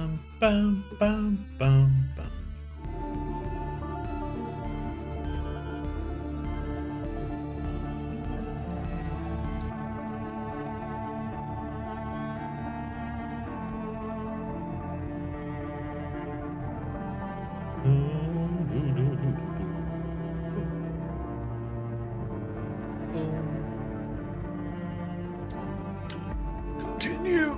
Bum, bum, bum, bum, bum. Continue.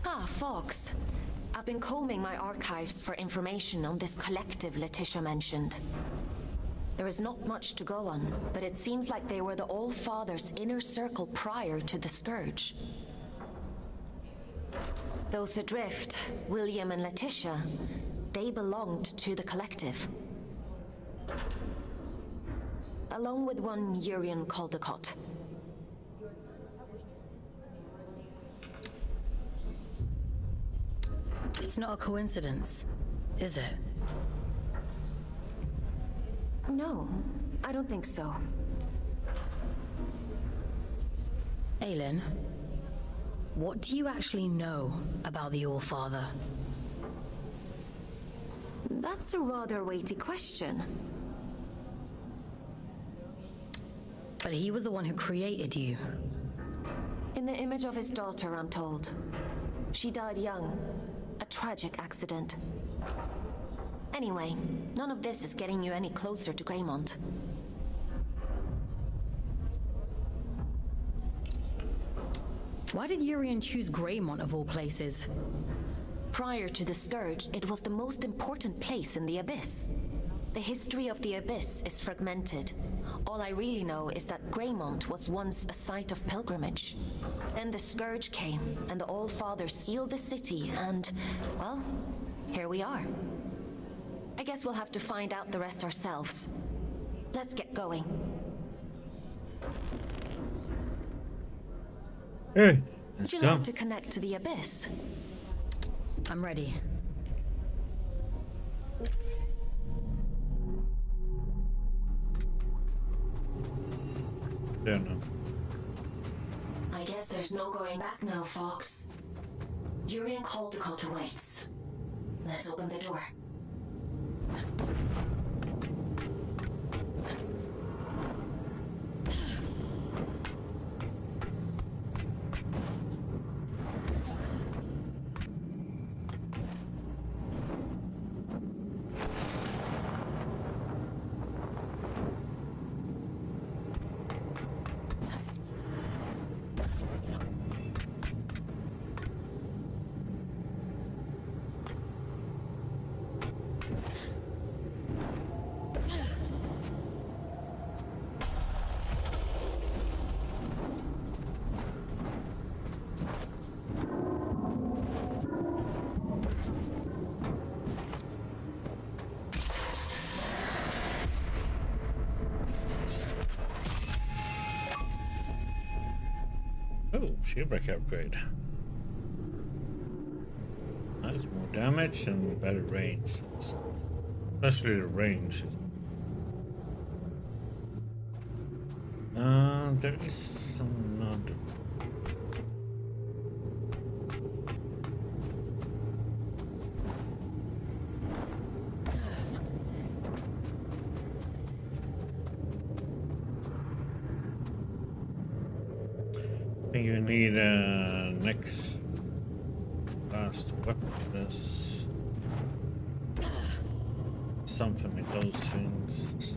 Ah, Fox. I've been combing my archives for information on this collective Letitia mentioned. There is not much to go on, but it seems like they were the All-Father's inner circle prior to the Scourge. Those adrift, William and Letitia, they belonged to the collective. Along with one Urian Caldecott. It's not a coincidence, is it? No, I don't think so. Aylin, what do you actually know about the All-Father? That's a rather weighty question. But he was the one who created you. In the image of his daughter, I'm told. She died young. A tragic accident. Anyway, none of this is getting you any closer to Greymont. Why did Urian choose Greymont of all places? Prior to the Scourge, it was the most important place in the Abyss. The history of the Abyss is fragmented. All I really know is that Greymont was once a site of pilgrimage. Then the Scourge came, and the All-Father sealed the city, and, well, here we are. I guess we'll have to find out the rest ourselves. Let's get going. Hey, Would you like to connect to the Abyss? I'm ready. Don't know. I guess there's no going back now, Fox. Urian Caldecott awaits. Let's open the door. Oh, shield breaker upgrade. That's more damage and better range. Especially the range. There is some other. I think you need a next last weapon. Something with those things.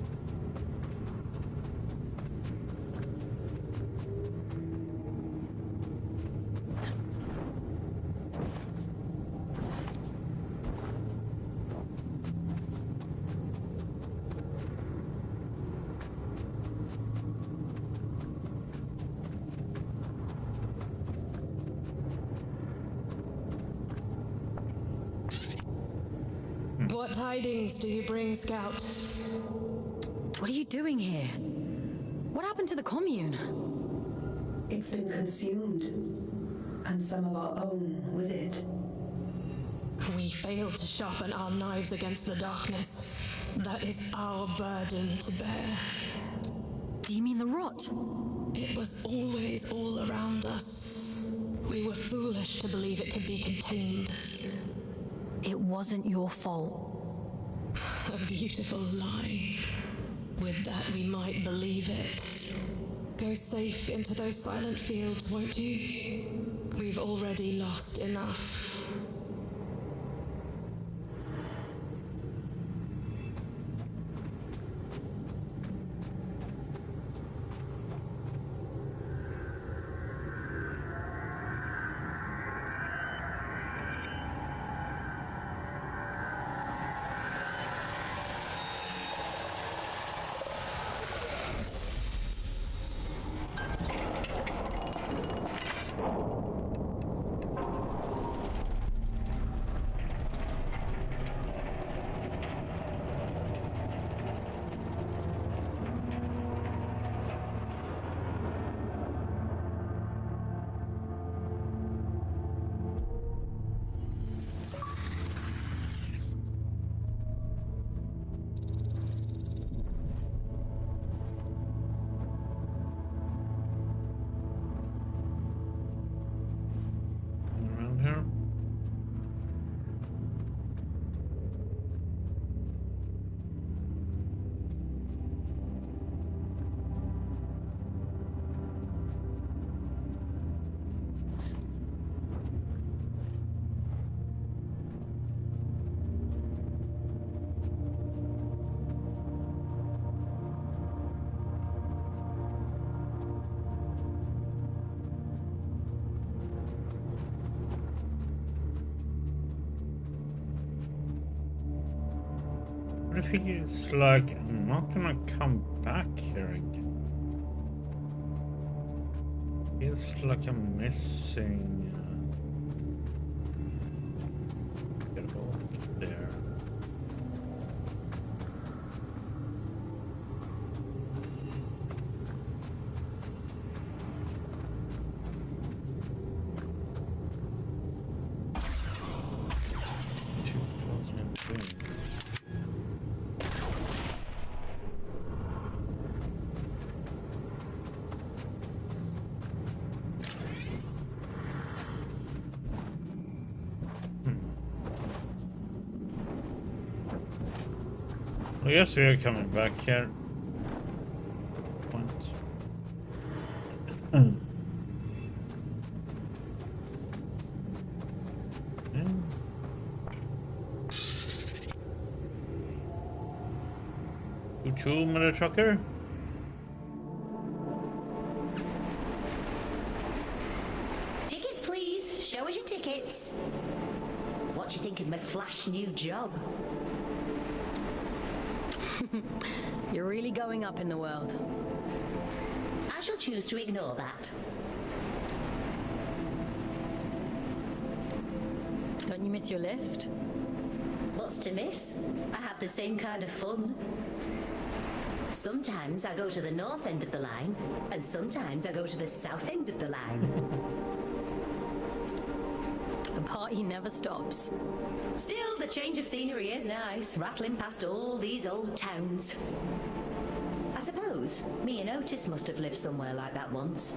What tidings do you bring, Scout? What are you doing here? What happened to the commune? It's been consumed, and some of our own with it. We failed to sharpen our knives against the darkness. That is our burden to bear. Do you mean the rot? It was always all around us. We were foolish to believe it could be contained. It wasn't your fault. A beautiful lie. With that, we might believe it. Go safe into those silent fields, won't you? We've already lost enough. Around here. I think it's like I'm not gonna come back here again. Feels like I'm missing. Get over there. I guess we are coming back here. Point. Choo, mother trucker. Tickets, please. Show us your tickets. What do you think of my flash new job? You're really going up in the world. I shall choose to ignore that. Don't you miss your lift? What's to miss? I have the same kind of fun. Sometimes I go to the north end of the line, and sometimes I go to the south end of the line. The party never stops. Still, the change of scenery is nice, rattling past all these old towns. I suppose me and Otis must have lived somewhere like that once.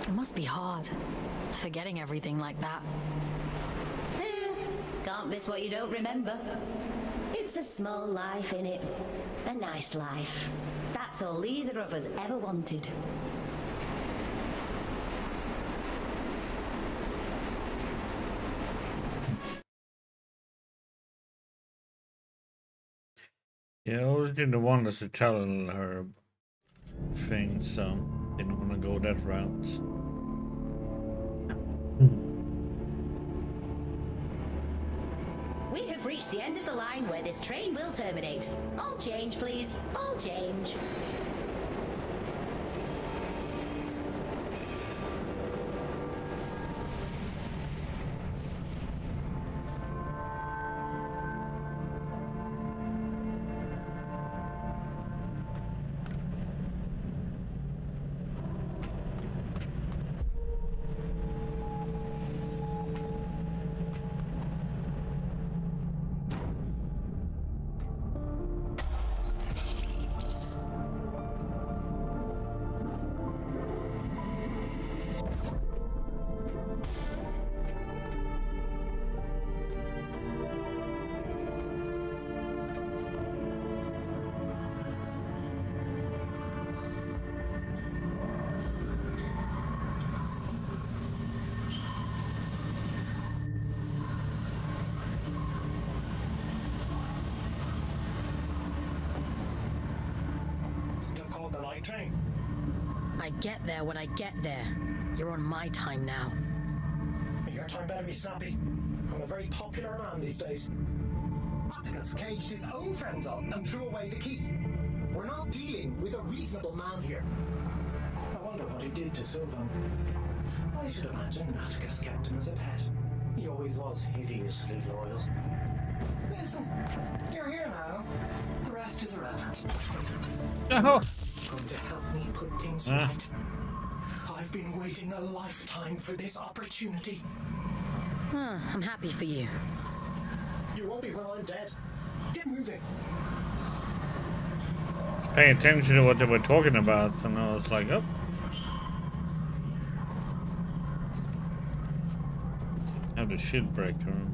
It must be hard, forgetting everything like that. Can't miss what you don't remember. It's a small life, innit? A nice life. That's all either of us ever wanted. Yeah, I always didn't want us to tell her things, so didn't want to go that route. We have reached the end of the line where this train will terminate. All change, please. All change. train. I get there when I get there. You're on my time now. Your time better be snappy. I'm a very popular man these days. Atticus caged his own friends up and threw away the key. We're not dealing with a reasonable man here. I wonder what he did to Sylvan. I should imagine Atticus kept him as a pet. He always was hideously loyal. Listen, you're here now. The rest is irrelevant. Oh. Going to help me put things right. I've been waiting a lifetime for this opportunity. I'm happy for you. You won't be when I'm dead. Get moving. Just paying attention to what they were talking about, and I was like, oh. Have the shield breaker on.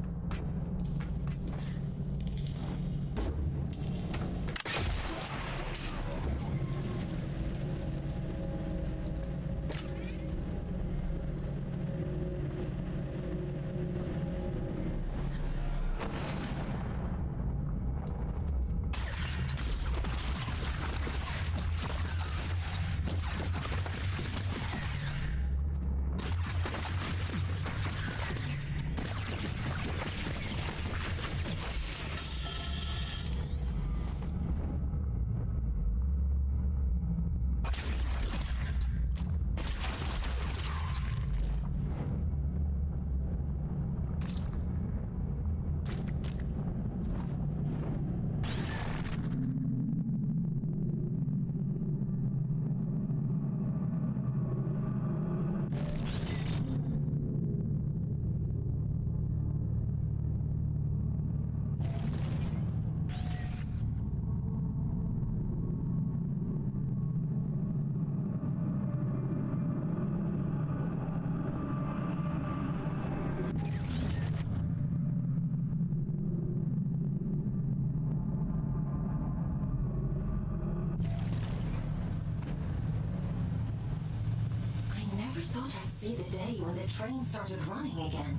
Thought I'd see the day when the train started running again.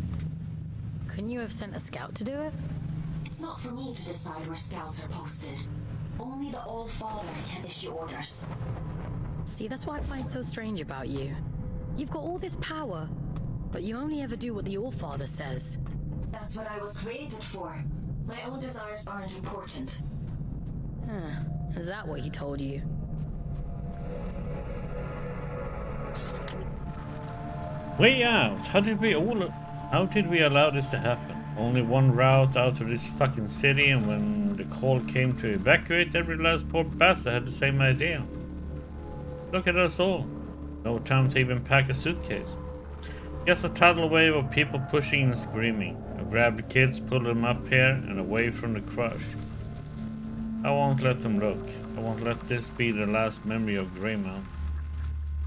Couldn't you have sent a scout to do it? It's not for me to decide where scouts are posted. Only the All-Father can issue orders. See, that's what I find so strange about you. You've got all this power, but you only ever do what the All-Father says. That's what I was created for. My own desires aren't important. Is that what he told you? Way out! How did we allow this to happen? Only one route out of this fucking city, and when the call came to evacuate, every last poor bastard had the same idea. Look at us all. No time to even pack a suitcase. Just a tidal wave of people pushing and screaming. I grabbed the kids, pulled them up here and away from the crush. I won't let them look. I won't let this be the last memory of Greymount.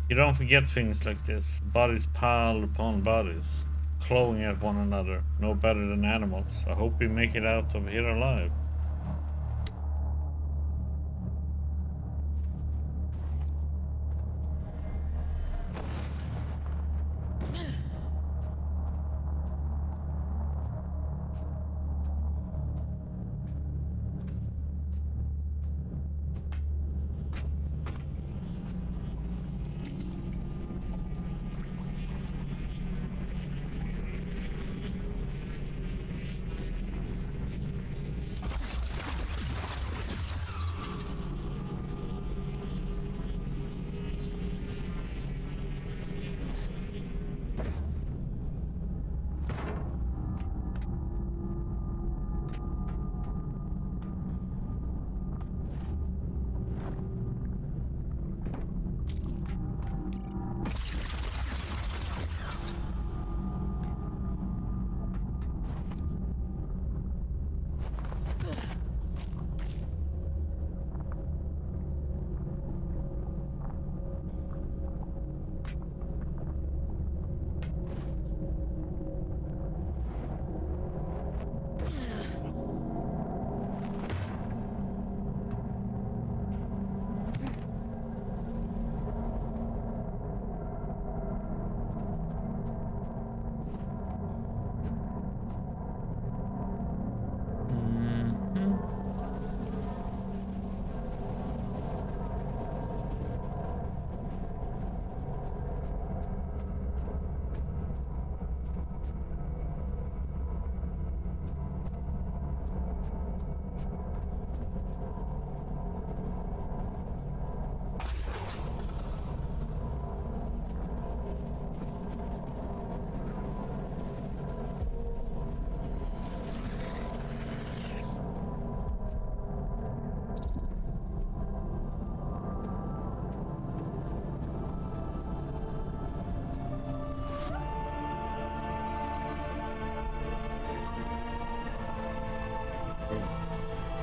You don't forget things like this. Bodies piled upon bodies, clawing at one another, no better than animals. I hope we make it out of here alive.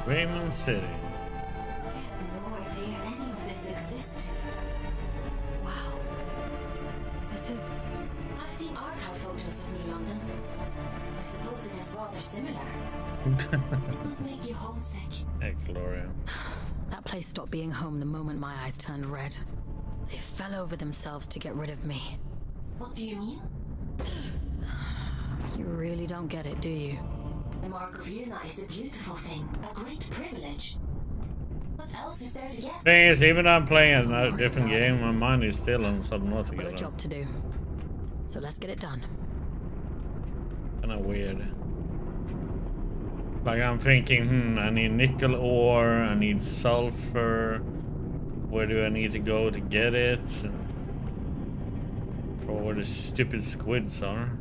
Raymond City. I had no idea any of this existed. Wow. This is... I've seen archive photos of New London. I suppose it is rather similar. It must make you homesick. Hey, Gloria. That place stopped being home the moment my eyes turned red. They fell over themselves to get rid of me. What do you mean? You really don't get it, do you? The Mark of Luna is a beautiful thing, a great privilege. What else is there to get? Thing is, even though I'm playing a different game, my mind is still on Subnautica. Got a job to do. So let's get it done. Kinda weird. Like I'm thinking, I need nickel ore, I need sulfur. Where do I need to go to get it? Or where the stupid squids are.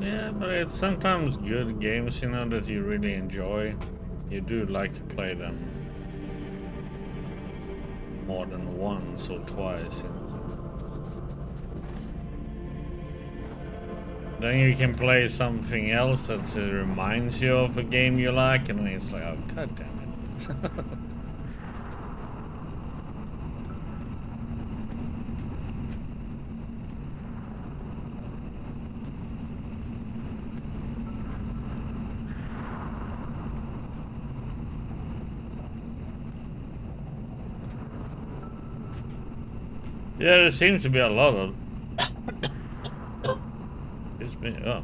Yeah, but it's sometimes good games, you know, that you really enjoy. You do like to play them more than once or twice. You know. Then you can play something else that reminds you of a game you like, and then it's like, oh, god damn it. Yeah, there seems to be a lot of... Excuse me, oh.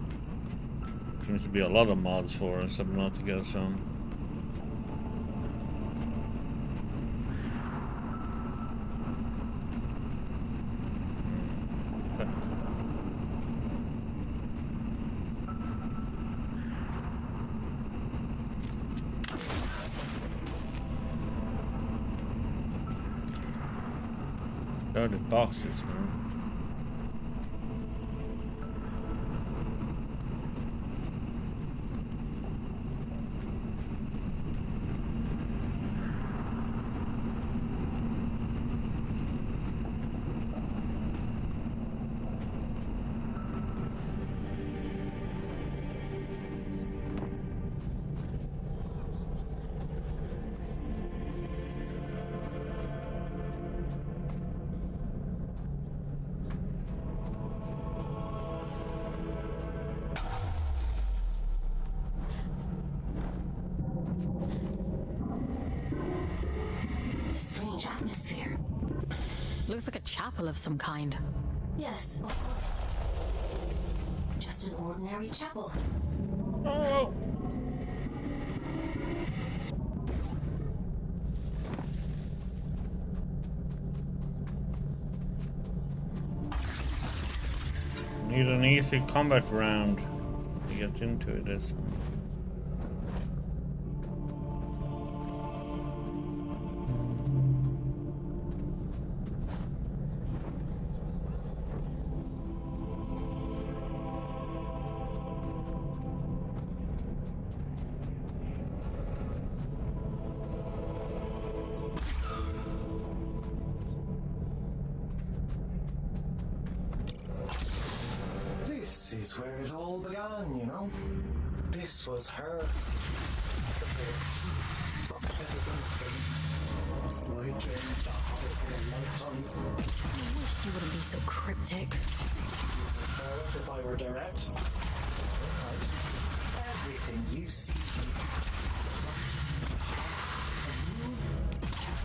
Seems to be a lot of mods for Subnautica, so... Dirty boxes, man. Strange atmosphere. Looks like a chapel of some kind. Yes, of course. Just an ordinary chapel. Oh! Need an easy combat round to get into it. This. is where it all began, you know? This was her. I dreamed the hobbit for a lifetime. I wish you wouldn't be so cryptic. If I were direct. Everything you see is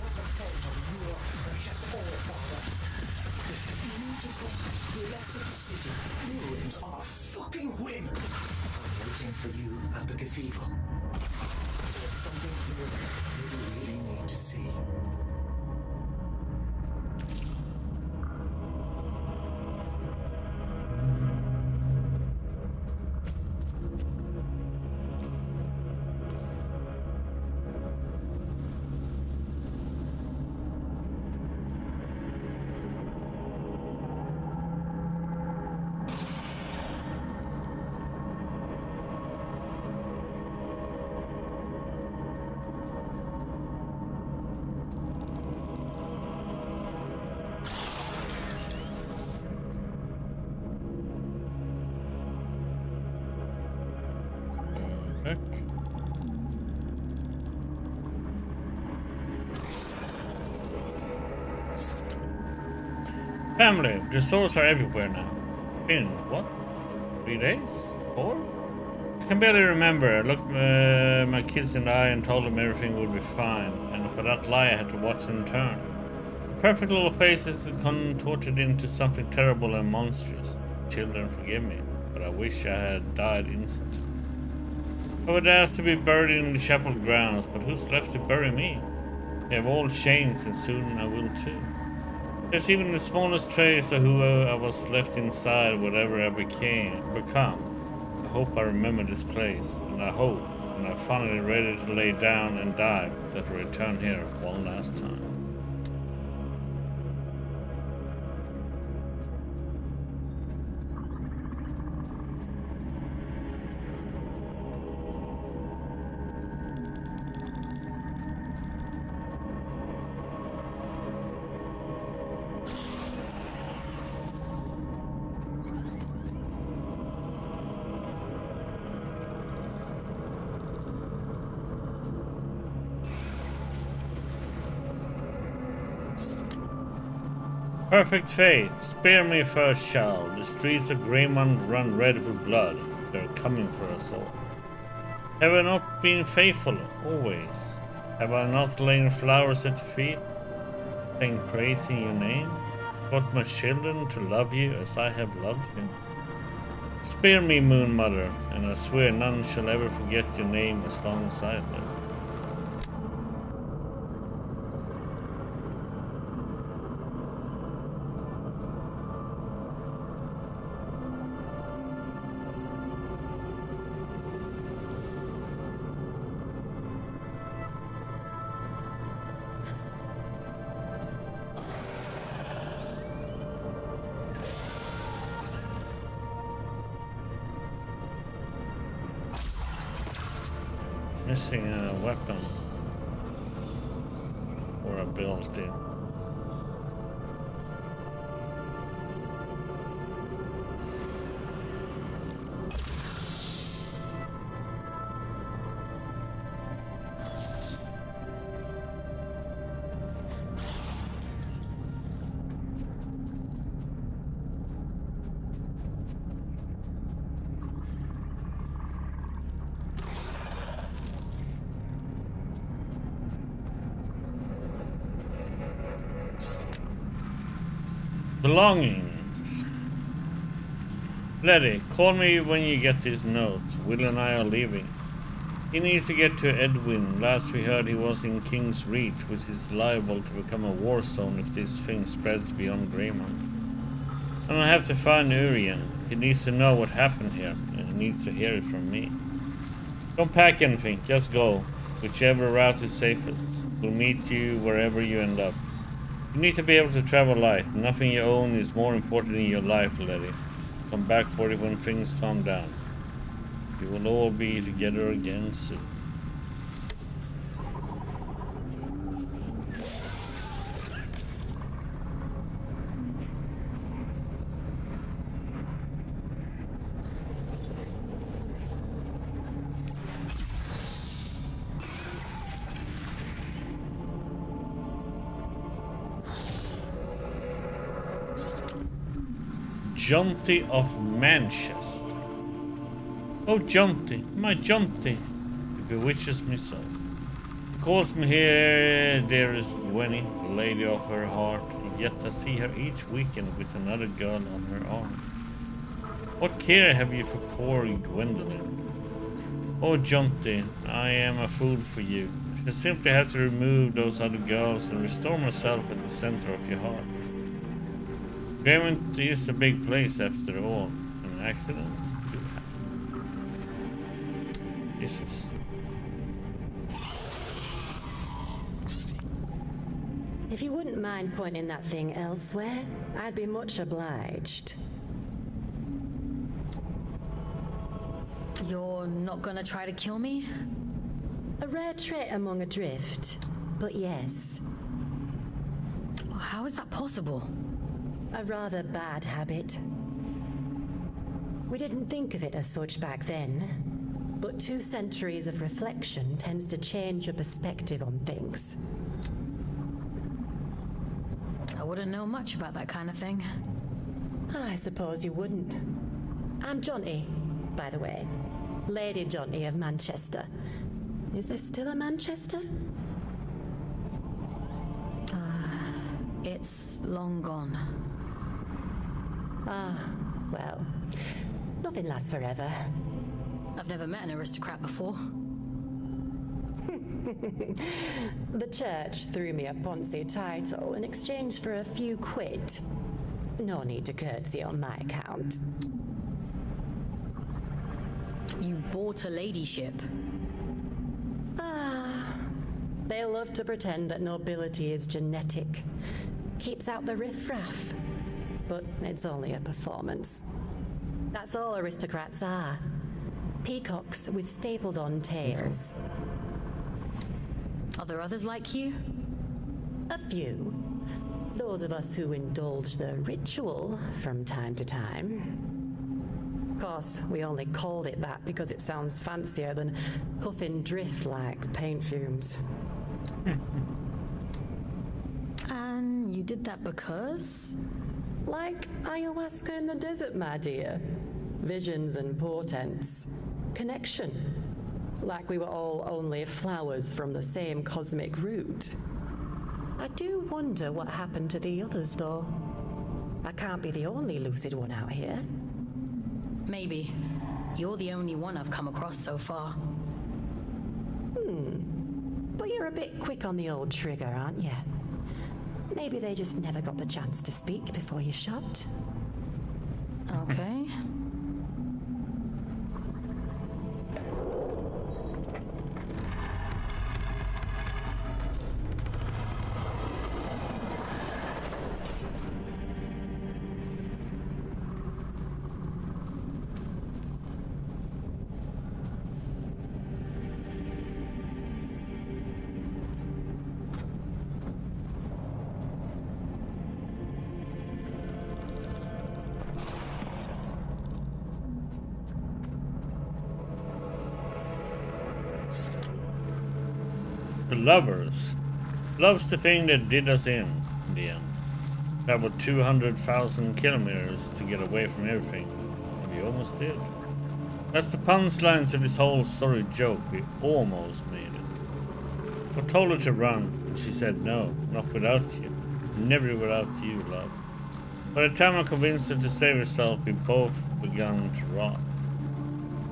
at the fate of your precious forefather. This beautiful, blessed city ruined on a fucking whim. I'm waiting for you at the cathedral. There's something here you really need to see. Heck. Family, the stores are everywhere now. In what? 3 days? 4? I can barely remember. I looked my kids in the eye and told them everything would be fine, and for that lie I had to watch them turn. Perfect little faces contorted into something terrible and monstrous. Children, forgive me, but I wish I had died instantly. I would ask to be buried in the chapel grounds, but who's left to bury me? They have all changed, and soon I will too. There's even the smallest trace of who I was left inside, whatever I become. I hope I remember this place, and I hope, when I'm finally ready to lay down and die, that I return here one last time. Perfect fate. Spare me first, child. The streets of Greymont run red with blood. They're coming for us all. Have I not been faithful? Always. Have I not lain flowers at your feet? Sang praise in your name? Taught my children to love you as I have loved you? Spare me, Moon Mother, and I swear none shall ever forget your name as long as I live. Missing a weapon or ability. Belongings. Letty, call me when you get this note. Will and I are leaving. He needs to get to Edwin. Last we heard he was in King's Reach, which is liable to become a war zone if this thing spreads beyond Greymont. And I have to find Urien. He needs to know what happened here, and he needs to hear it from me. Don't pack anything, just go. Whichever route is safest. We'll meet you wherever you end up. You need to be able to travel light. Nothing you own is more important in your life, Letty. Come back for it when things calm down. We will all be together again soon. Jonty of Manchester. Oh, Jonty, my Jonty, he bewitches me so. He calls me here, dearest Gwenny, lady of her heart, yet I see her each weekend with another girl on her arm. What care have you for poor Gwendolyn? Oh, Jonty, I am a fool for you. I simply have to remove those other girls and restore myself at the center of your heart. Gremont is a big place after all, and accidents do happen. Jesus. If you wouldn't mind pointing that thing elsewhere, I'd be much obliged. You're not gonna try to kill me? A rare trait among a drift, but yes. How is that possible? A rather bad habit. We didn't think of it as such back then, but 2 centuries of reflection tends to change your perspective on things. I wouldn't know much about that kind of thing. I suppose you wouldn't. I'm Jonty, by the way. Lady Jonty of Manchester. Is there still a Manchester? It's long gone. Ah, well, nothing lasts forever. I've never met an aristocrat before. The church threw me a Ponzi title in exchange for a few quid. No need to curtsy on my account. You bought a ladyship. They love to pretend that nobility is genetic. Keeps out the riffraff. But it's only a performance. That's all aristocrats are. Peacocks with stapled-on tails. Are there others like you? A few. Those of us who indulge the ritual from time to time. Of course, we only called it that because it sounds fancier than huffing drift like paint fumes. And you did that because? Like ayahuasca in the desert, my dear. Visions and portents. Connection. Like we were all only flowers from the same cosmic root. I do wonder what happened to the others, though. I can't be the only lucid one out here. Maybe. You're the only one I've come across so far. But you're a bit quick on the old trigger, aren't you? Maybe they just never got the chance to speak before you shot. Okay. The lovers. Love's the thing that did us in the end. Traveled 200,000 kilometers to get away from everything. And we almost did. That's the punchline to this whole sorry joke. We almost made it. I told her to run, and she said no, not without you. Never without you, love. By the time I convinced her to save herself, we both begun to rot.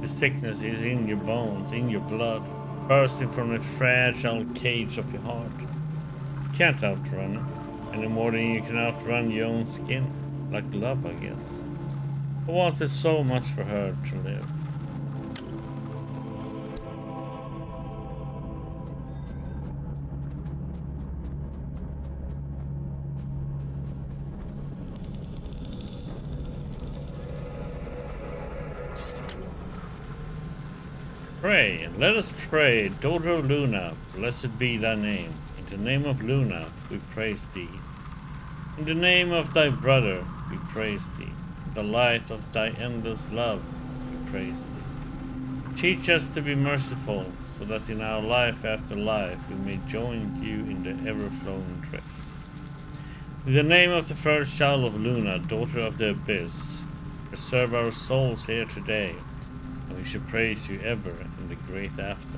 The sickness is in your bones, in your blood, bursting from the fragile cage of your heart. You can't outrun it, any more than you can outrun your own skin. Like love, I guess. I wanted so much for her to live. Pray, let us pray, daughter of Luna, blessed be thy name. In the name of Luna, we praise thee. In the name of thy brother, we praise thee. In the light of thy endless love, we praise thee. Teach us to be merciful, so that in our life after life we may join you in the ever-flowing drift. In the name of the first child of Luna, daughter of the abyss, Preserve our souls here today, and we should praise you ever in the great after.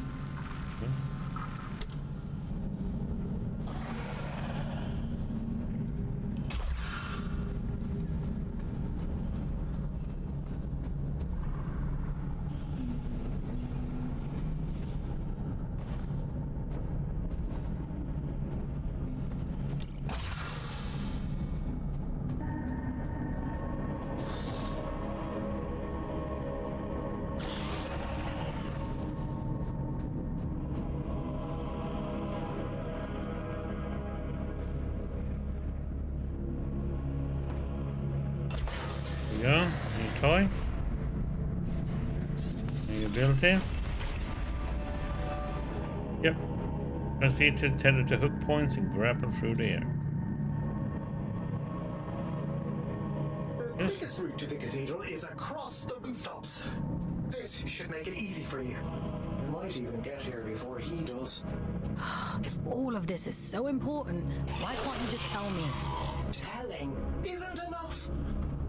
Yeah, any toy? Any ability? Yep. Press E to tether to hook points and grapple through the air. The quickest route to the cathedral is across the rooftops. This should make it easy for you. You might even get here before he does. If all of this is so important, why can't you just tell me? Telling isn't enough.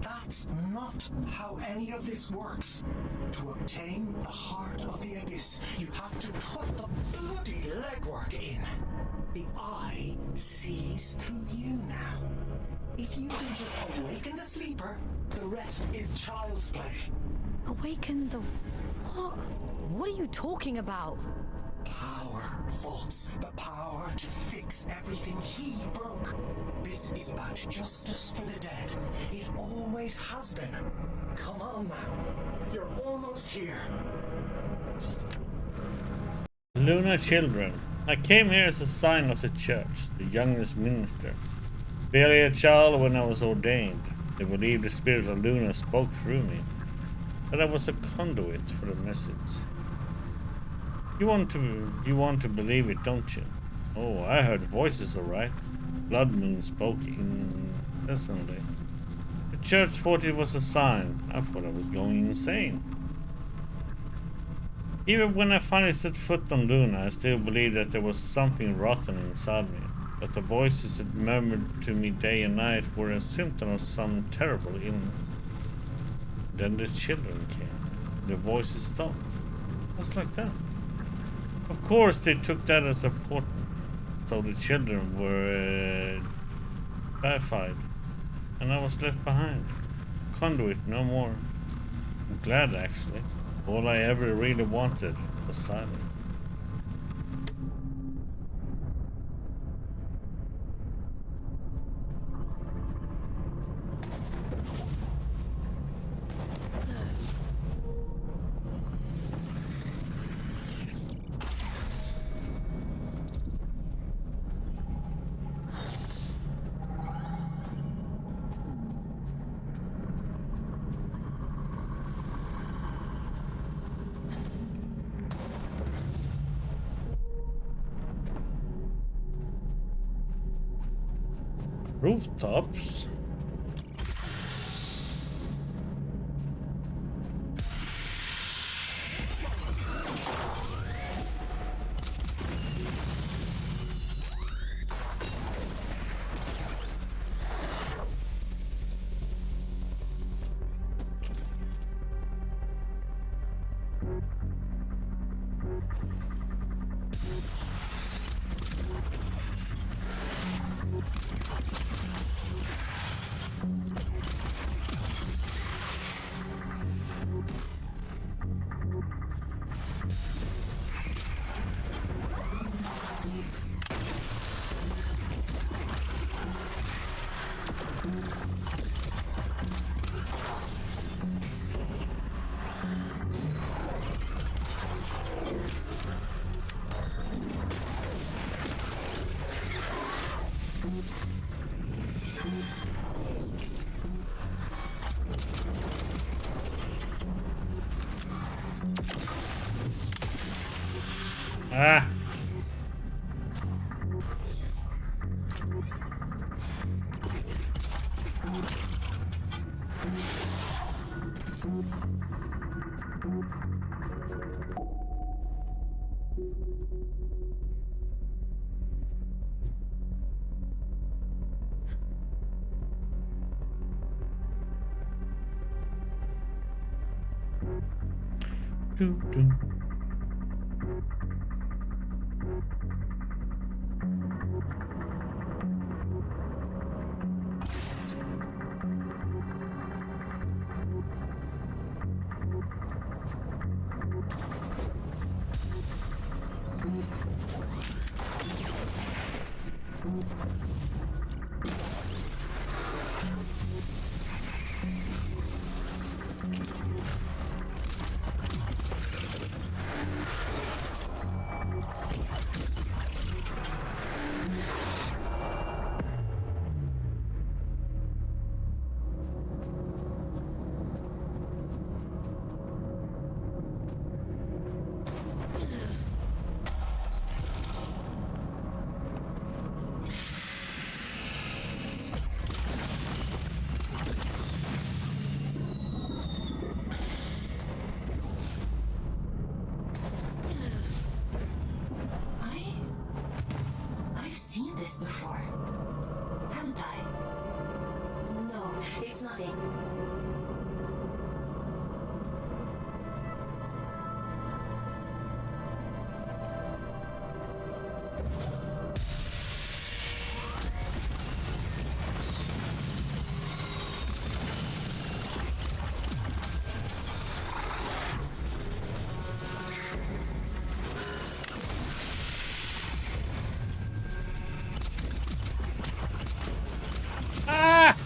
That's not how any of this works. To obtain the heart of the abyss, you have to put the bloody legwork in. The eye sees through you now. If you can just awaken the sleeper, the rest is child's play. Awaken the... what? What are you talking about? Power, Fox. The power to fix everything he broke. This is about justice for the dead. It always has been. Come on now. You're almost here. Luna children. I came here as a sign of the church, the youngest minister. Barely a child when I was ordained. They believed the spirit of Luna spoke through me. That I was a conduit for the message. You want to believe it, don't you? Oh, I heard voices, all right. Blood Moon spoke incessantly. The church thought it was a sign. I thought I was going insane. Even when I finally set foot on Luna, I still believed that there was something rotten inside me. But the voices that murmured to me day and night were a symptom of some terrible illness. Then the children came. The voices stopped. Just like that. Of course, they took that as a portent. So the children were terrified, and I was left behind. Conduit, no more. I'm glad, actually. All I ever really wanted was silence. Rooftops? Ah! do, do. I've seen this before, haven't I? No, it's nothing. Ah!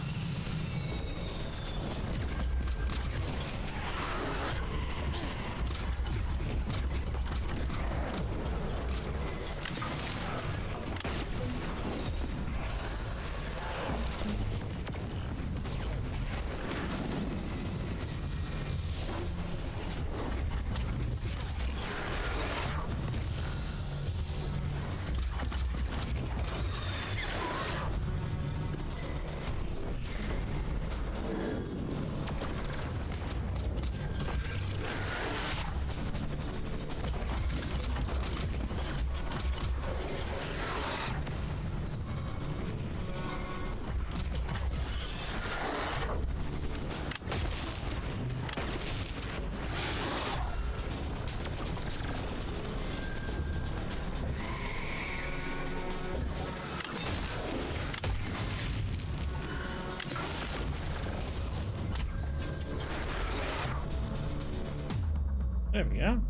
There we go.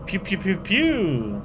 Pew pew pew pew.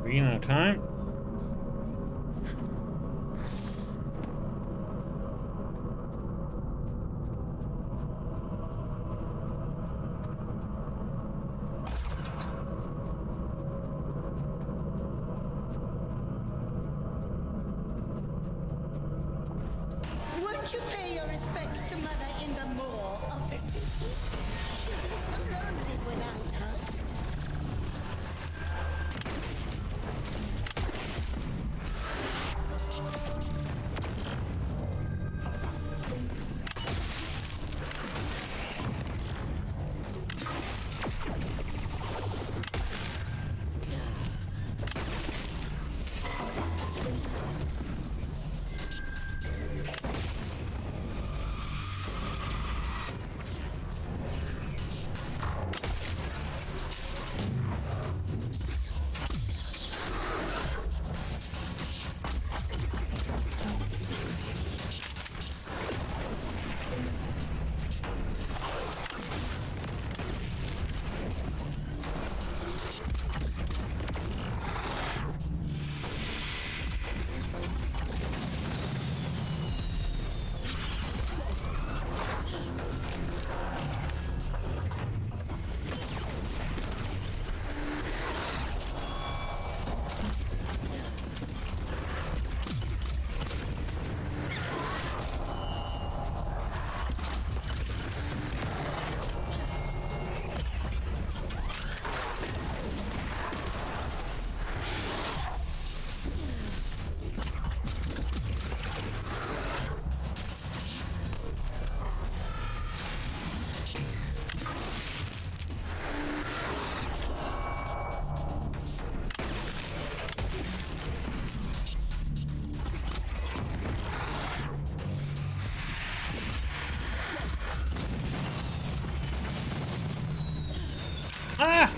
Being out of time. Won't you pay your respects to Mother in the moor of the city? She'll be so lonely without us. Ah!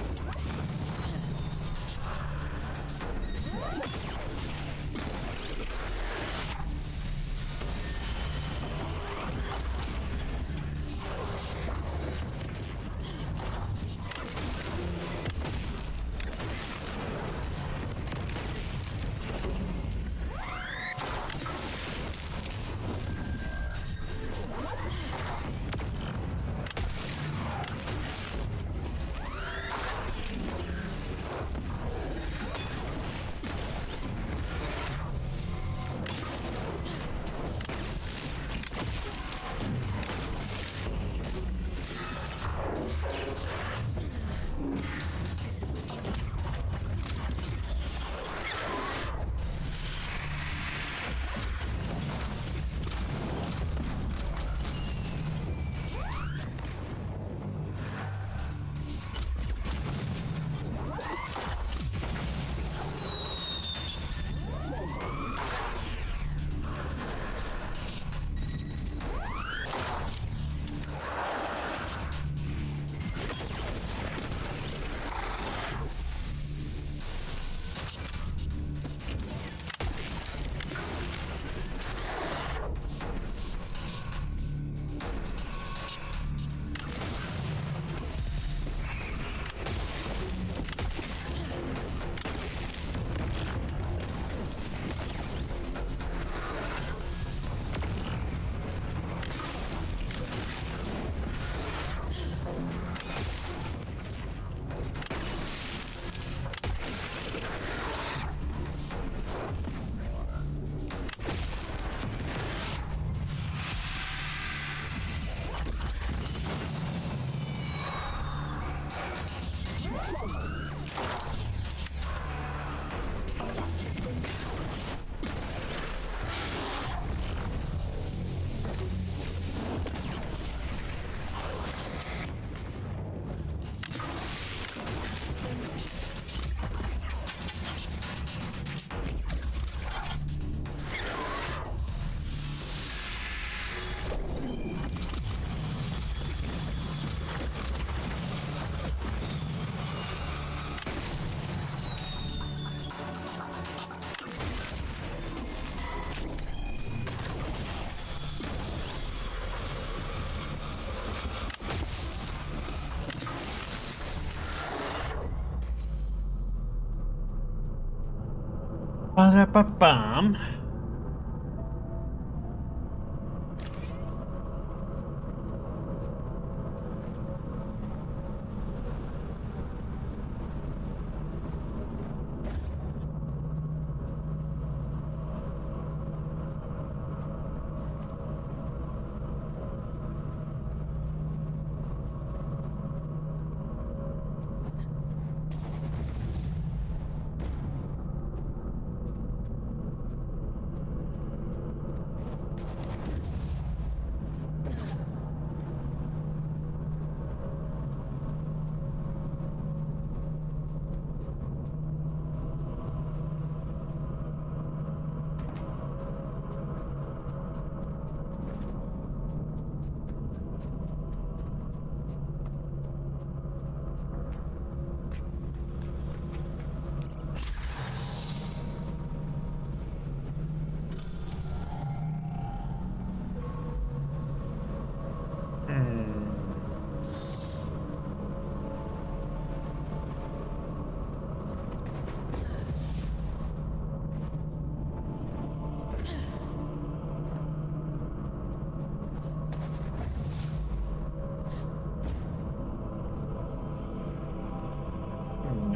Ba-da-ba-bam.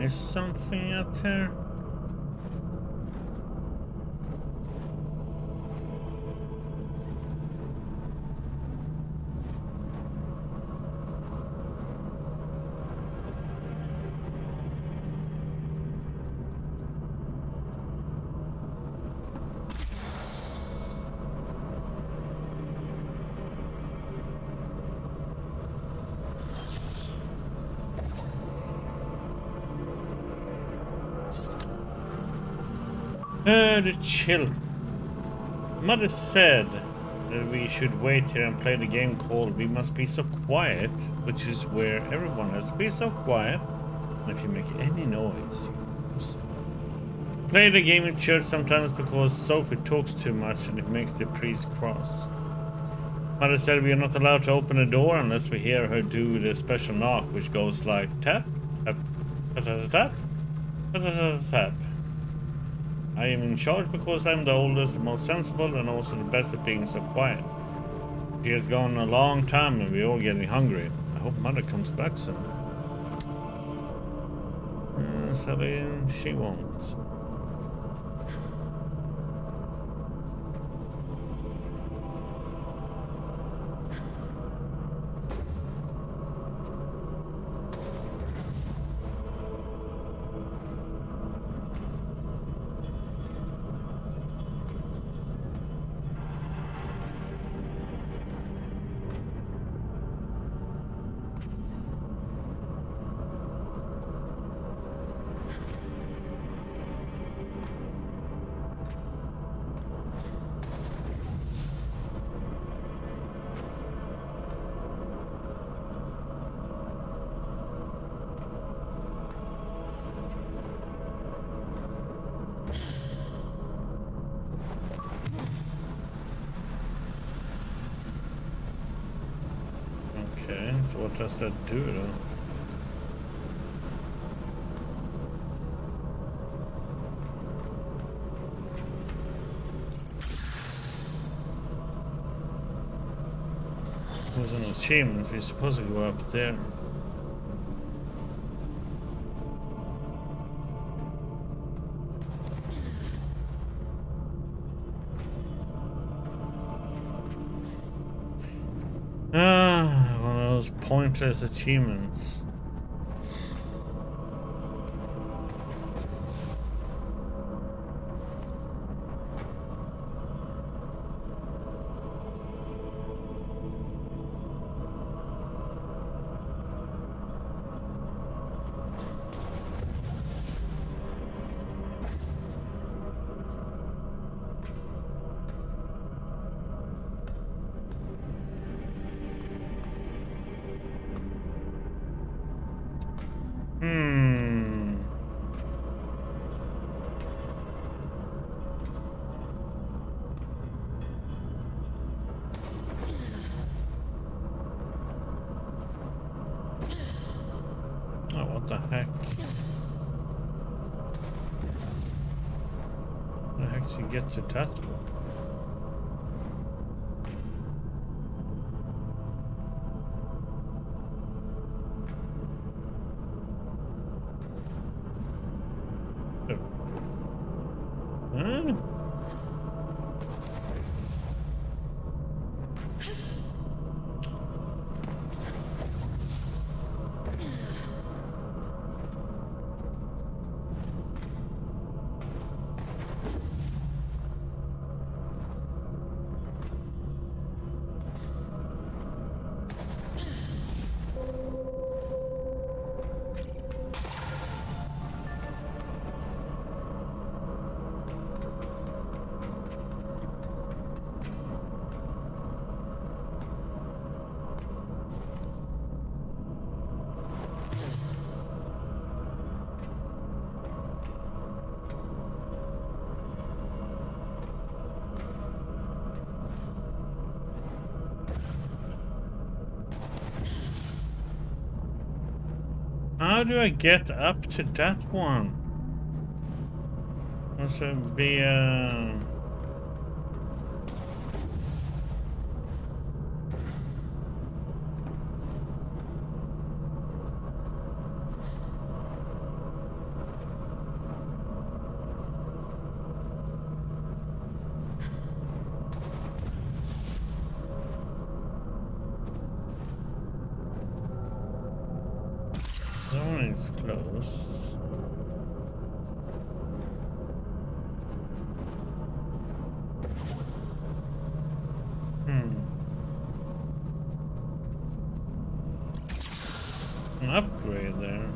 Is something out there? The chill. Mother said that we should wait here and play the game called We Must Be So Quiet, which is where everyone has to be so quiet If you make any noise, play the game in church sometimes because Sophie talks too much and it makes the priest cross. Mother said we are not allowed to open the door unless we hear her do the special knock, which goes like tap, tap, tap, tap, tap, tap, tap, tap. I am in charge because I'm the oldest, the most sensible, and also the best at being so quiet. She has gone a long time and we're all getting hungry. I hope Mother comes back soon. Sadly, she won't. Okay, so what does that do though? There's an achievement, we're supposed to go up there. One of those pointless achievements. Oh, what the heck? How the heck do you get to that one? Huh? How do I get up to that one? Must it be that one is closed. An upgrade there.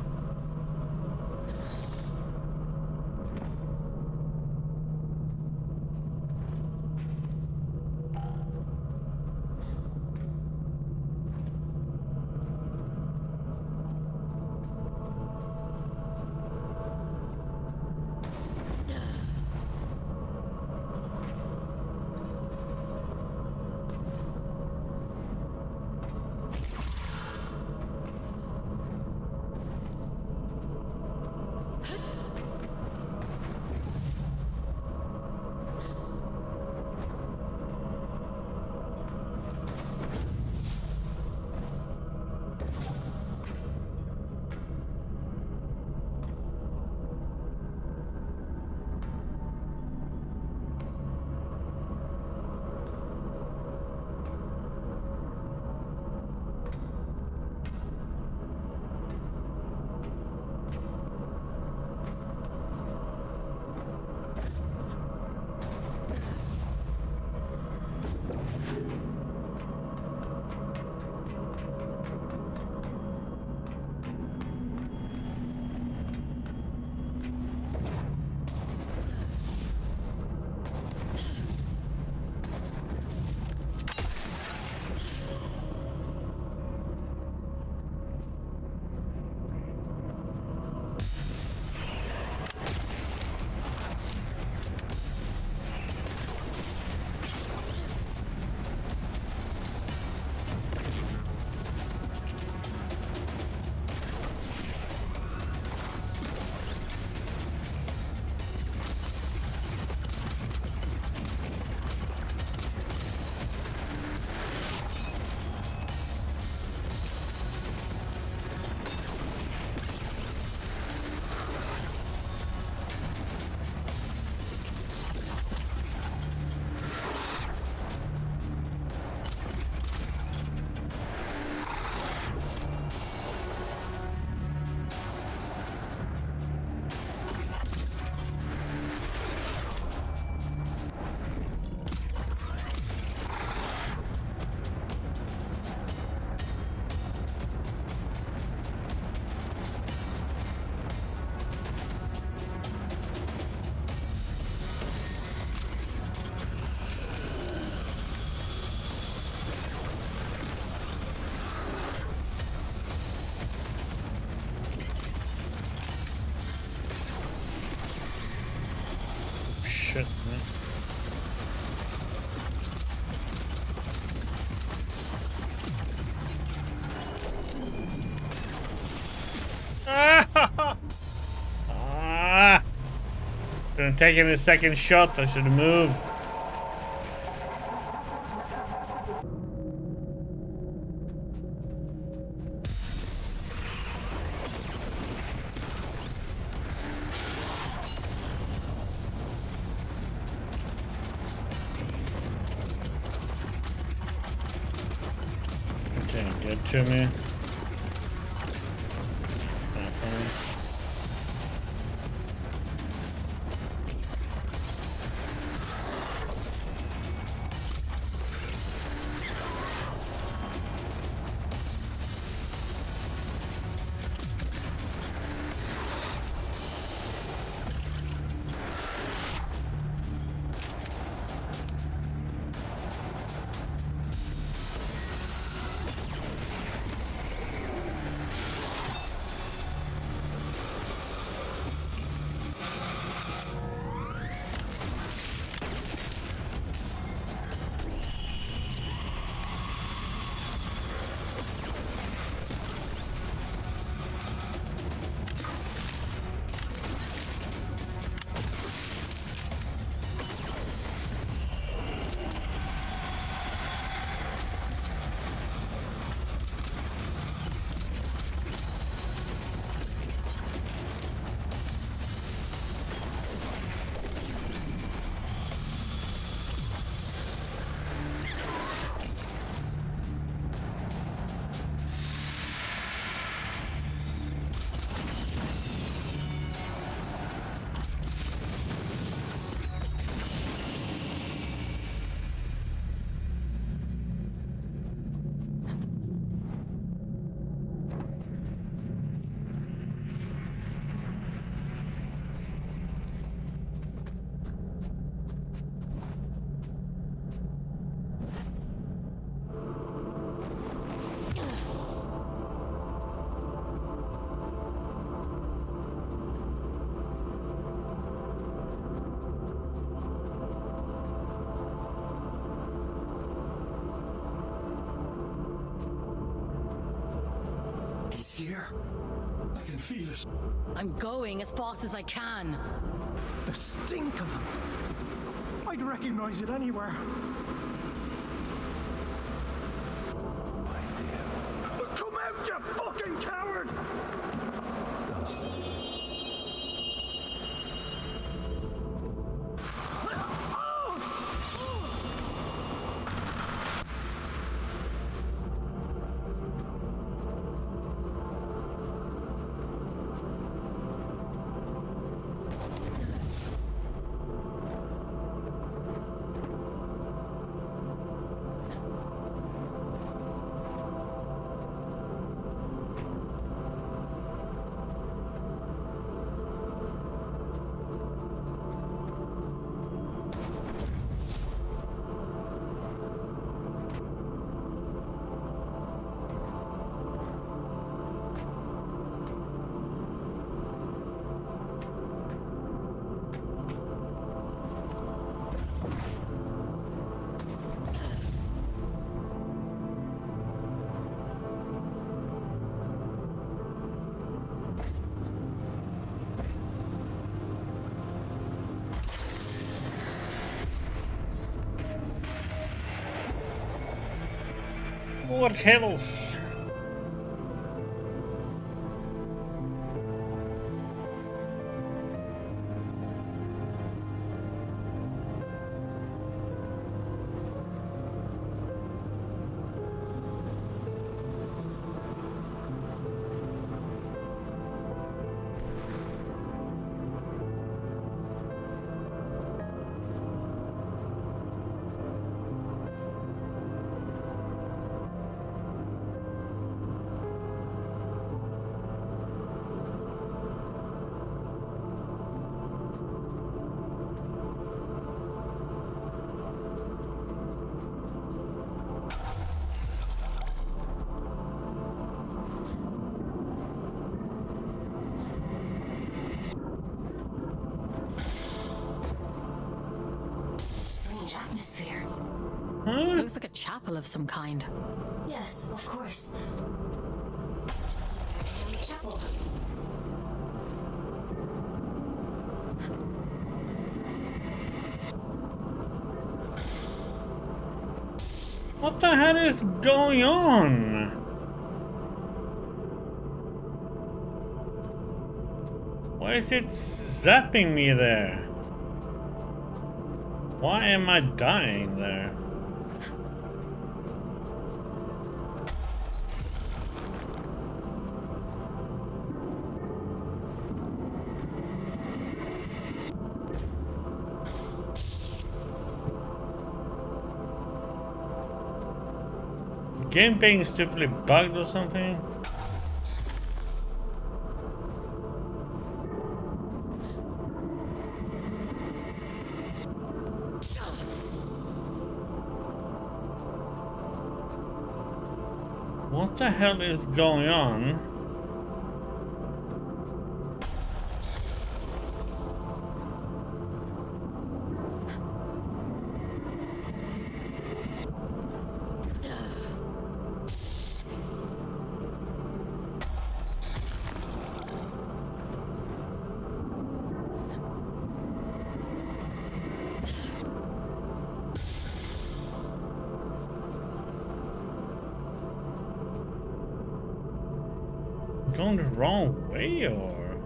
shit. Yeah. Ah! Should have taken a second shot. I should have moved. Okay, get to me. Here. I can feel it. I'm going as fast as I can. The stink of him. I'd recognize it anywhere. But come out, you fucking coward! More health. It looks like a chapel of some kind. Yes, of course. Just a ordinary chapel. What the hell is going on? Why is it zapping me there? Why am I dying there? Game being stupidly bugged or something? What the hell is going on? Going the wrong way, or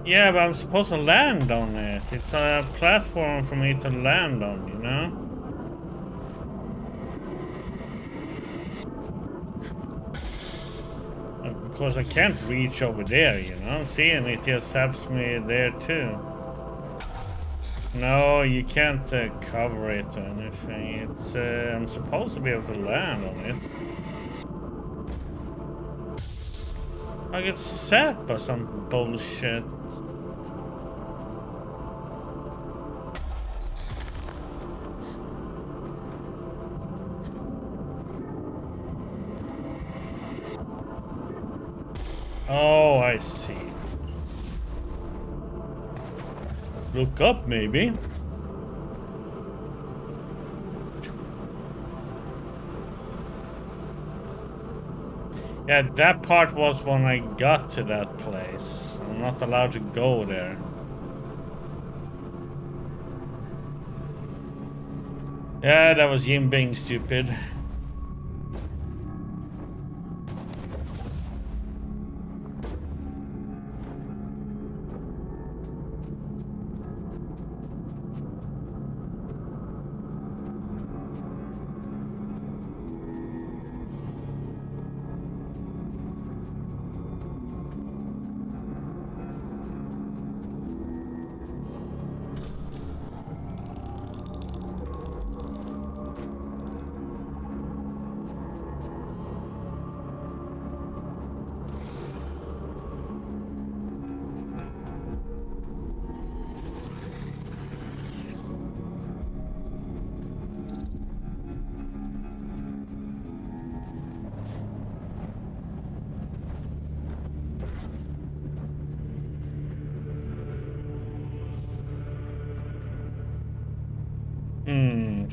yeah, but I'm supposed to land on it. It's a platform for me to land on, you know? Because I can't reach over there, you know? See, and it just zaps me there too. No, you can't cover it or anything. It's I'm supposed to be able to land on it. I get zapped or some bullshit. Oh, I see. Look up, maybe. Yeah, that part was when I got to that place. I'm not allowed to go there. Yeah, that was Jim being stupid.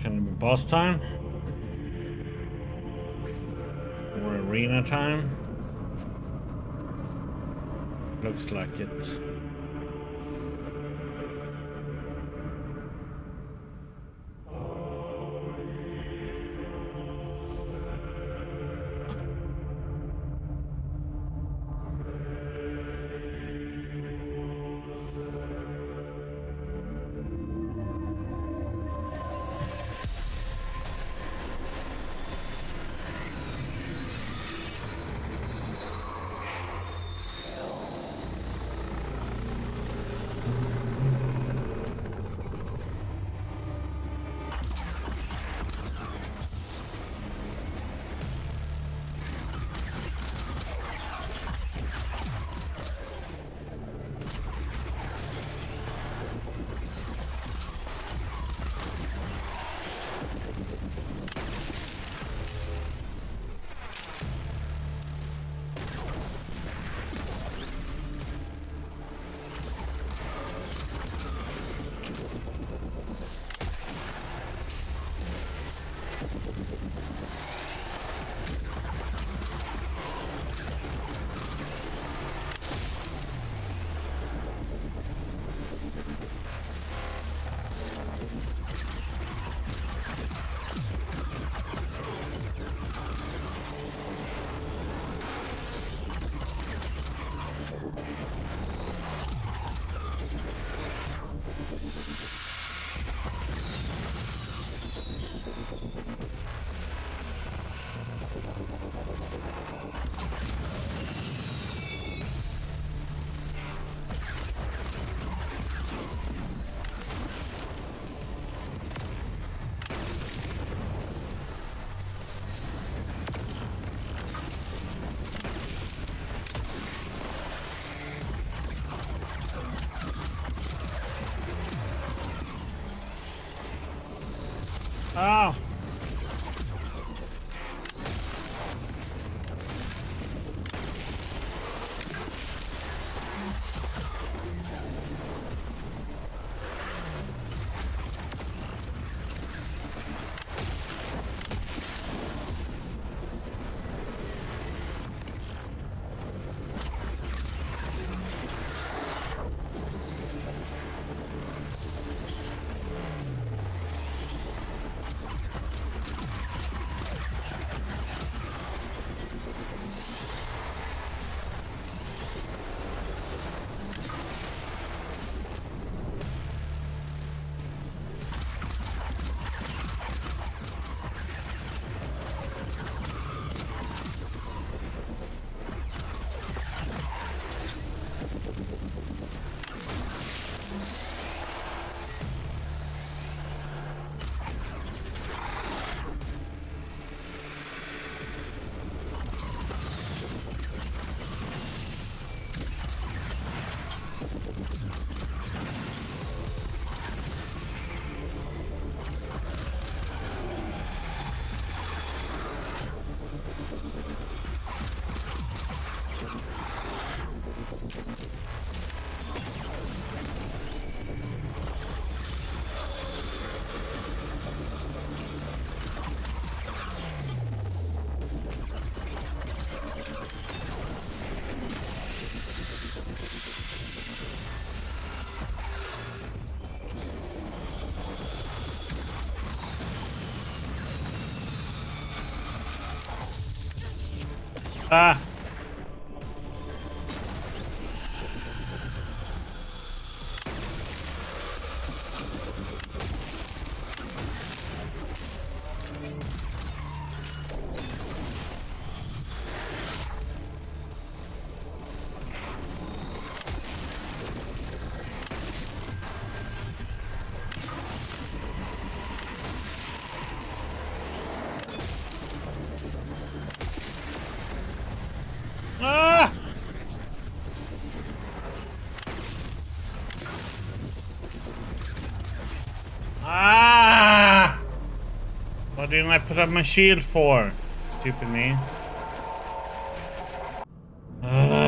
Can it be boss time? Or arena time? Looks like it. Ah! Ah! Ah! Ah! What didn't I put up my shield for? Stupid me. Ah.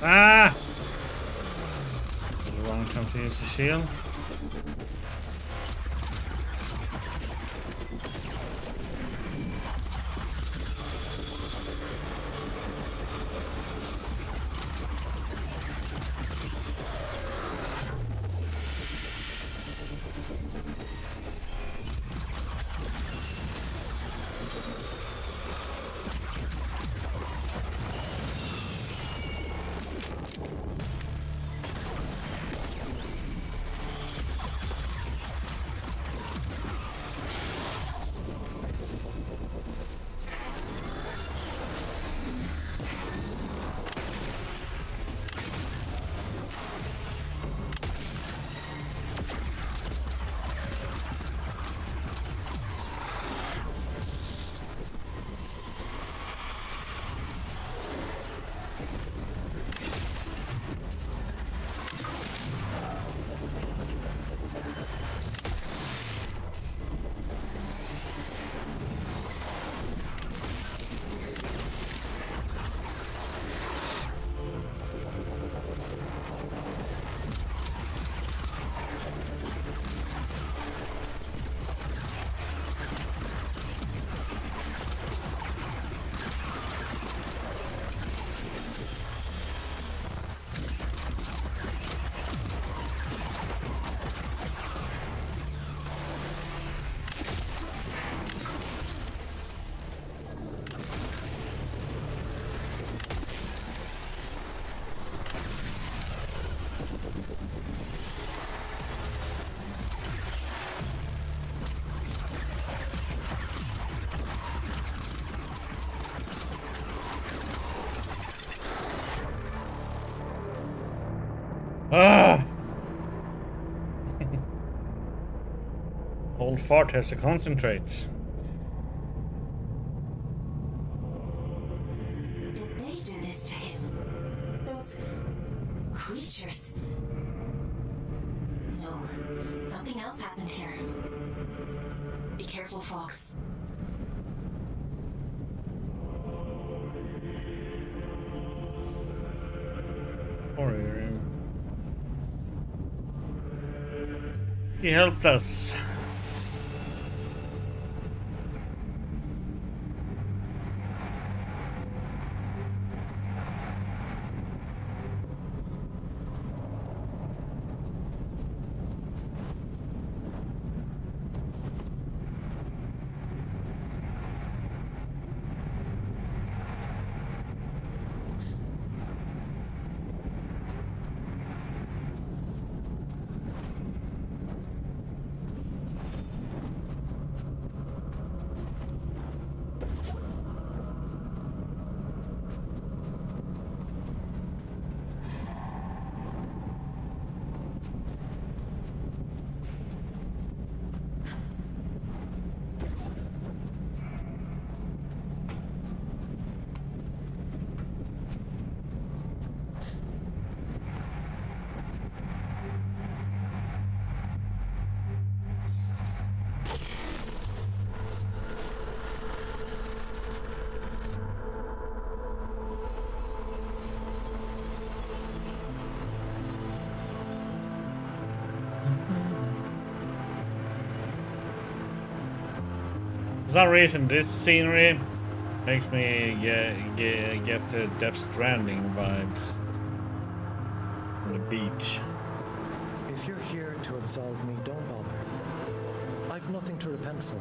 Ah! The wrong time to use the shield. Ah! Old fart has to concentrate. Did they do this to him? Those creatures? No, something else happened here. Be careful, Fox. He helped us. For some reason, this scenery makes me get Death Stranding vibes on the beach. If you're here to absolve me, don't bother. I've nothing to repent for.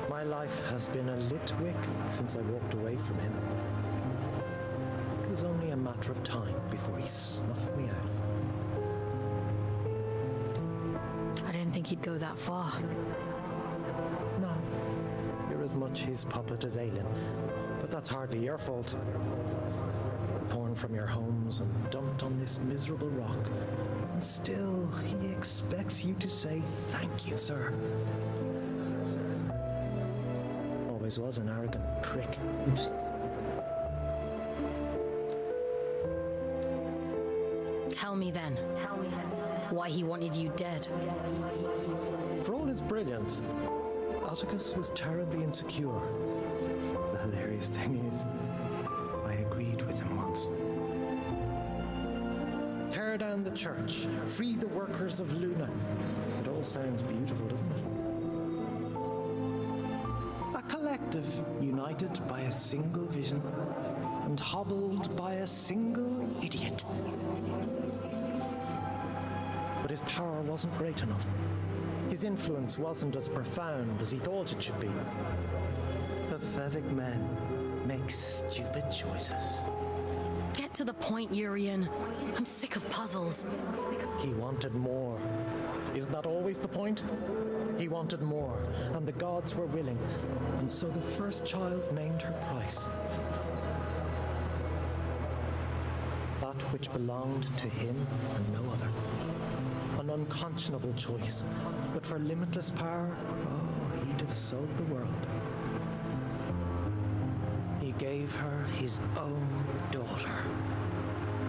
My life has been a lit wick since I walked away from him. It was only a matter of time before he snuffed me out. I didn't think he'd go that far. No, you're as much his puppet as Aelin, but that's hardly your fault. Torn from your homes and dumped on this miserable rock, and still he expects you to say thank you, sir. Always was an arrogant prick. Oops. Tell me then, why he wanted you dead. For all his brilliance, Atticus was terribly insecure. The hilarious thing is, I agreed with him once. tear down the church, free the workers of Luna. It all sounds beautiful, doesn't it? A collective united by a single vision and hobbled by a single idiot. But his power wasn't great enough. His influence wasn't as profound as he thought it should be. Pathetic men make stupid choices. Get to the point, Urian. I'm sick of puzzles. He wanted more. Isn't that always the point? He wanted more, and the gods were willing, and so the first child named her price. That which belonged to him and no other. An unconscionable choice, but for limitless power, oh, he'd have sold the world. He gave her his own daughter.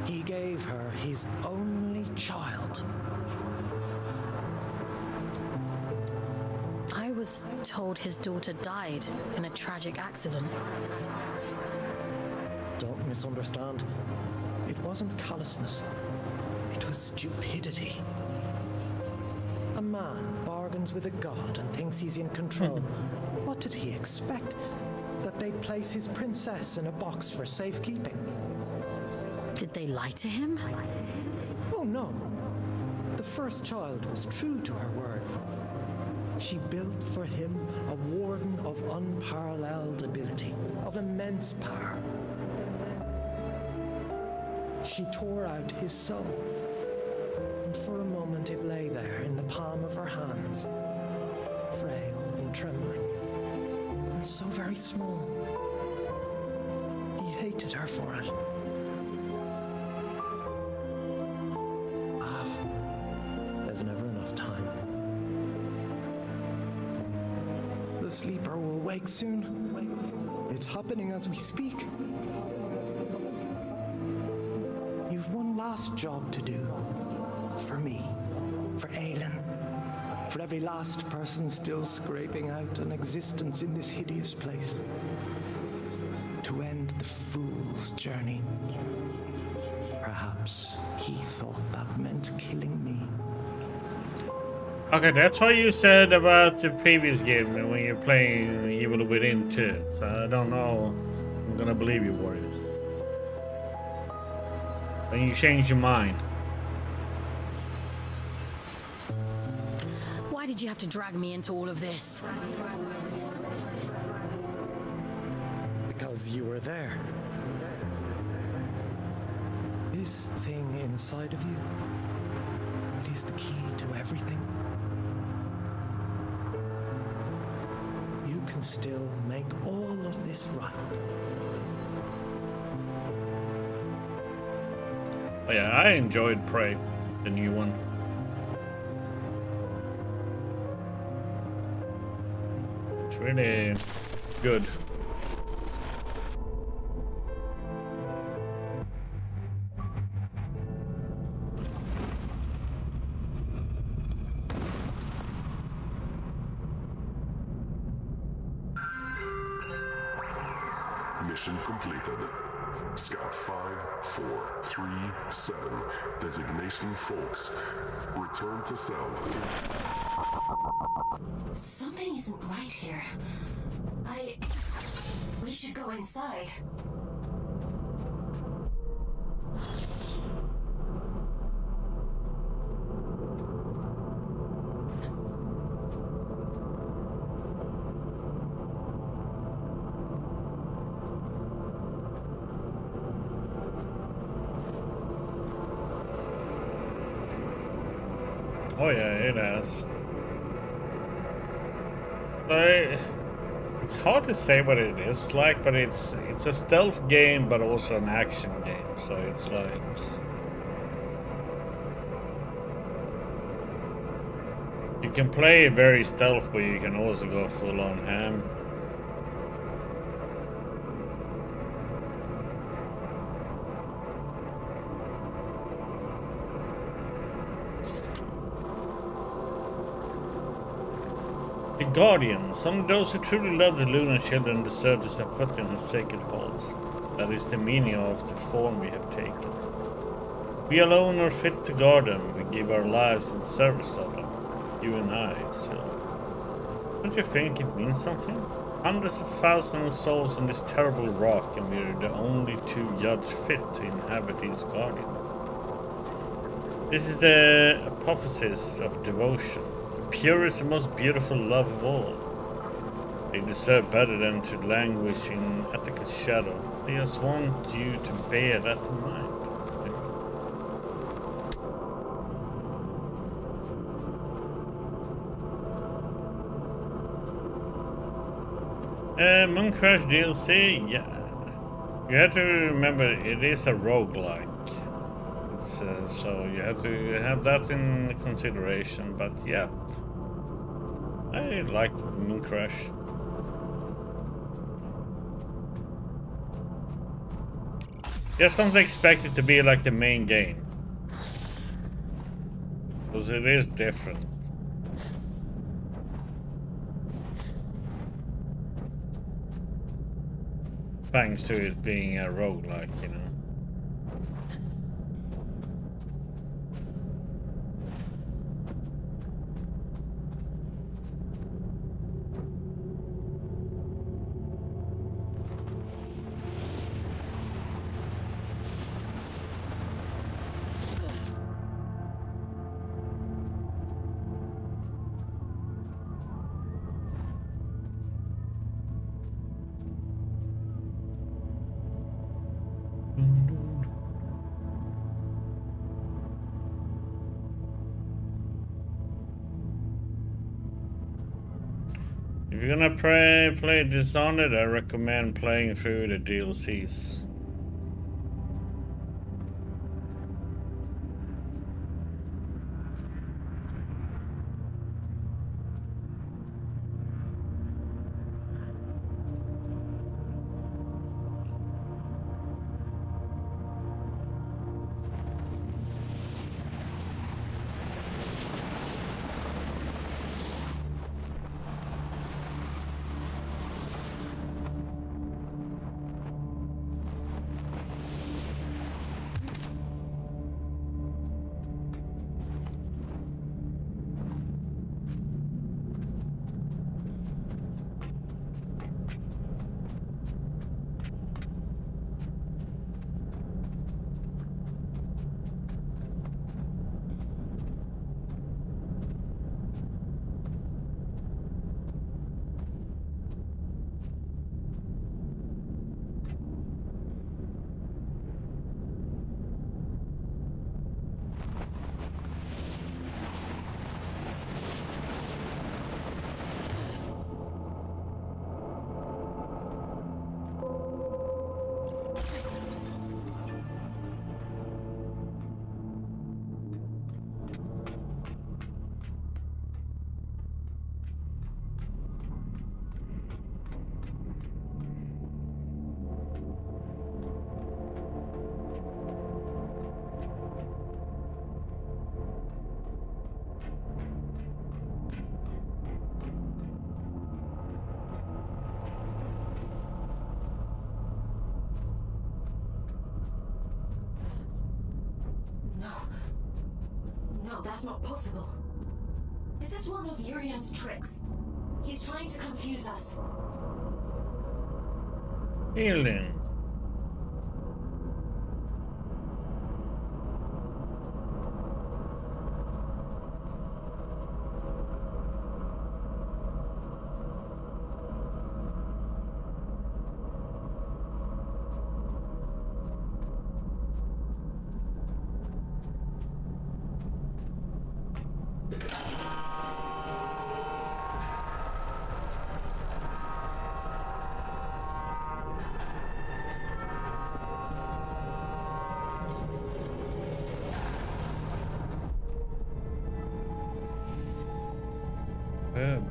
He gave her his only child. I was told his daughter died in a tragic accident. Don't misunderstand. It wasn't callousness. It was stupidity. A man bargains with a god and thinks he's in control. What did he expect? That they'd place his princess in a box for safekeeping? Did they lie to him? Oh no. The first child was true to her word. She built for him a warden of unparalleled ability, of immense power. She tore out his soul, and for a moment it lay there in the palm of her hands, frail and trembling, and so very small. He hated her for it. There's never enough time. The sleeper will wake soon. It's happening as we speak. You've one last job to do. For me. For Aelin. For every last person still scraping out an existence in this hideous place. To end the fool's journey. Perhaps he thought that meant killing me. Okay, that's what you said about the previous game when you're playing Evil Within 2. So I don't know. I'm gonna believe you, Warriors. When you change your mind. Why did you have to drag me into all of this? Because you were there. This thing inside of you, it is the key to everything. You can still make all of this right. Oh yeah, I enjoyed Prey, the new one. It's really good. Mission completed. Scout 5437. Designation Folks. Return to cell. Something isn't right here. We should go inside. Oh yeah, it has. It's hard to say what it is like, but it's a stealth game, but also an action game. So it's like you can play very stealth, but you can also go full on ham. The Guardian. Some of those who truly love the Lunar children deserve to set foot in the sacred halls. That is the meaning of the form we have taken. We alone are fit to guard them. We give our lives in service of them. You and I, so. Don't you think it means something? Hundreds of thousands of souls on this terrible rock, and we're the only two judged fit to inhabit these guardians. This is the apotheosis of devotion, the purest and most beautiful love of all. They deserve better than to languish in Atticus' shadow. They just want you to bear that in mind. Mooncrash DLC, yeah. You have to remember it is a roguelike. It's, so you have to have that in consideration, but yeah. I like Mooncrash. Just don't expect it to be like the main game. Because it is different. Thanks to it being a roguelike, you know. If you're gonna play Dishonored, I recommend playing through the DLCs. No, that's not possible. Is this one of Urian's tricks? He's trying to confuse us. Healing.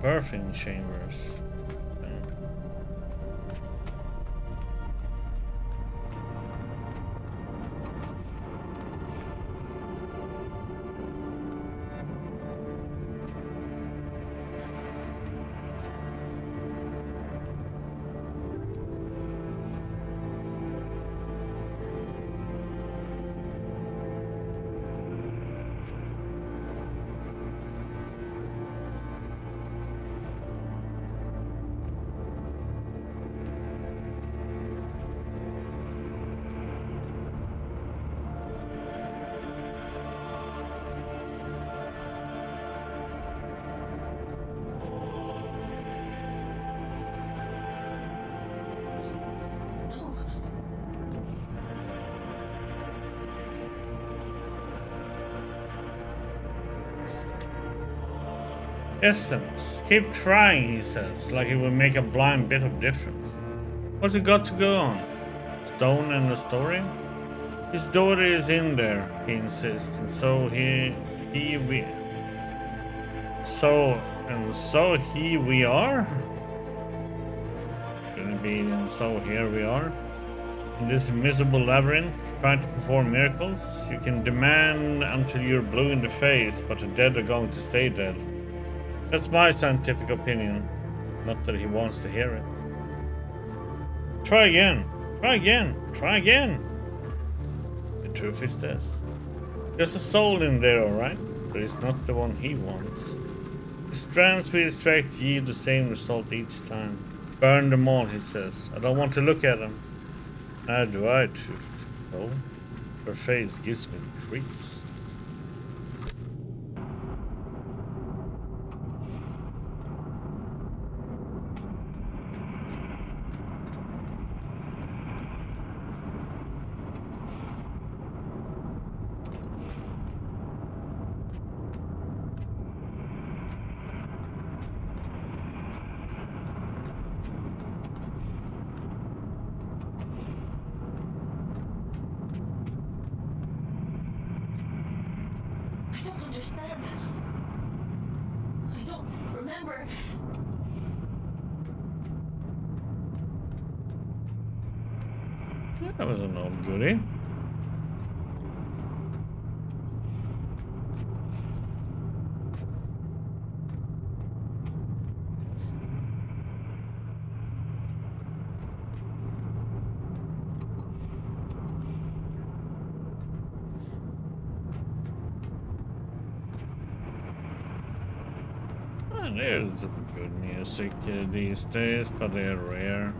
Birthing chambers. Essence. Keep trying, he says, like it will make a blind bit of difference. What's it got to go on? Stone and the story? His daughter is in there, he insists, and so here we are? Gonna be, and so here we are. In this miserable labyrinth, trying to perform miracles, you can demand until you're blue in the face, but the dead are going to stay dead. That's my scientific opinion. Not that he wants to hear it. Try again. Try again. Try again. The truth is this. There's a soul in there, alright? But it's not the one he wants. The strands we extract yield the same result each time. Burn them all, he says. I don't want to look at them. Neither do I, truth. Oh, her face gives me the creeps. I don't understand. I don't remember. That was an old goodie. There's some good music these days, but they're rare.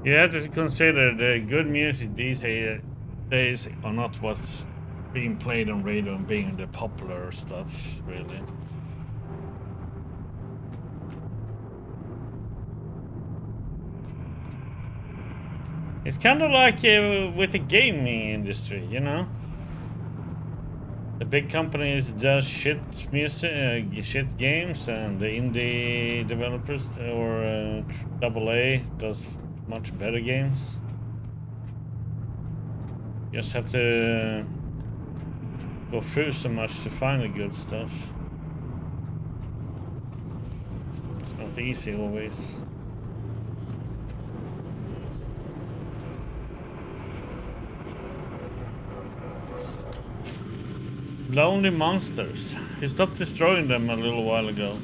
You have to consider the good music these days are not what's being played on radio and being the popular stuff, really. It's kind of like with the gaming industry, you know? The big companies does shit music, shit games, and the indie developers or AA does much better games. You just have to go through so much to find the good stuff. It's not easy always. Lonely monsters. He stopped destroying them a little while ago.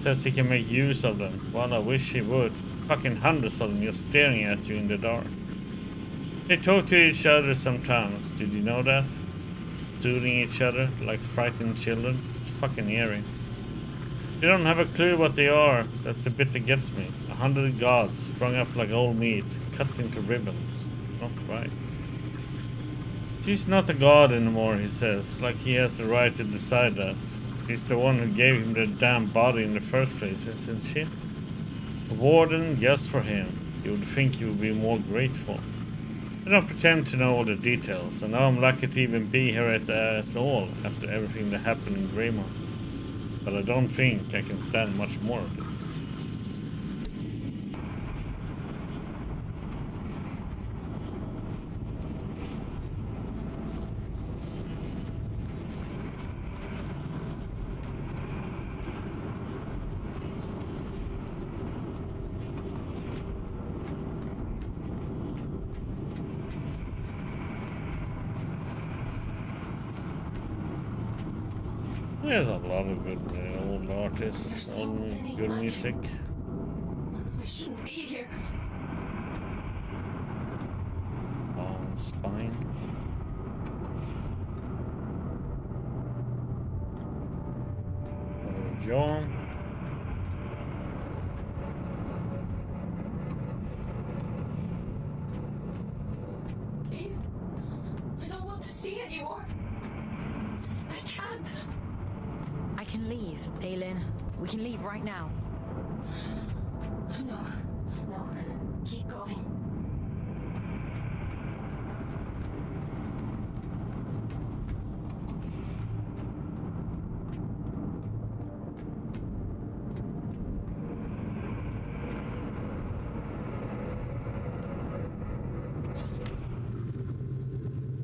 Says he can make use of them. Well, I wish he would. Fucking hundreds of them just staring at you in the dark. They talk to each other sometimes. Did you know that? Soothing each other like frightened children. It's fucking eerie. They don't have a clue what they are. That's the bit that gets me. 100 gods strung up like old meat, cut into ribbons. Not right. She's not a god anymore, he says, like he has the right to decide that. He's the one who gave him the damn body in the first place, isn't she? A warden just for him. You would think he would be more grateful. I don't pretend to know all the details, and now I'm lucky to even be here at all after everything that happened in Greymont. But I don't think I can stand much more of this. There's a lot of good old artists, old good music. I shouldn't be here. Long spine. Jaw. Please. I don't want to see anymore. I can't. I can leave, Aylin. We can leave right now. No. No. Keep going.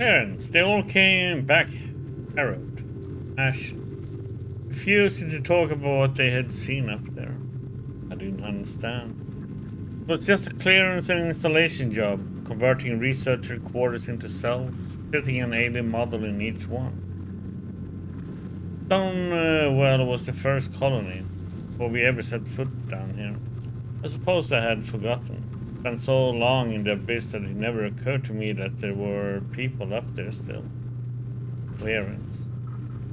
Parents, they all came back harrowed, ashen, refusing to talk about what they had seen up there. I didn't understand. It was just a clearance and installation job, converting researcher quarters into cells, fitting an alien model in each one. Stonewell was the first colony before we ever set foot down here. I suppose I had forgotten. Spent so long in the abyss that it never occurred to me that there were people up there still. Clearance.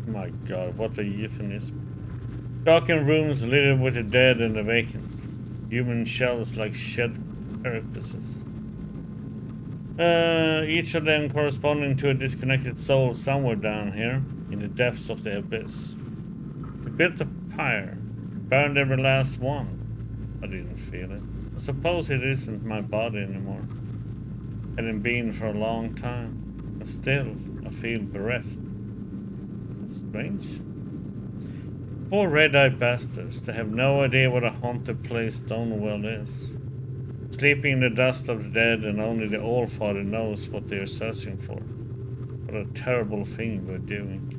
My god, what a euphemism. Darkened rooms littered with the dead and the vacant. Human shells like shed carapaces. Each of them corresponding to a disconnected soul somewhere down here, in the depths of the abyss. We built a pyre, burned every last one. I didn't feel it. I suppose it isn't my body anymore. Hadn't been for a long time, but still, I feel bereft. That's strange. Poor red-eyed bastards, they have no idea what a haunted place Stonewell is. Sleeping in the dust of the dead, and only the Allfather knows what they are searching for. What a terrible thing we're doing.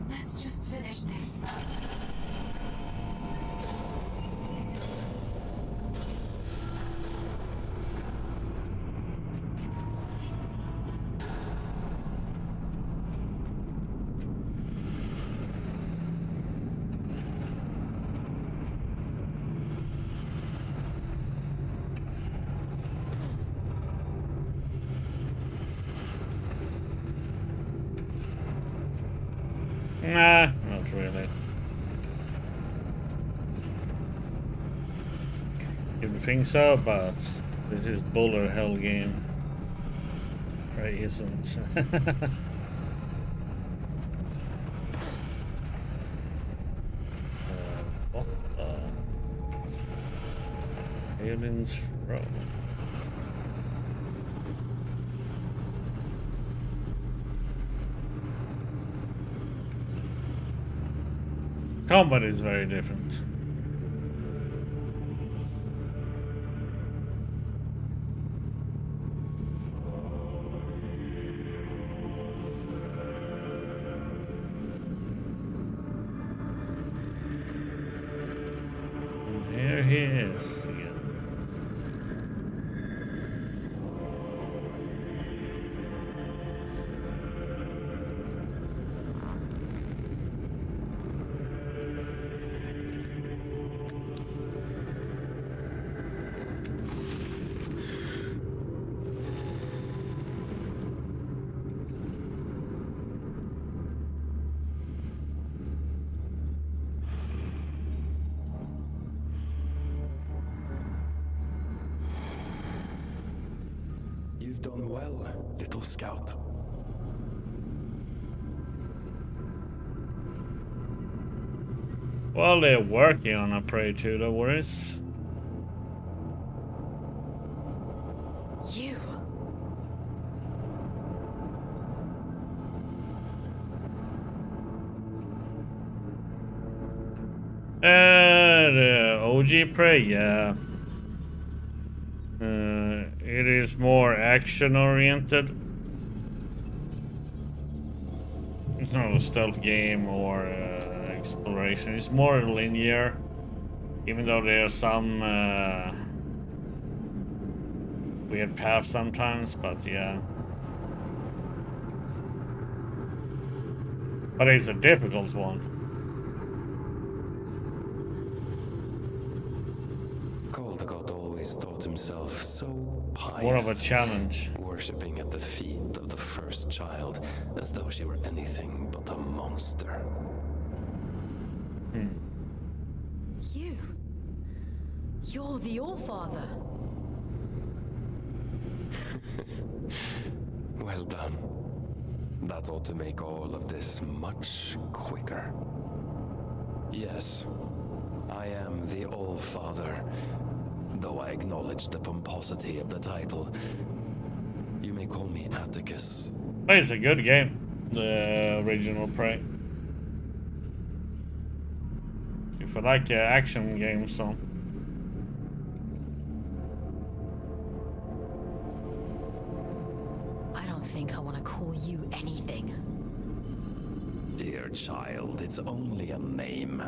Let's just finish this. Nah, not really. You would think so, but this is Buller Hell game. Right, isn't. What the? Aliens Row. Combat is very different. And here he is again. You've done well, little scout. Well, they're working on a prey too, no worries. You. The OG prey, yeah. It is more action-oriented. It's not a stealth game or exploration. It's more linear, even though there are some weird paths sometimes. But yeah, but it's a difficult one. Caldecott always thought himself so pious. More of a challenge. Worshipping at the feet of the first child as though she were anything but a monster. You. You're the Allfather. Well done. That ought to make all of this much quicker. Yes, I am the Allfather, though I acknowledge the pomposity of the title. You may call me Atticus. It's a good game, the original Prey. If I like action games, so. I don't think I want to call you anything. Dear child, it's only a name.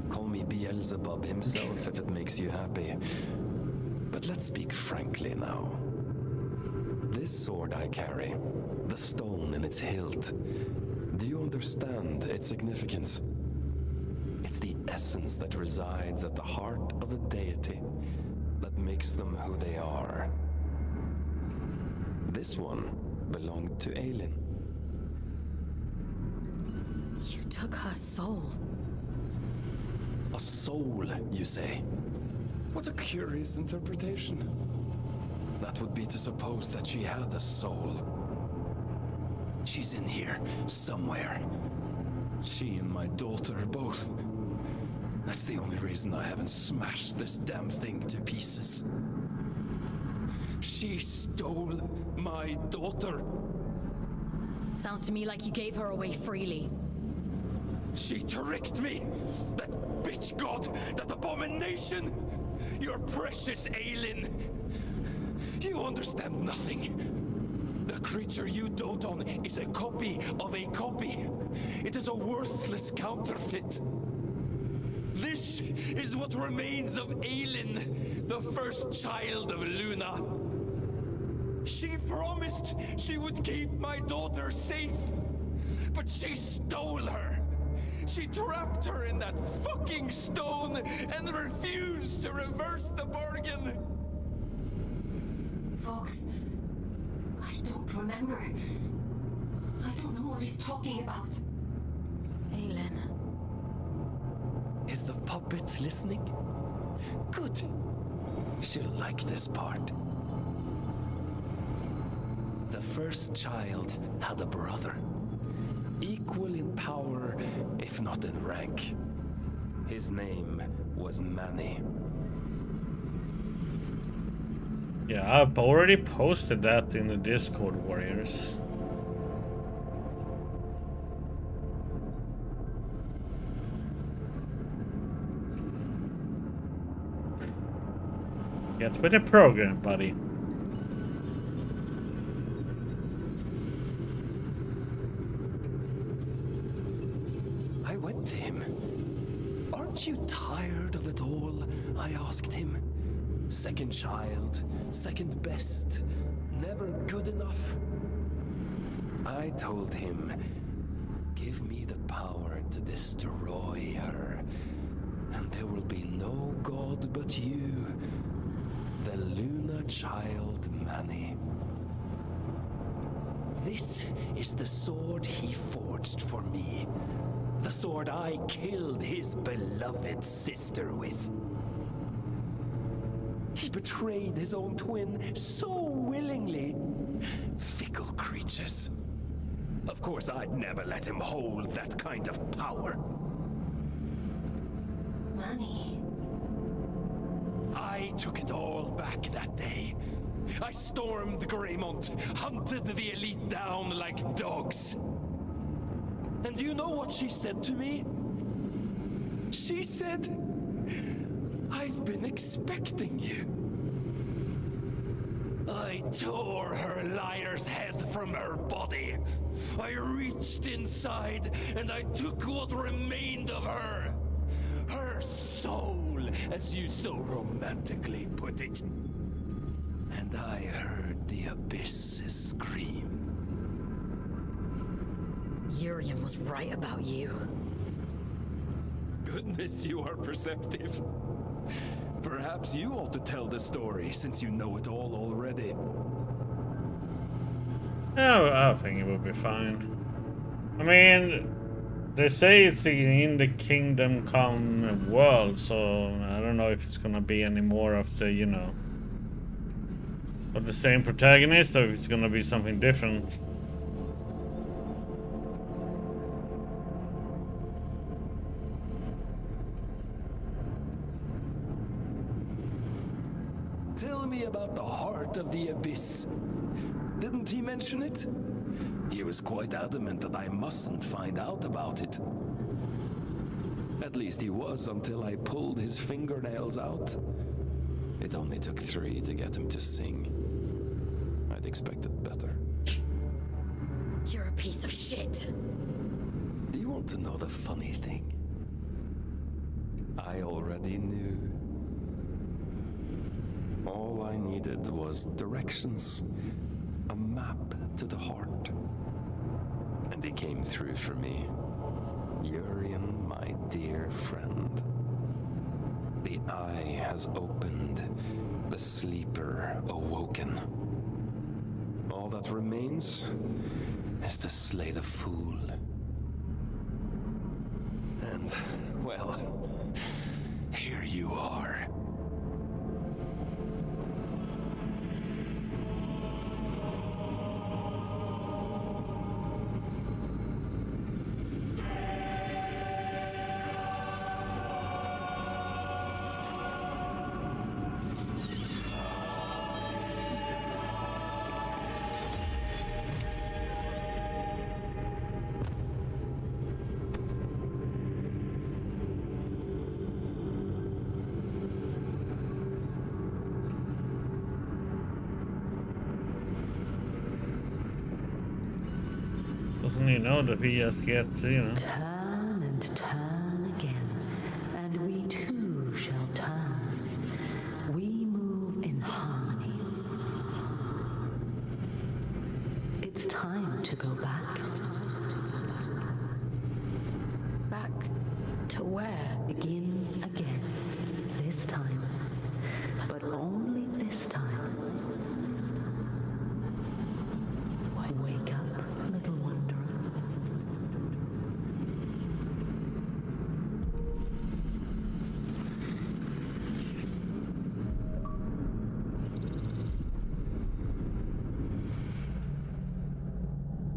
Call me Beelzebub himself if it makes you happy. But let's speak frankly now. This sword I carry, the stone in its hilt, do you understand its significance? It's the essence that resides at the heart of a deity that makes them who they are. This one belonged to Aelin. You took her soul. A soul, you say? What a curious interpretation. That would be to suppose that she had a soul. She's in here, somewhere. She and my daughter both. That's the only reason I haven't smashed this damn thing to pieces. She stole my daughter. Sounds to me like you gave her away freely. She tricked me! That bitch god! That abomination! Your precious Aelin! You understand nothing. The creature you dote on is a copy of a copy. It is a worthless counterfeit. This is what remains of Aelin, the first child of Luna. She promised she would keep my daughter safe, but she stole her. She trapped her in that fucking stone and refused to reverse the bargain. Fox, I don't remember. I don't know what he's talking about. Aelin. Is the puppet listening? Good. She'll like this part. The first child had a brother. Equal in power, if not in rank. His name was Manny. Yeah, I've already posted that in the Discord, Warriors. Get with the program, buddy. I went to him. Aren't you tired of it all? I asked him. Second child, second best, never good enough. I told him, give me the power to destroy her, and there will be no god but you, the Luna child Manny. This is the sword he forged for me. The sword I killed his beloved sister with. He betrayed his own twin so willingly. Fickle creatures. Of course, I'd never let him hold that kind of power. Manny. I took it all back that day. I stormed Greymont, hunted the elite down like dogs. And do you know what she said to me? She said, I've been expecting you. I tore her liar's head from her body. I reached inside and I took what remained of her. Her soul, as you so romantically put it. And I heard the abyss scream. Urian was right about you. Goodness, you are perceptive. Perhaps you ought to tell the story, since you know it all already. Oh, I think it will be fine. I mean, They say it's in the Kingdom Come world, so I don't know if it's gonna be any more of the, you know, of the same protagonist, or if it's gonna be something different. Tell me about the heart of the abyss. Didn't he mention it? He was quite adamant that I mustn't find out about it. At least he was until I pulled his fingernails out. It only took 3 to get him to sing. I'd expected better. You're a piece of shit. Do you want to know the funny thing? I already knew. All I needed was directions, a map to the heart. And he came through for me. Urian, my dear friend. The eye has opened, the sleeper awoken. All that remains is to slay the fool. And, well, here you are. Doesn't he know that we just get, you know. Turn and turn again, and we too shall turn. We move in harmony. It's time to go back. Back to where? Begin again. This time. But only this time. Wake up, little wanderer.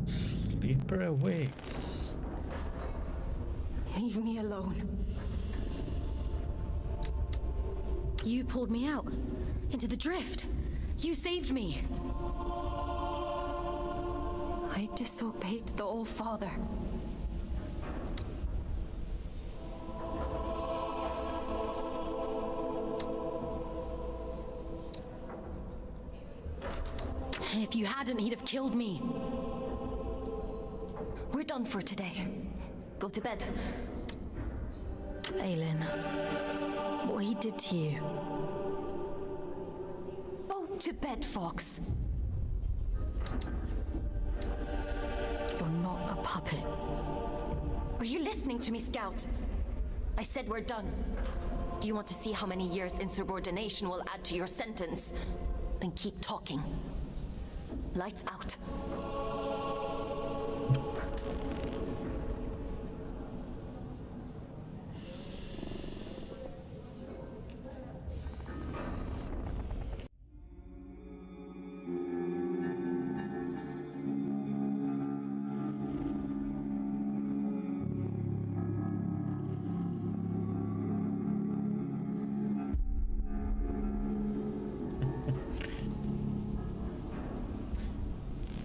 Sleeper awakes. Leave me alone. You pulled me out into the drift. You saved me. I disobeyed the All-Father. If you hadn't, he'd have killed me. We're done for today. Go to bed. Aelin, what he did to you. Go to bed, Fox. You're not a puppet. Are you listening to me, Scout? I said we're done. Do you want to see how many years insubordination will add to your sentence? Then keep talking. Lights out.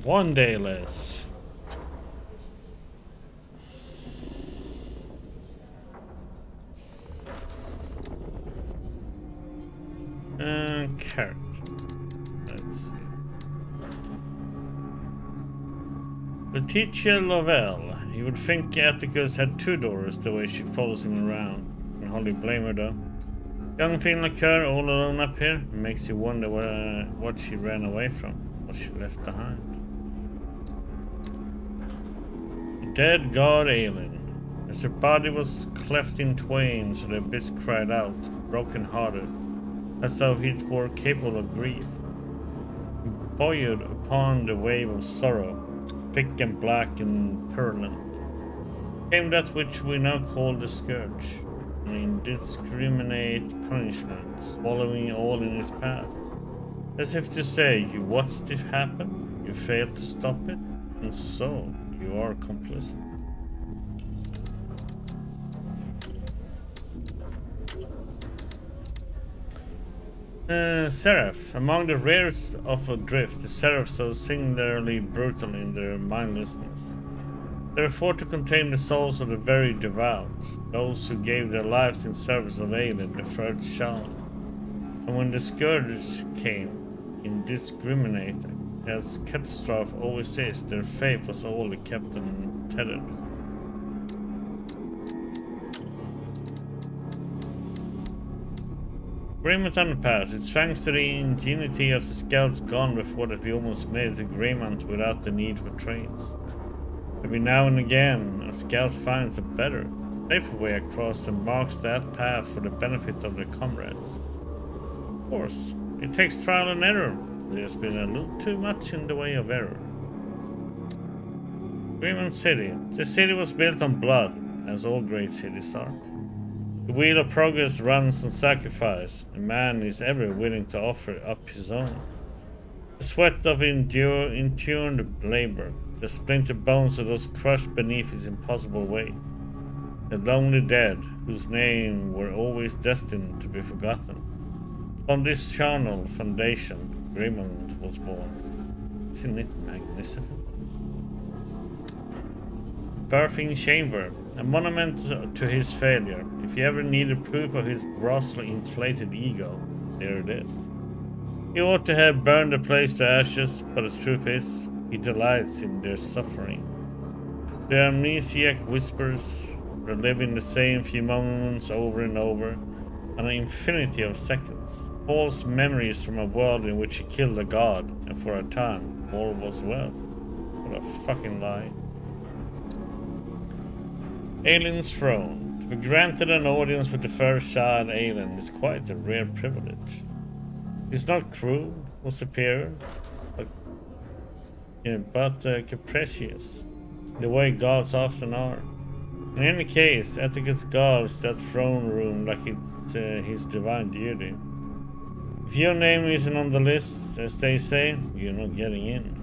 One day less. Character. Let's see. Letitia Lovell. You would think Atticus had 2 daughters the way she follows him around. Can hardly blame her though. Young thing like her all alone up here makes you wonder what she ran away from, what she left behind. Dead god Aelin. As her body was cleft in twain, so the abyss cried out, broken-hearted, as though it were capable of grief. Buoyed upon the wave of sorrow, thick and black and purulent. Came that which we now call the Scourge, an indiscriminate punishment, swallowing all in its path. As if to say, you watched it happen, you failed to stop it, and so you are complicit. Seraph. Among the rarest of Adrift, the Seraph so singularly brutal in their mindlessness. They were thought to contain the souls of the very devout, those who gave their lives in service of Aelin, the third child. And when the Scourge came, indiscriminating, as catastrophe always is, their faith was all that kept them tethered. Greymount Underpass. It's thanks to the ingenuity of the scouts gone before that we almost made it to Greymount without the need for trains. Every now and again, a scout finds a better, safer way across and marks that path for the benefit of their comrades. Of course, it takes trial and error. There's been a little too much in the way of error. Greymount City. The city was built on blood, as all great cities are. The wheel of progress runs on sacrifice, and man is ever willing to offer up his own. The sweat of endured labor, the splintered bones of those crushed beneath his impossible weight. The lonely dead, whose name were always destined to be forgotten. On this charnel foundation, Greymount was born. Isn't it magnificent? Birthing chamber, a monument to his failure. If you ever needed proof of his grossly inflated ego, there it is. He ought to have burned the place to ashes, but the truth is, he delights in their suffering. The amnesiac whispers, reliving the same few moments over and over, on an infinity of seconds. False memories from a world in which he killed a god, and for a time, all was well. What a fucking lie. Aelin's throne. To be granted an audience with the first child Aelin is quite a rare privilege. He's not cruel or superior, but capricious, the way gods often are. In any case, Atticus guards that throne room like it's his divine duty. If your name isn't on the list, as they say, you're not getting in.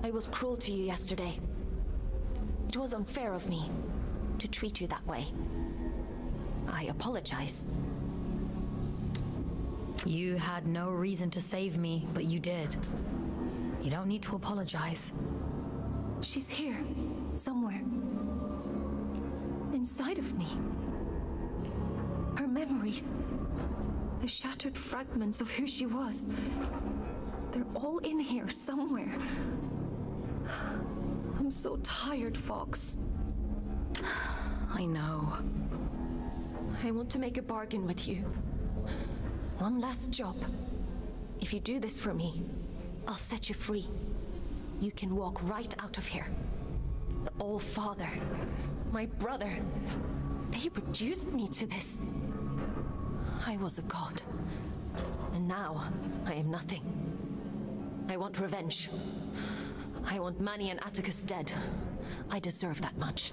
I was cruel to you yesterday. It was unfair of me to treat you that way. I apologize. You had no reason to save me, but you did. You don't need to apologize. She's here, somewhere. Inside of me. Her memories. The shattered fragments of who she was. They're all in here somewhere. I'm so tired, Fox. I know. I want to make a bargain with you. One last job. If you do this for me, I'll set you free. You can walk right out of here. The All-Father, my brother, they reduced me to this. I was a god. And now, I am nothing. I want revenge. I want Manny and Atticus dead. I deserve that much.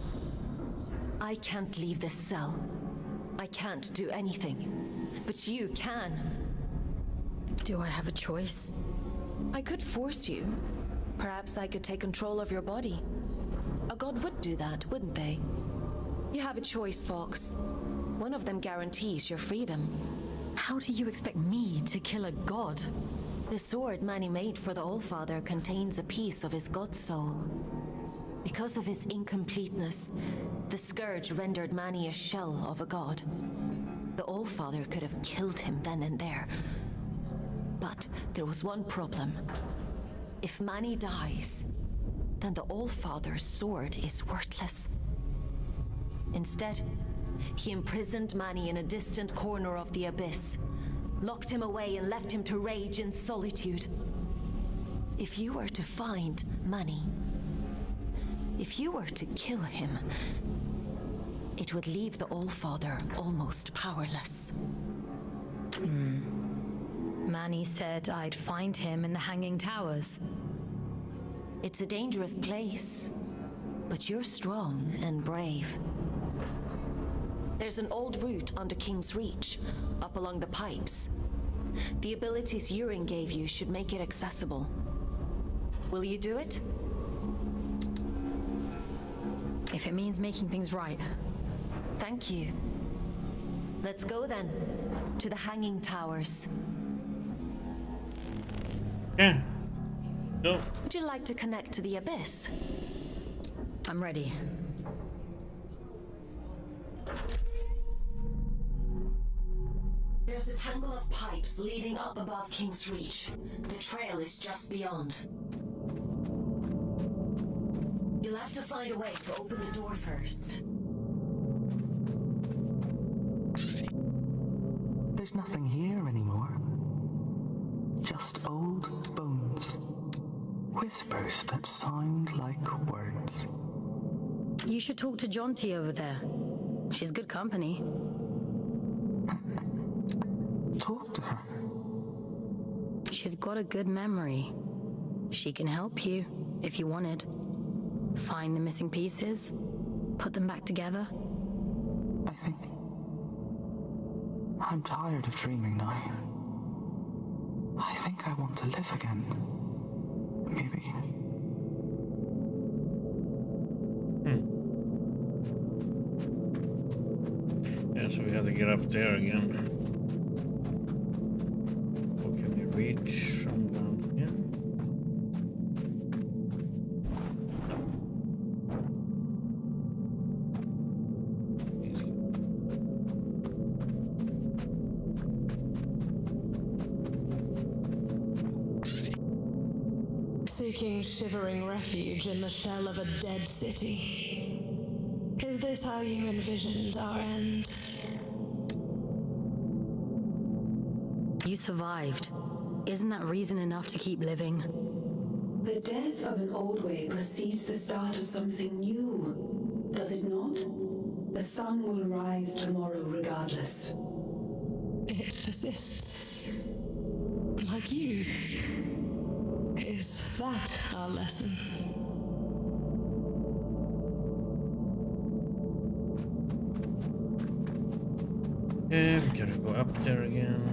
I can't leave this cell. I can't do anything. But you can. Do I have a choice? I could force you. Perhaps I could take control of your body. A god would do that, wouldn't they? You have a choice, Fox. One of them guarantees your freedom. How do you expect me to kill a god? The sword Manny made for the Allfather contains a piece of his god soul. Because of his incompleteness, the Scourge rendered Manny a shell of a god. The Allfather could have killed him then and there. But there was one problem. If Manny dies, then the Allfather's sword is worthless. Instead, he imprisoned Manny in a distant corner of the abyss, locked him away and left him to rage in solitude. If you were to find Manny, if you were to kill him, it would leave the Allfather almost powerless. Manny said I'd find him in the Hanging Towers. It's a dangerous place, but you're strong and brave. There's an old route under King's Reach, up along the pipes. The abilities Yurin gave you should make it accessible. Will you do it? If it means making things right. Thank you. Let's go then, to the Hanging Towers. Yeah. Go. Would you like to connect to the Abyss? I'm ready. There's a tangle of pipes leading up above King's Reach. The trail is just beyond. You'll have to find a way to open the door first. There's nothing here anymore. Just old bones. Whispers that sound like words. You should talk to Jonty over there. She's good company. Talk to her. She's got a good memory. She can help you, if you wanted. Find the missing pieces, put them back together. I think I'm tired of dreaming now. I think I want to live again. Maybe. Yeah, so we have to get up there again. What can we reach from down here? Seeking shivering refuge in the shell of a dead city. Is this how you envisioned our end? You survived. Isn't that reason enough to keep living? The death of an old way precedes the start of something new, does it not? The sun will rise tomorrow regardless. It persists. Like you. Is that our lesson? Yeah, we gotta go up there again.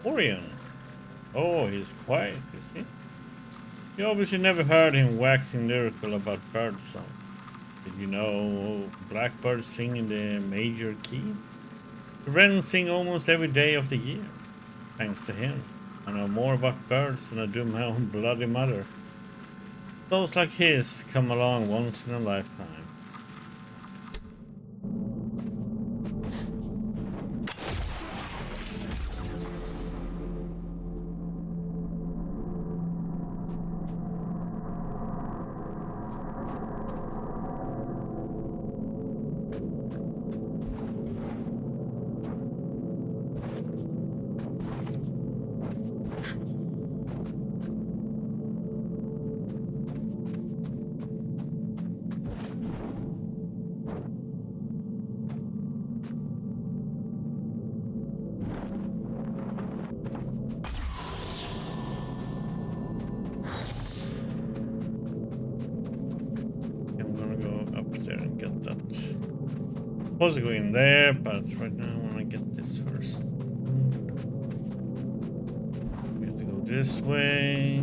Orion. Oh, he's quiet, is he? You obviously never heard him waxing lyrical about birdsong. Did you know blackbirds sing in the major key? The wrens sing almost every day of the year. Thanks to him, I know more about birds than I do my own bloody mother. Those like his come along once in a lifetime. Supposed to go in there, but right now I want to get this first. We have to go this way.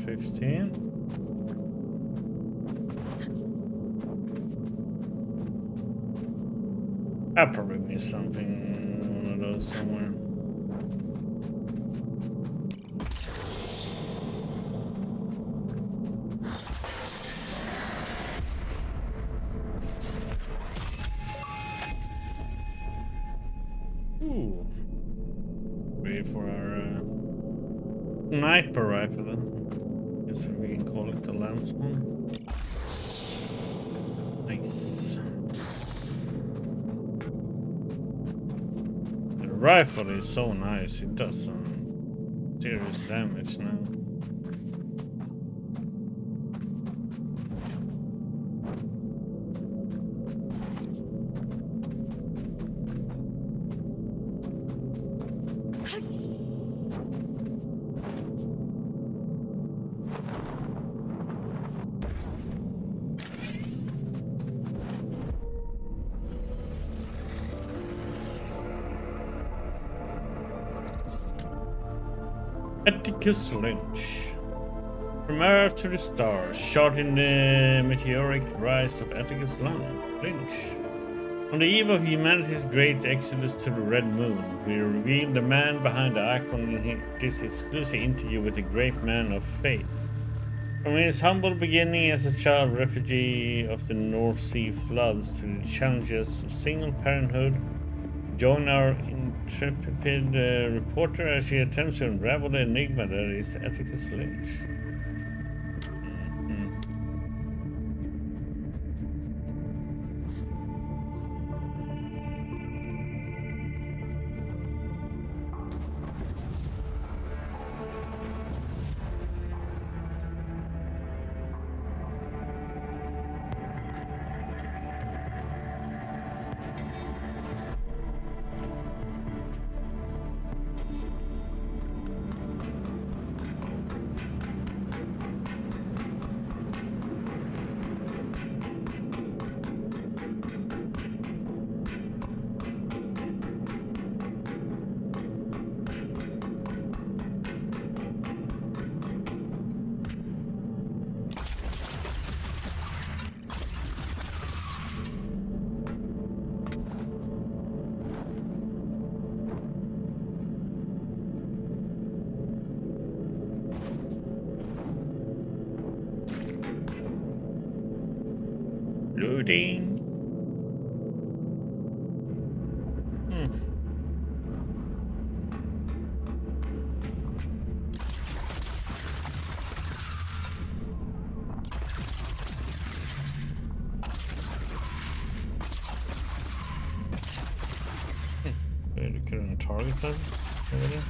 15. I probably missed something, one of those somewhere. Ooh. Wait for our sniper rifle then. Guess we can call it the Landsman. Nice. The rifle is so nice, it does some serious damage now. Atticus Lynch. From Earth to the stars, charting the meteoric rise of Atticus Lynch. On the eve of humanity's great exodus to the Red Moon, we reveal the man behind the icon in this exclusive interview with the great man of faith. From his humble beginning as a child refugee of the North Sea floods to the challenges of single parenthood, join our intrepid reporter as she attempts to unravel the enigma that is Atticus Lynch. Loading. Wait, couldn't target them over there?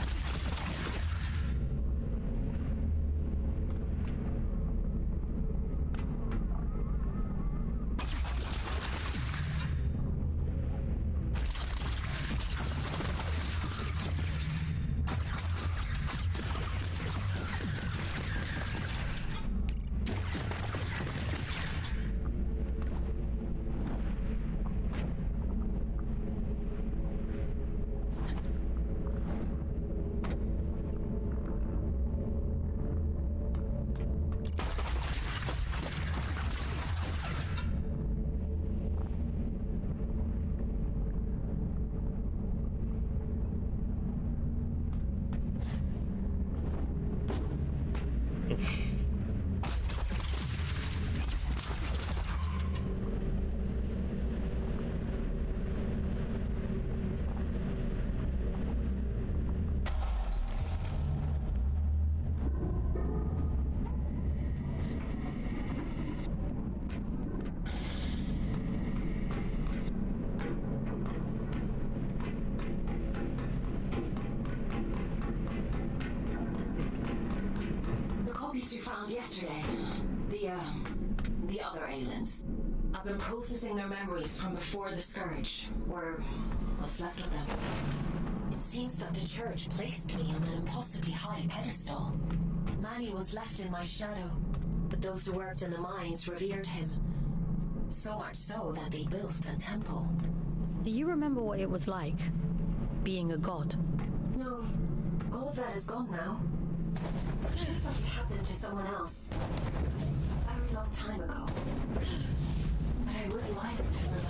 You found yesterday. The The other aliens. I've been processing their memories from before the Scourge, or what's left of them. It seems that the church placed me on an impossibly high pedestal. Manny was left in my shadow, but those who worked in the mines revered him. So much so that they built a temple. Do you remember what it was like, being a god? No, all of that is gone now. It looks like it happened to someone else. A very long time ago. But I would like to remember.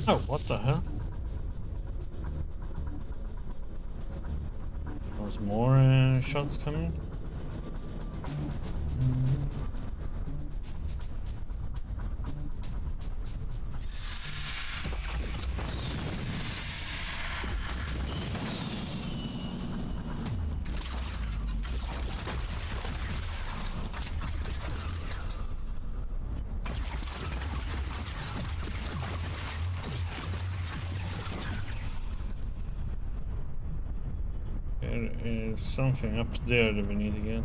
Oh, what the hell? There's more shots coming. There is something up there that we need to get.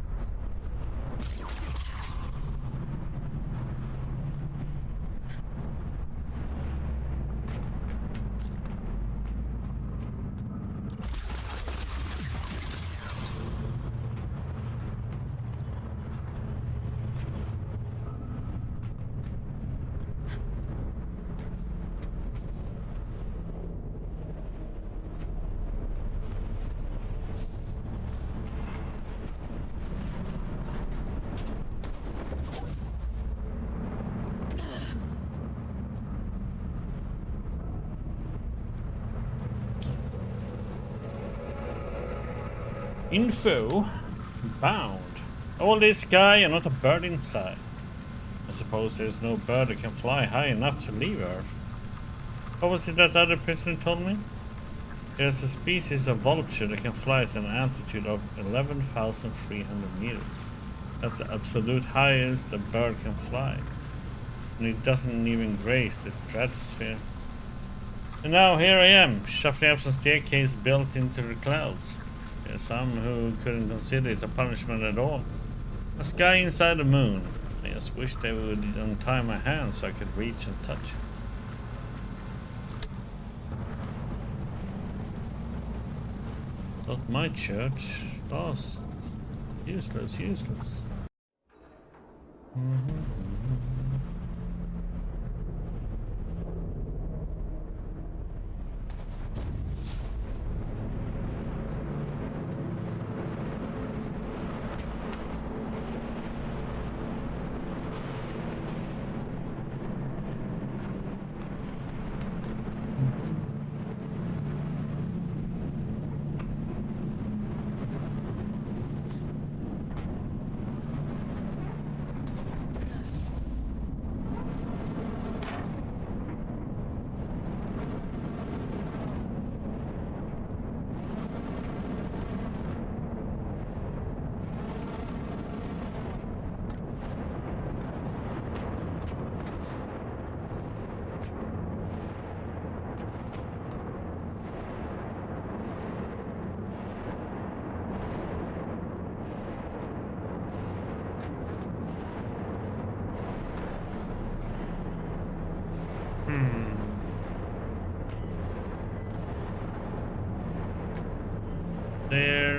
Info bound. All this sky and not a bird inside. I suppose there's no bird that can fly high enough to leave Earth. What was it that other prisoner told me? There's a species of vulture that can fly at an altitude of 11,300 meters. That's the absolute highest a bird can fly. And it doesn't even graze the stratosphere. And now here I am, shuffling up some staircase built into the clouds. There's some who couldn't consider it a punishment at all. A sky inside the moon. I just wish they would untie my hands so I could reach and touch it. Not my church. Lost. Useless, useless.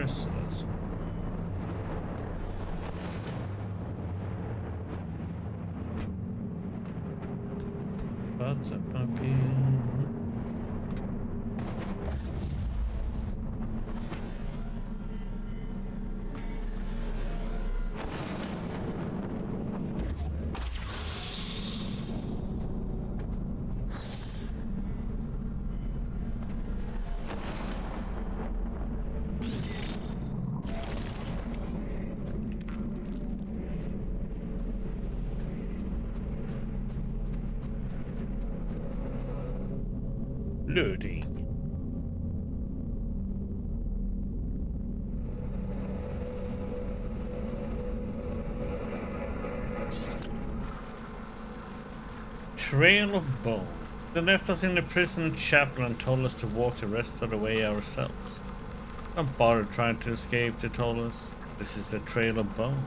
stairs. Yes. But that might be. Loading. Trail of Bone. They left us in the prison chapel and told us to walk the rest of the way ourselves. Don't bother trying to escape, they told us. This is the Trail of Bone.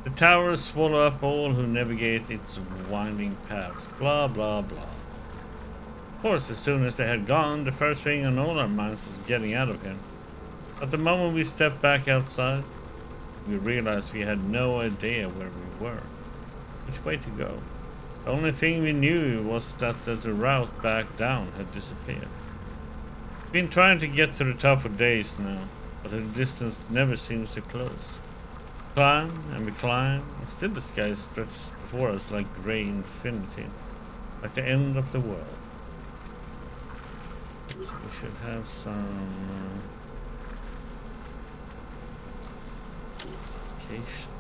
The towers swallow up all who navigate its winding paths. Blah blah blah. Of course, as soon as they had gone, the first thing on all our minds was getting out of here. But the moment we stepped back outside, we realized we had no idea where we were. Which way to go? The only thing we knew was that the route back down had disappeared. We've been trying to get to the top for days now, but the distance never seems to close. Climb and we climb, and still the sky stretches before us like grey infinity, like the end of the world. So we should have some vacation.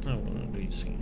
I want to do this again.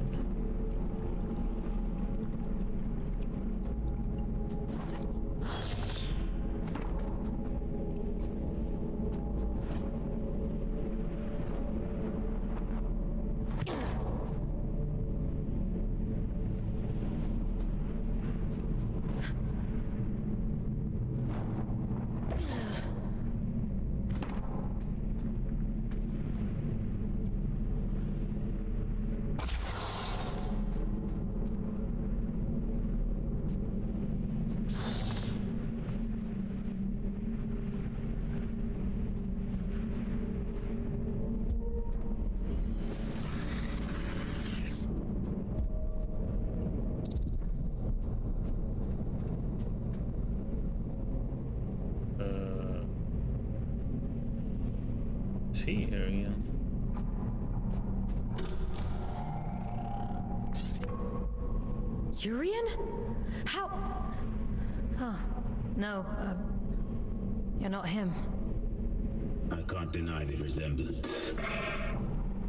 Here again. Urian? How? Oh, no, you're not him. I can't deny the resemblance.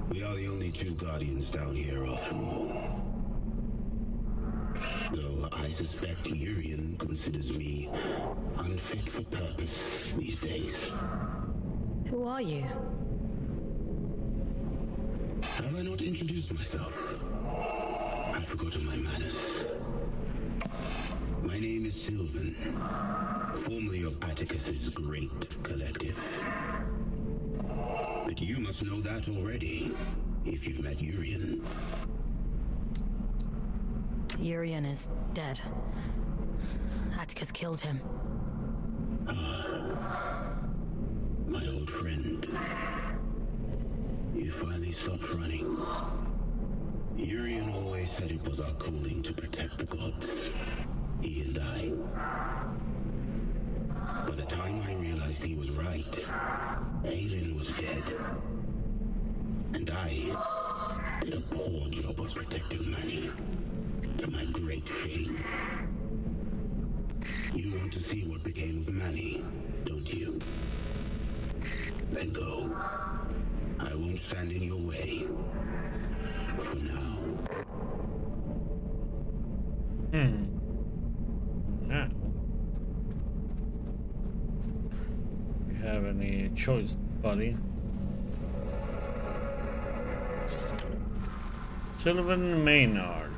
We are the only two Guardians down here after all. Though I suspect Urian considers me unfit for purpose these days. Who are you? Have I not introduced myself? I've forgotten my manners. My name is Sylvan, formerly of Atticus's great collective. But you must know that already, if you've met Urian. Urian is dead. Atticus killed him. My old friend. You finally stopped running. Urian always said it was our calling to protect the gods. He and I. By the time I realized he was right, Aelin was dead. And I did a poor job of protecting Manny. To my great shame. You want to see what became of Manny, don't you? Then go. I won't stand in your way. For now. Now. We have any choice, buddy? Sylvan Maynard.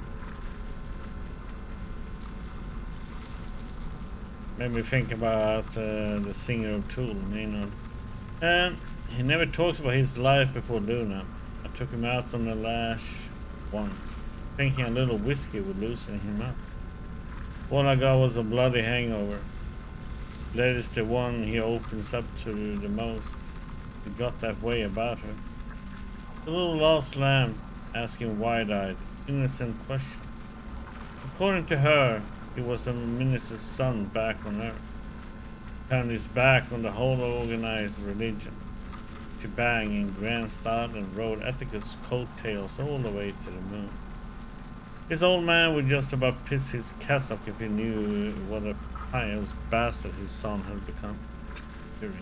Maybe think about the singer of Tool, Maynard. He never talks about his life before Luna. I took him out on the lash once, thinking a little whiskey would loosen him up. All I got was a bloody hangover. That is the one he opens up to the most. He got that way about her. The little lost lamb asking wide-eyed, innocent questions. According to her, he was the minister's son back on Earth. Turned his back on the whole organized religion. She banged in grand style and rode Atticus' coattails all the way to the moon. This old man would just about piss his cassock if he knew what a pious bastard his son had become. Period.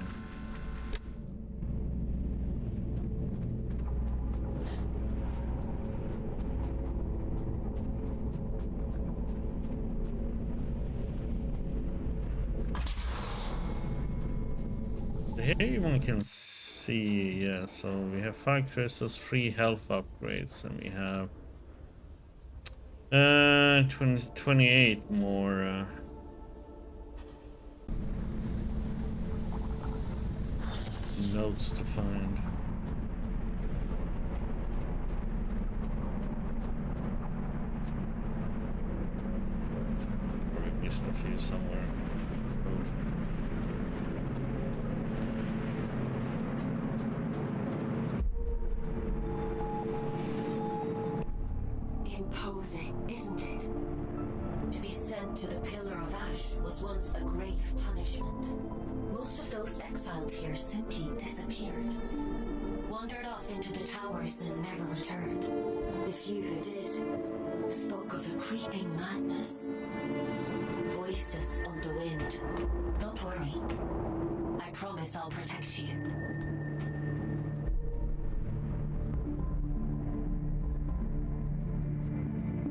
Here one can see, yeah, so we have 5 crystals, 3 health upgrades, and we have 28 more notes to find. Probably missed a few somewhere. Imposing, isn't it? To be sent to the Pillar of Ash was once a grave punishment. Most of those exiled here simply disappeared. Wandered off into the towers and never returned. The few who did spoke of a creeping madness. Voices on the wind. Don't worry. I promise I'll protect you.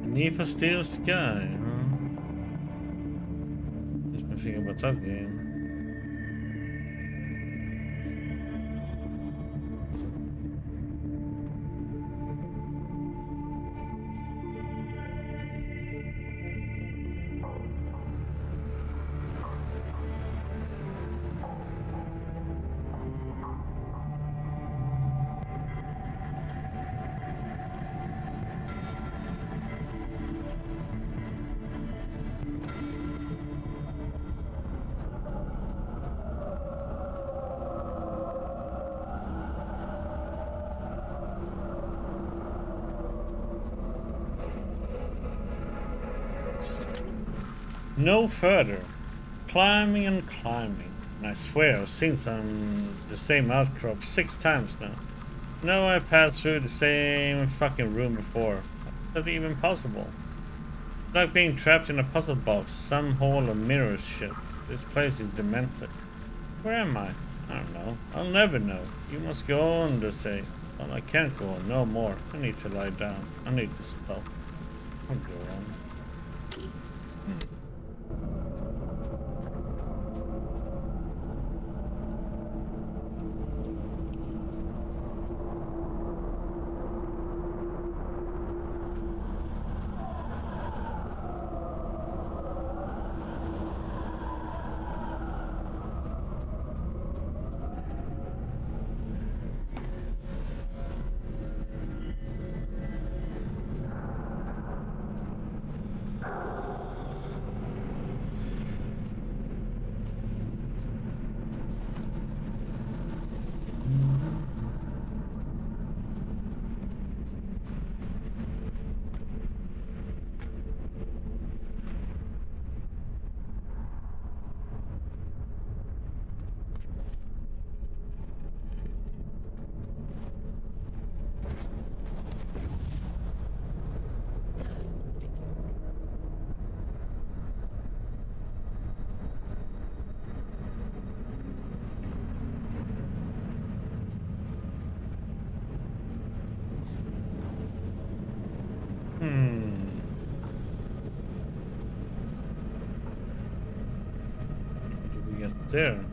Beneath a Steel Sky, huh? Just been thinking about that game. No further. Climbing and climbing. And I swear I've seen the same outcrop 6 times now. No, I passed through the same fucking room before. Is that even possible? It's like being trapped in a puzzle box, some hall of mirrors shit. This place is demented. Where am I? I don't know. I'll never know. You must go on, they say. Well, I can't go on. No more. I need to lie down. I need to stop. I'll go on. What do we get there?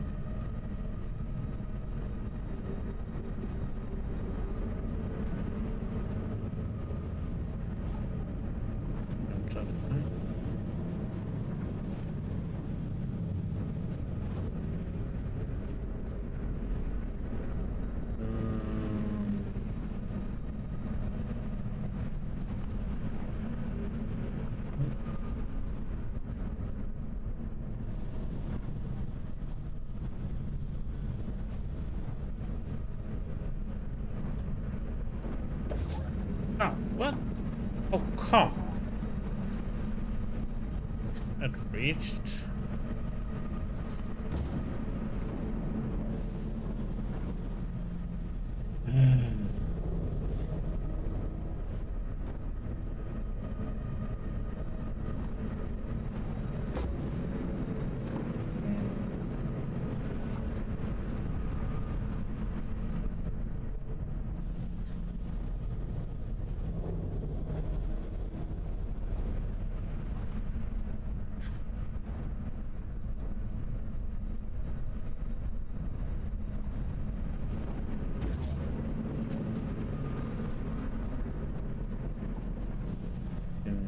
Oh, come. That reached.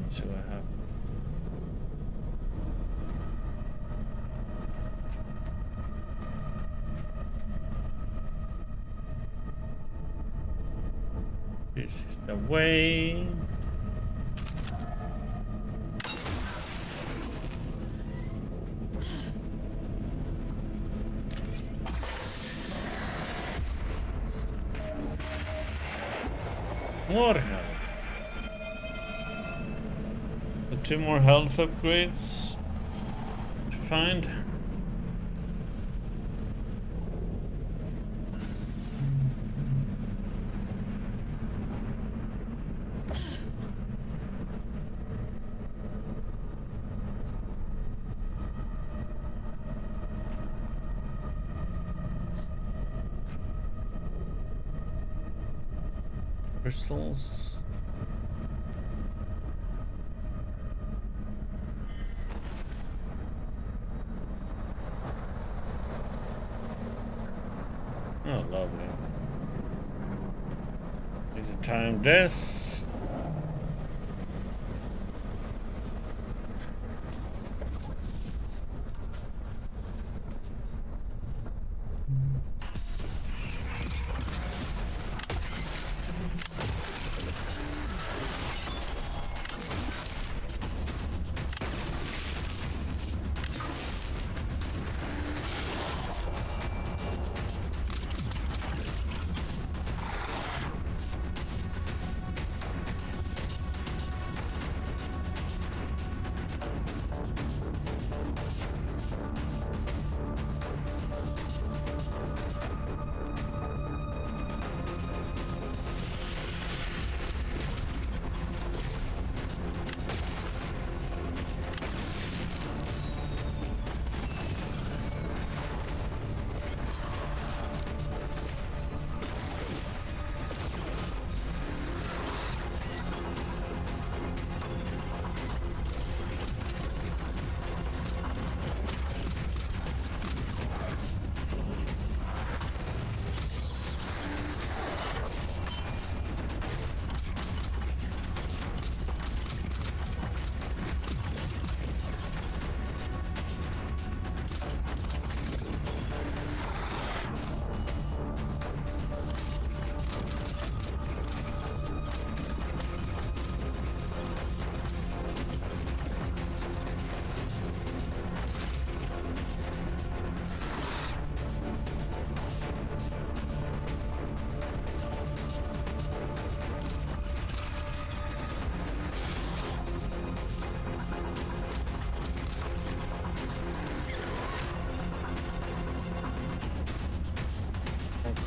So I have. This is the way. More health. 2 more health upgrades to find. Crystals. Oh, lovely. Need to time this.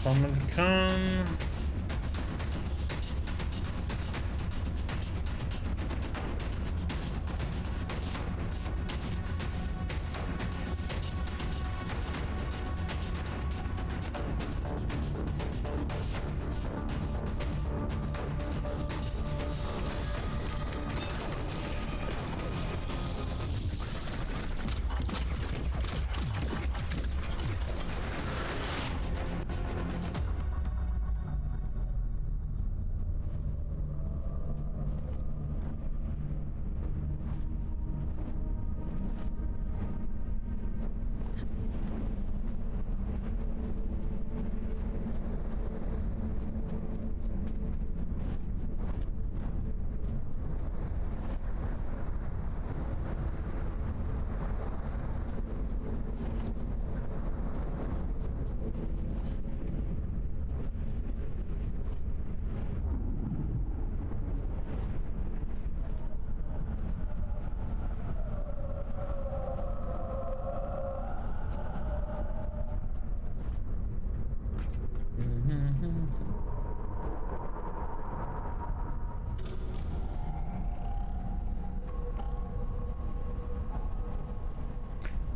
Command con.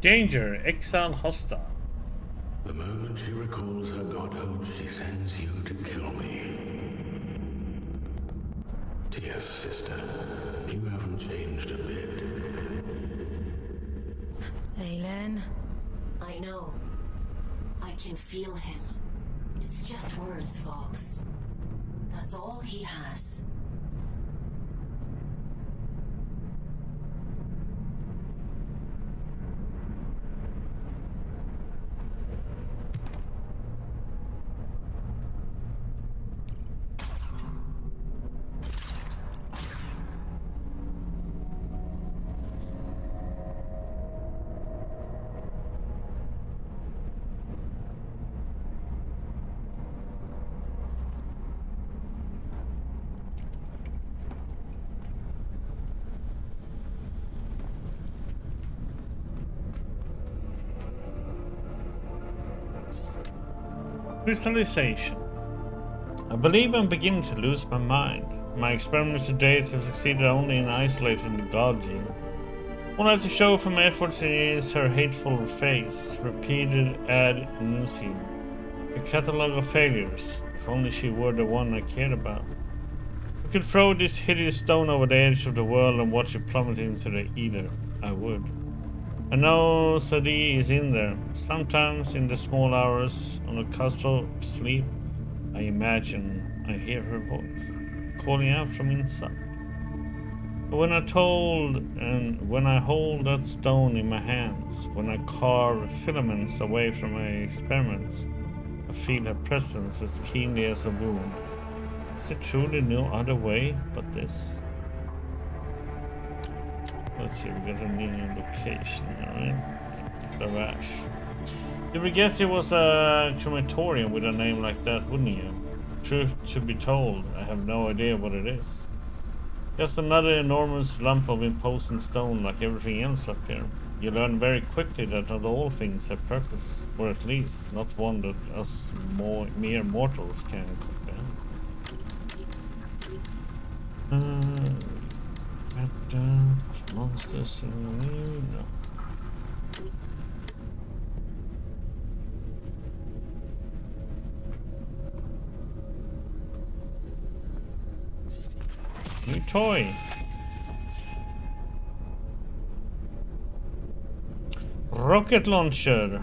Danger, exile hostile. The moment she recalls her godhood, she sends you to kill me. Dear sister, you haven't changed a bit. Aelin? I know. I can feel him. It's just words, Fox. That's all he has. Crystallization. I believe I'm beginning to lose my mind. My experiments to date have succeeded only in isolating the god gene. All I have to show for my efforts is her hateful face, repeated ad nauseam. A catalogue of failures. If only she were the one I cared about. I could throw this hideous stone over the edge of the world and watch it plummet into the ether. I would. I know Sadie is in there. Sometimes in the small hours on the cusp of sleep, I imagine I hear her voice, calling out from inside. But when I hold that stone in my hands, when I carve filaments away from my experiments, I feel her presence as keenly as a wound. Is there truly no other way but this? Let's see, we got a new location, alright? Garage. You would guess it was a crematorium with a name like that, wouldn't you? Truth to be told, I have no idea what it is. Just another enormous lump of imposing stone like everything else up here. You learn very quickly that not all things have purpose, or at least not one that us mere mortals can comprehend. Monsters in the no. New toy. Rocket launcher.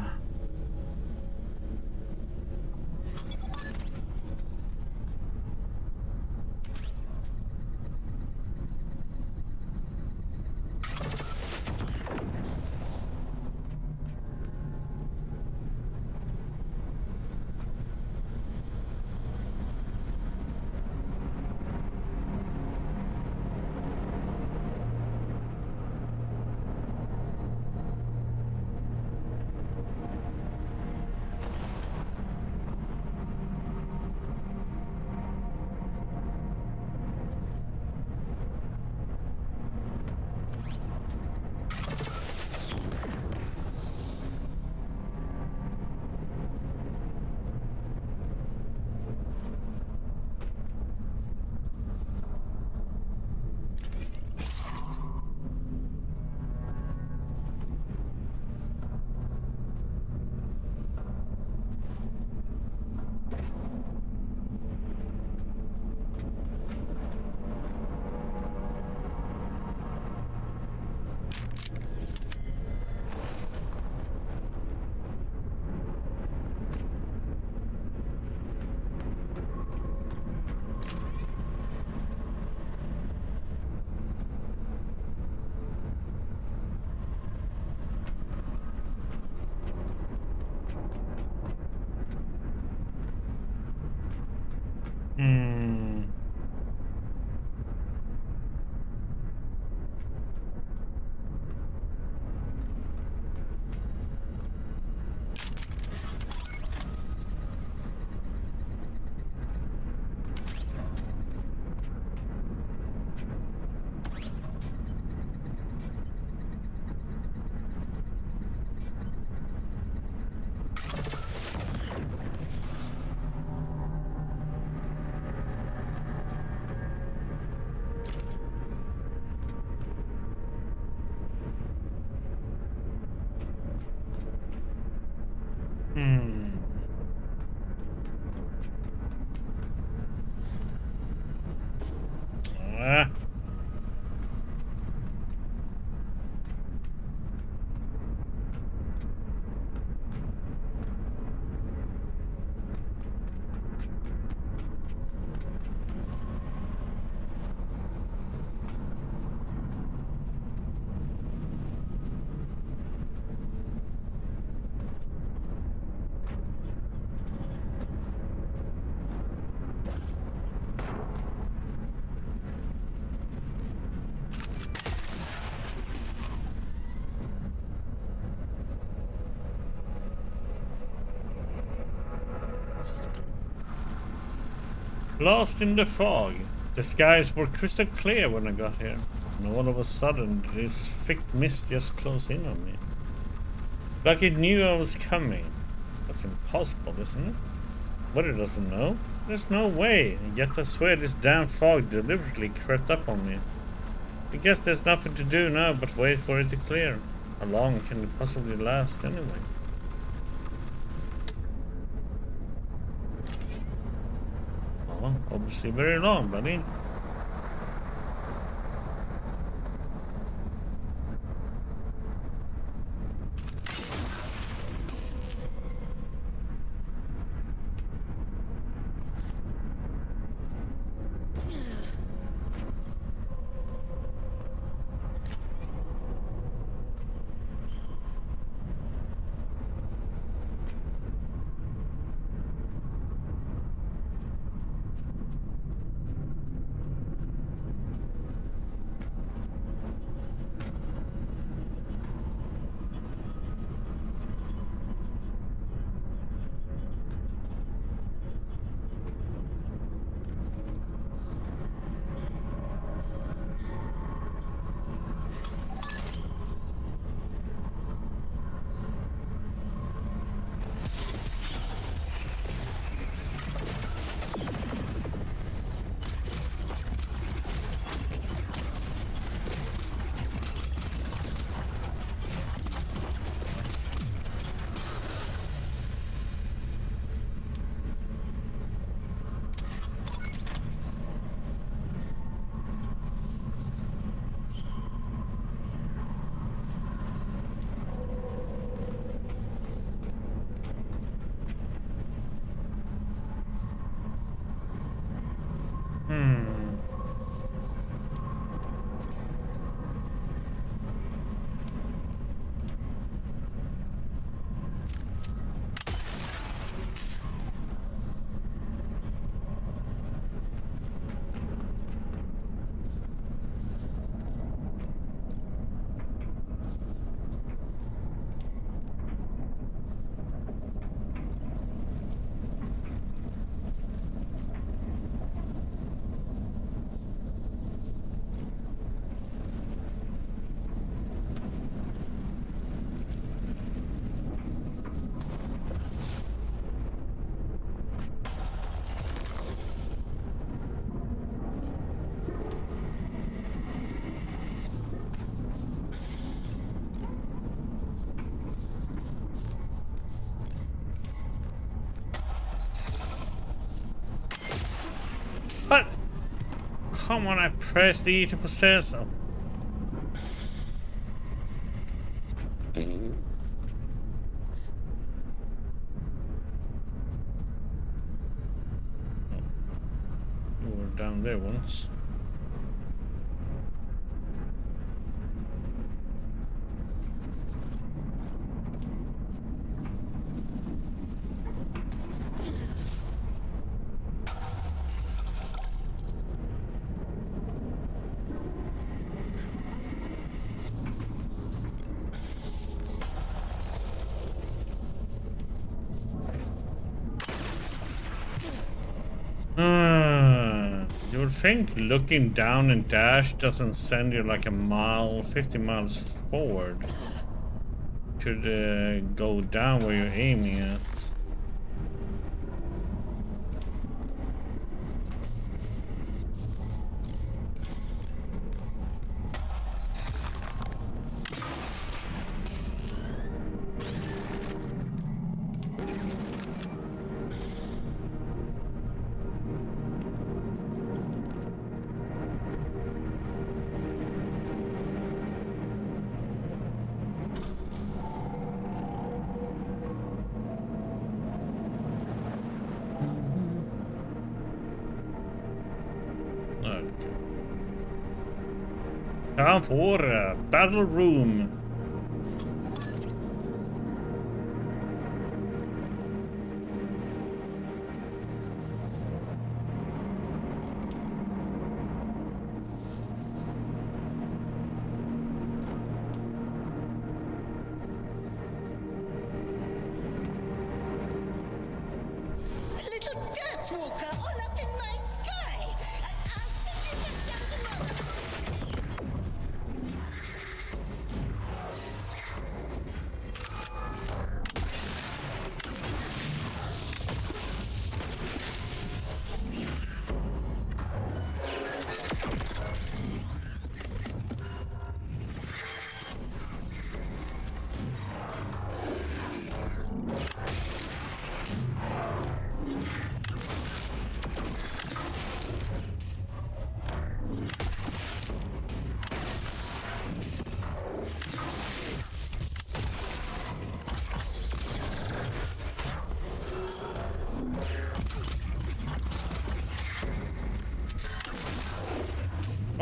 Ah. Lost in the fog. The skies were crystal clear when I got here. And all of a sudden, this thick mist just closed in on me. Like it knew I was coming. That's impossible, isn't it? But it doesn't know. There's no way. And yet I swear this damn fog deliberately crept up on me. I guess there's nothing to do now but wait for it to clear. How long can it possibly last anyway? Well, obviously very long, buddy. But come on, I pressed E to possess them. We were down there once. You would think looking down and dash doesn't send you like a mile, 50 miles forward. Should go down where you're aiming at. Time for battle room. Little dirt walker all up in my sky. I'll send you back down to Mother.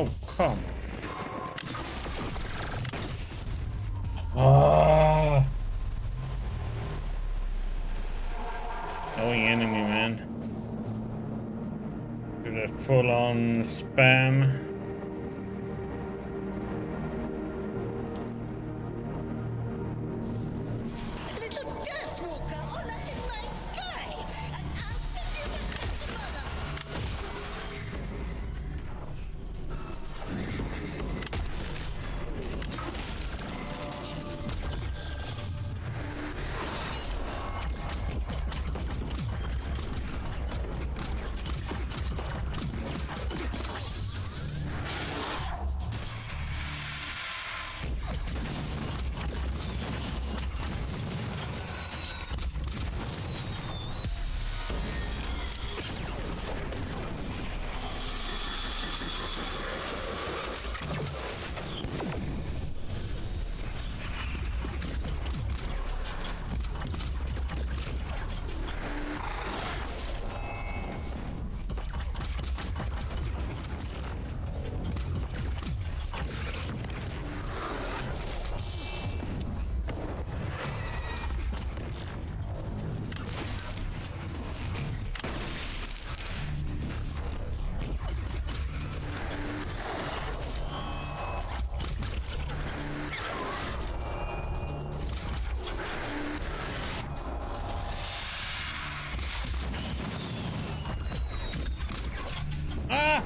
Oh, come. Ah. Annoying enemy, man. Do that full-on spam. Little dirt walker all up in my sky. I'll send you back down to Mother. Ah!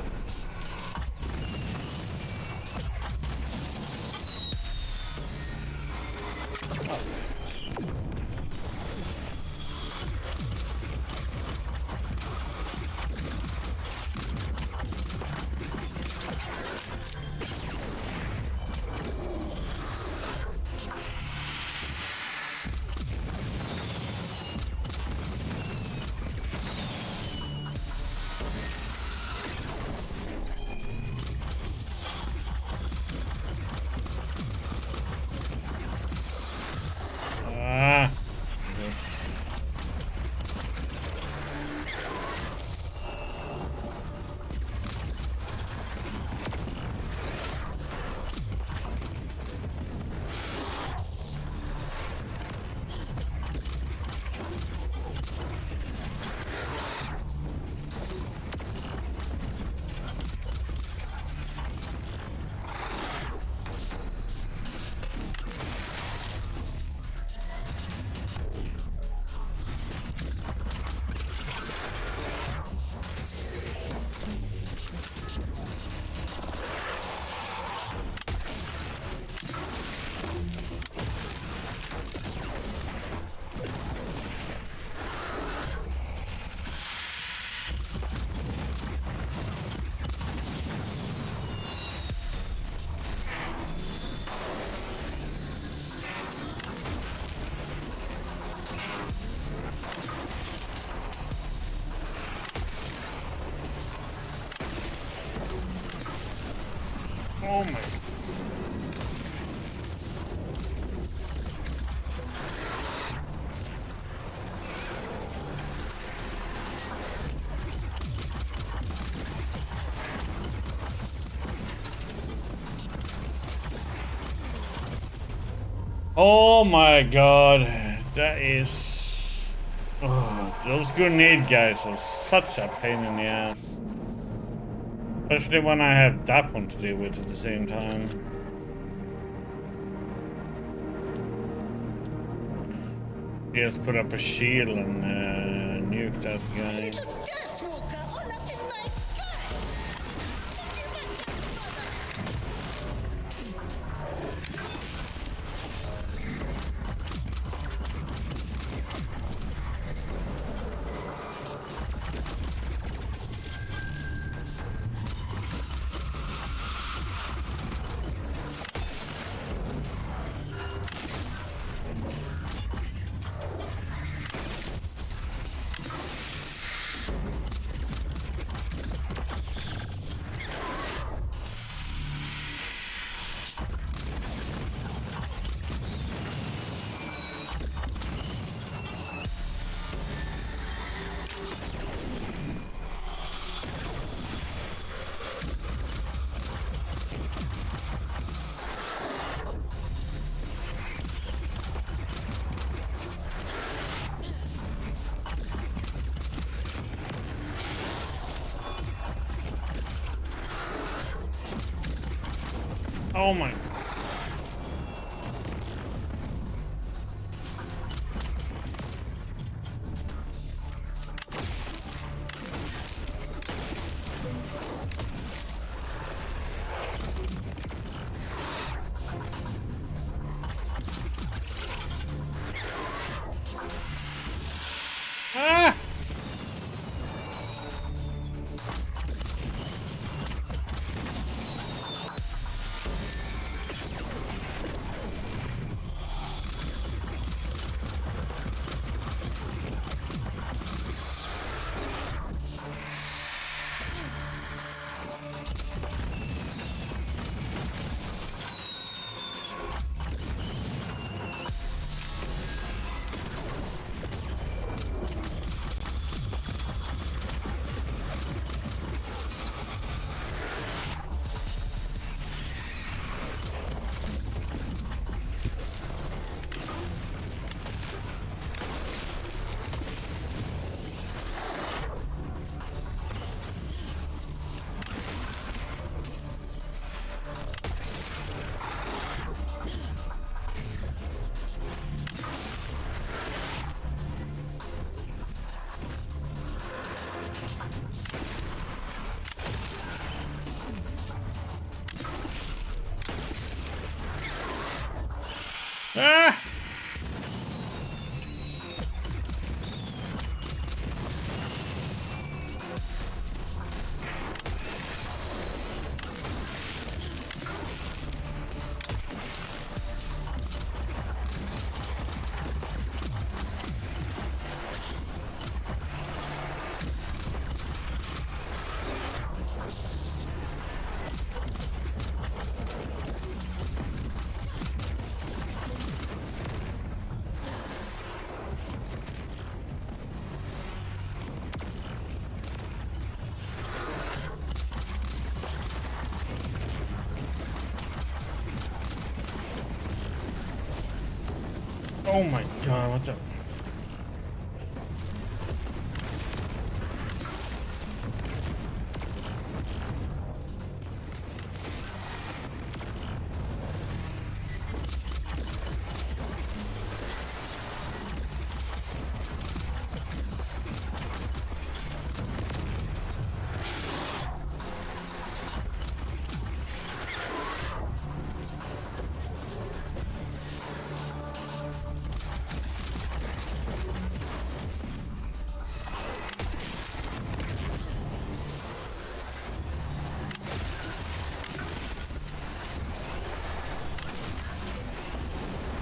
Ah! Oh my. Oh my god, that is... Oh, those grenade guys are such a pain in the ass. Especially when I have that one to deal with at the same time. Just put up a shield and nuke that guy. Oh my. Ah! Ah! Oh my god, what's up?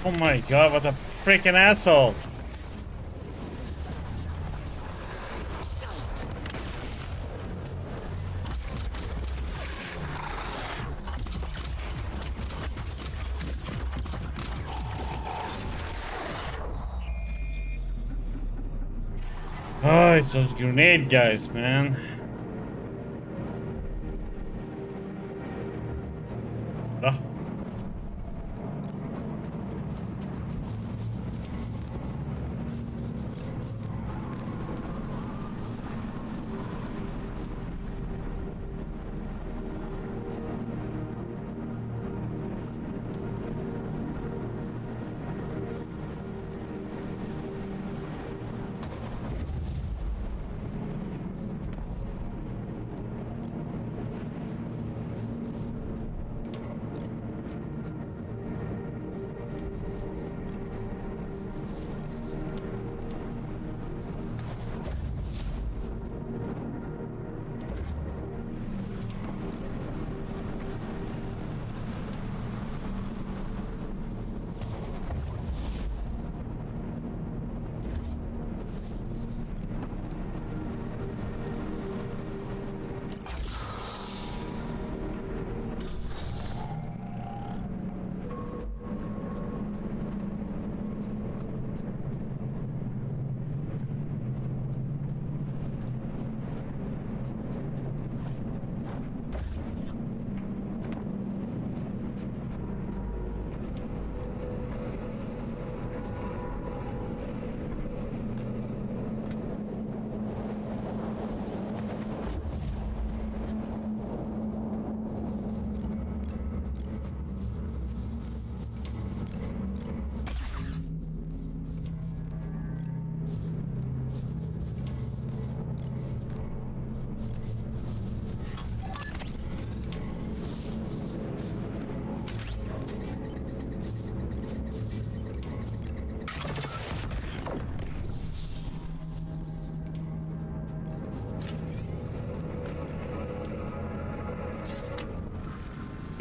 Oh my god, what a freaking asshole! Oh, it's those grenade guys, man.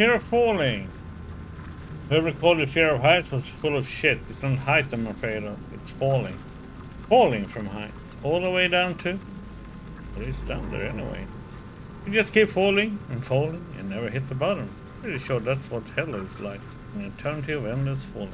Fear of falling. Whoever called it fear of heights was full of shit. It's not height I'm afraid of. It's falling. Falling from heights. All the way down to... What is down there anyway? You just keep falling and never hit the bottom. Pretty sure that's what hell is like. An eternity of endless falling.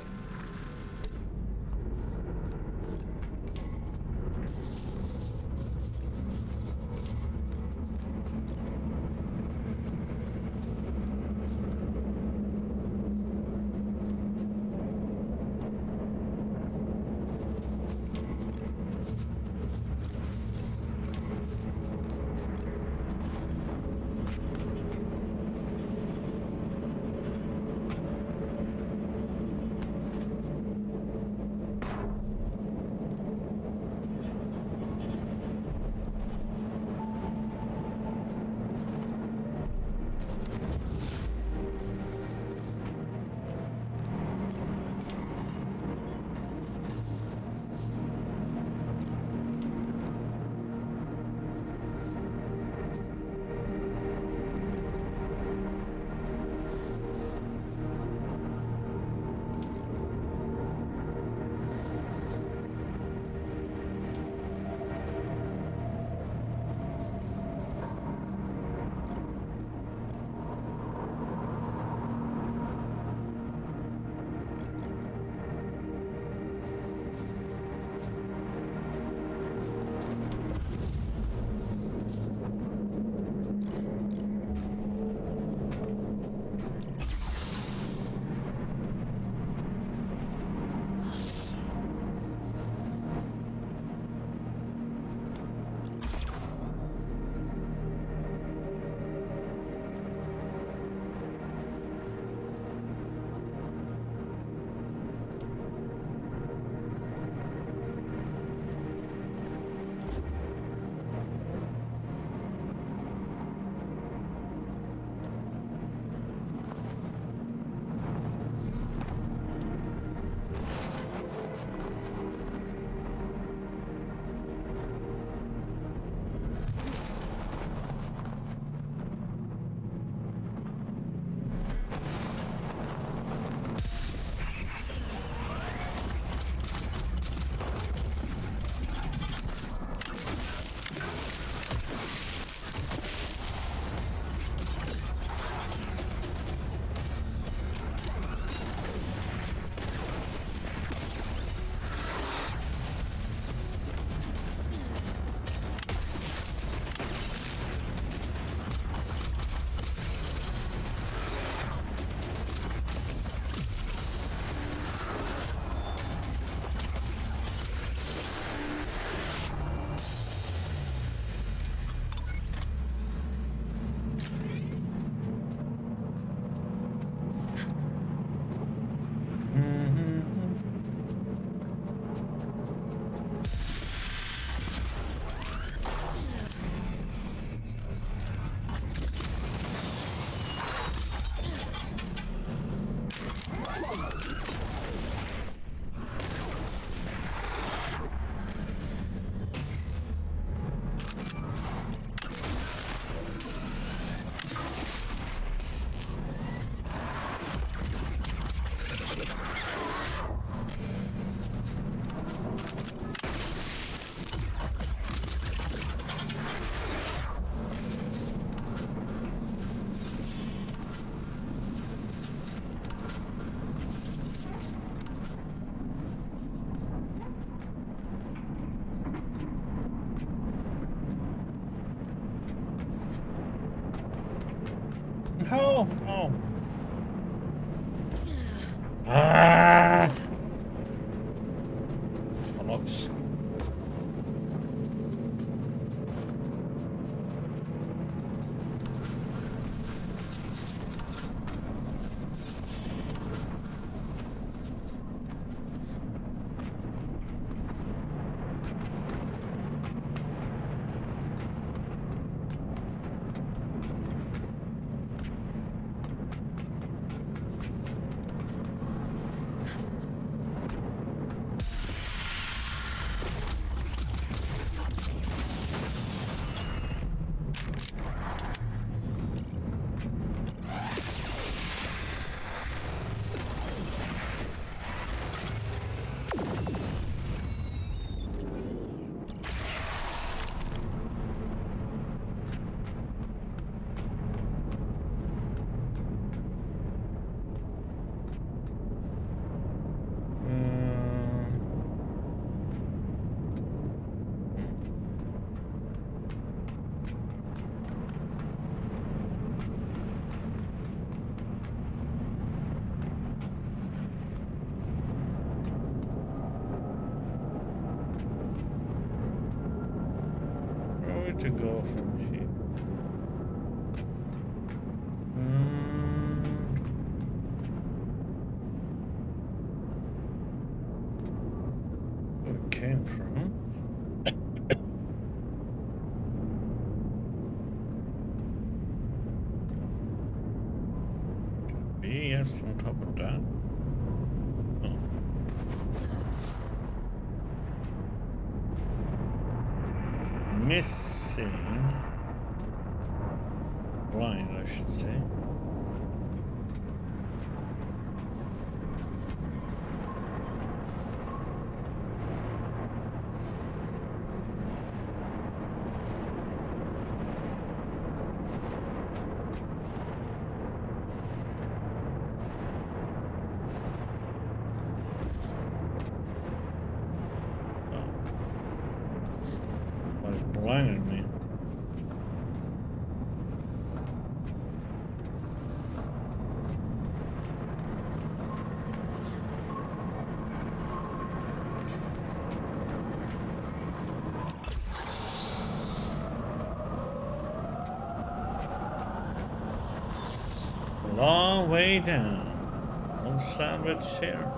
Oh, oh. Ah! Bollocks. to go from here? Where it came from? Could be yes on top of that. Oh. Missing blind, I should say. Blinded me. Long way down. On salvage here.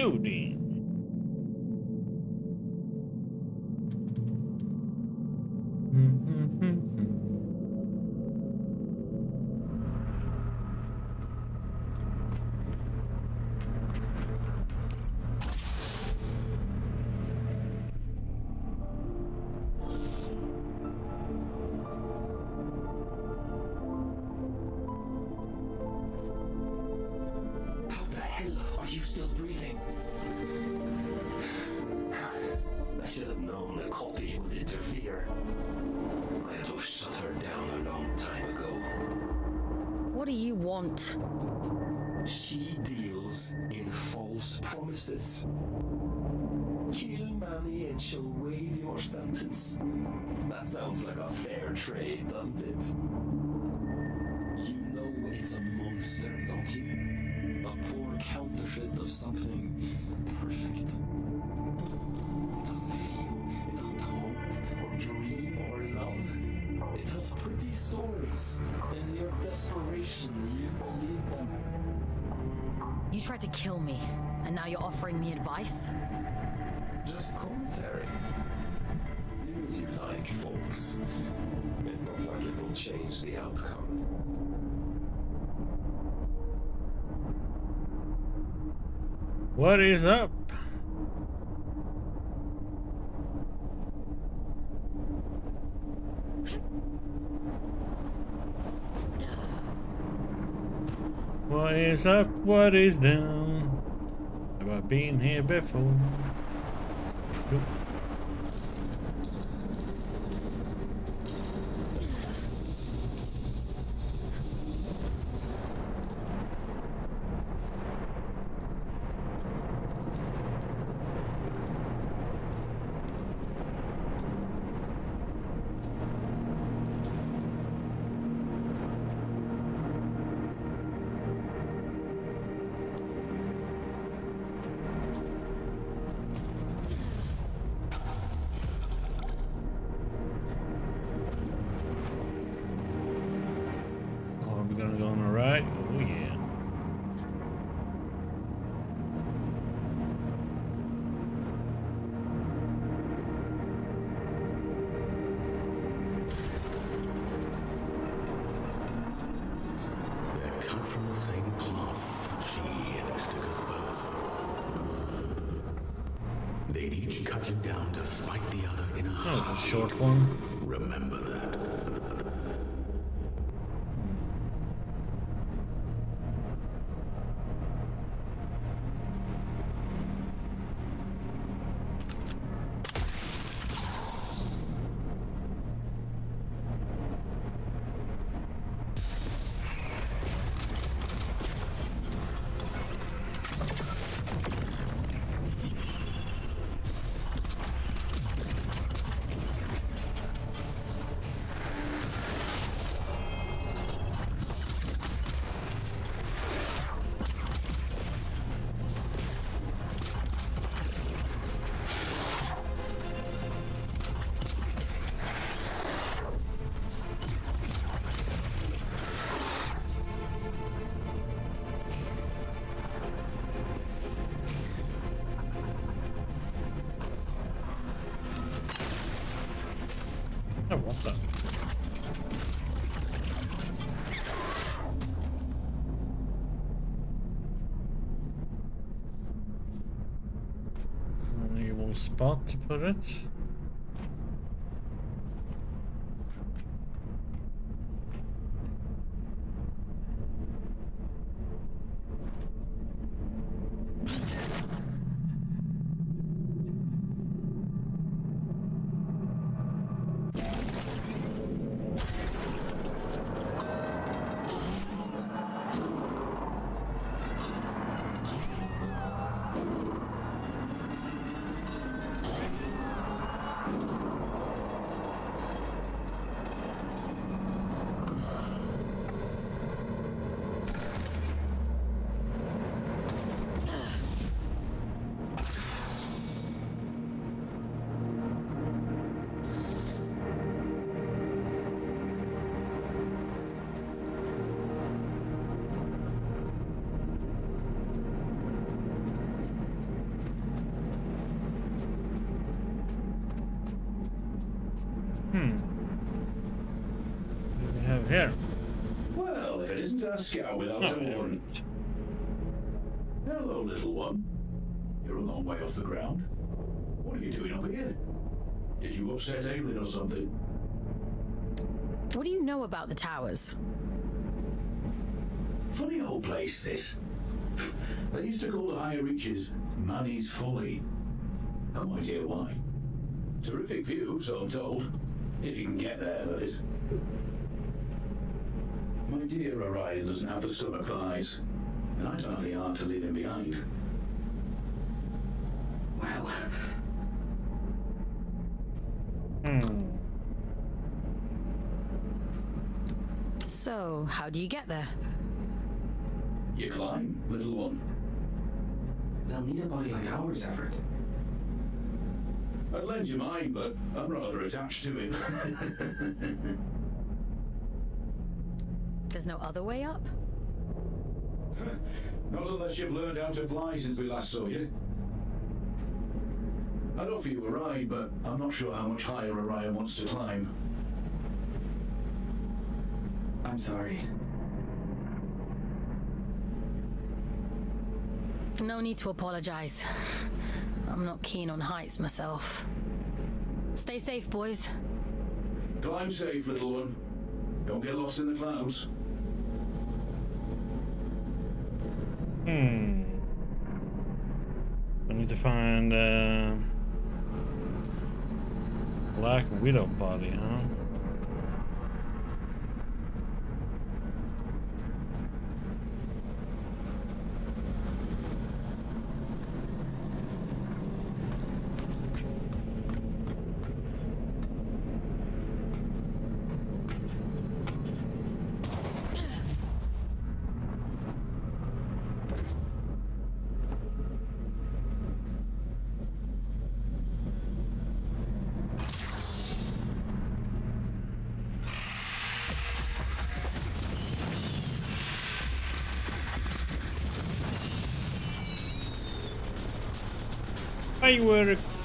Loading. How the hell are you still breathing? I should have known the copy would interfere. I had to have shut her down a long time ago. What do you want? She deals in false promises. Kill Manny and she'll waive your sentence. That sounds like a fair trade, doesn't it? You know it's a monster, don't you? A poor counterfeit of something perfect. It doesn't feel, it doesn't hope, or dream, or love. It tells pretty stories. In your desperation, you believe them. You tried to kill me, and now you're offering me advice? Just commentary. Do as you like, folks. It's not like it will change the outcome. What is up? What is up? What is down? Have I been here before? Nope. Gonna go on the right. Oh yeah. They're cut from the same cloth, she and Atticus both. They'd each cut you down to spite the other in a That was a short one. Remember that. I want that. Only one spot to put it. What do we have here? Well, if it isn't our scout without a warrant. Hello, little one. You're a long way off the ground. What are you doing up here? Did you upset Aelin or something? What do you know about the towers? Funny old place, this. They used to call the higher reaches Manny's Folly. No idea why. Terrific view, so I'm told. If you can get there, that is. My dear Orion doesn't have the stomach for eyes, and I don't have the heart to leave him behind. Well... So, how do you get there? You climb, little one. They'll need a body like ours, Everett. I'd lend you mine, but I'm rather attached to him. There's no other way up? Not unless you've learned how to fly since we last saw you. I'd offer you a ride, but I'm not sure how much higher Orion wants to climb. I'm sorry. No need to apologize. I'm not keen on heights myself. Stay safe, boys. Climb safe, little one. Don't get lost in the clouds. I need to find Black Widow body, huh? Fireworks.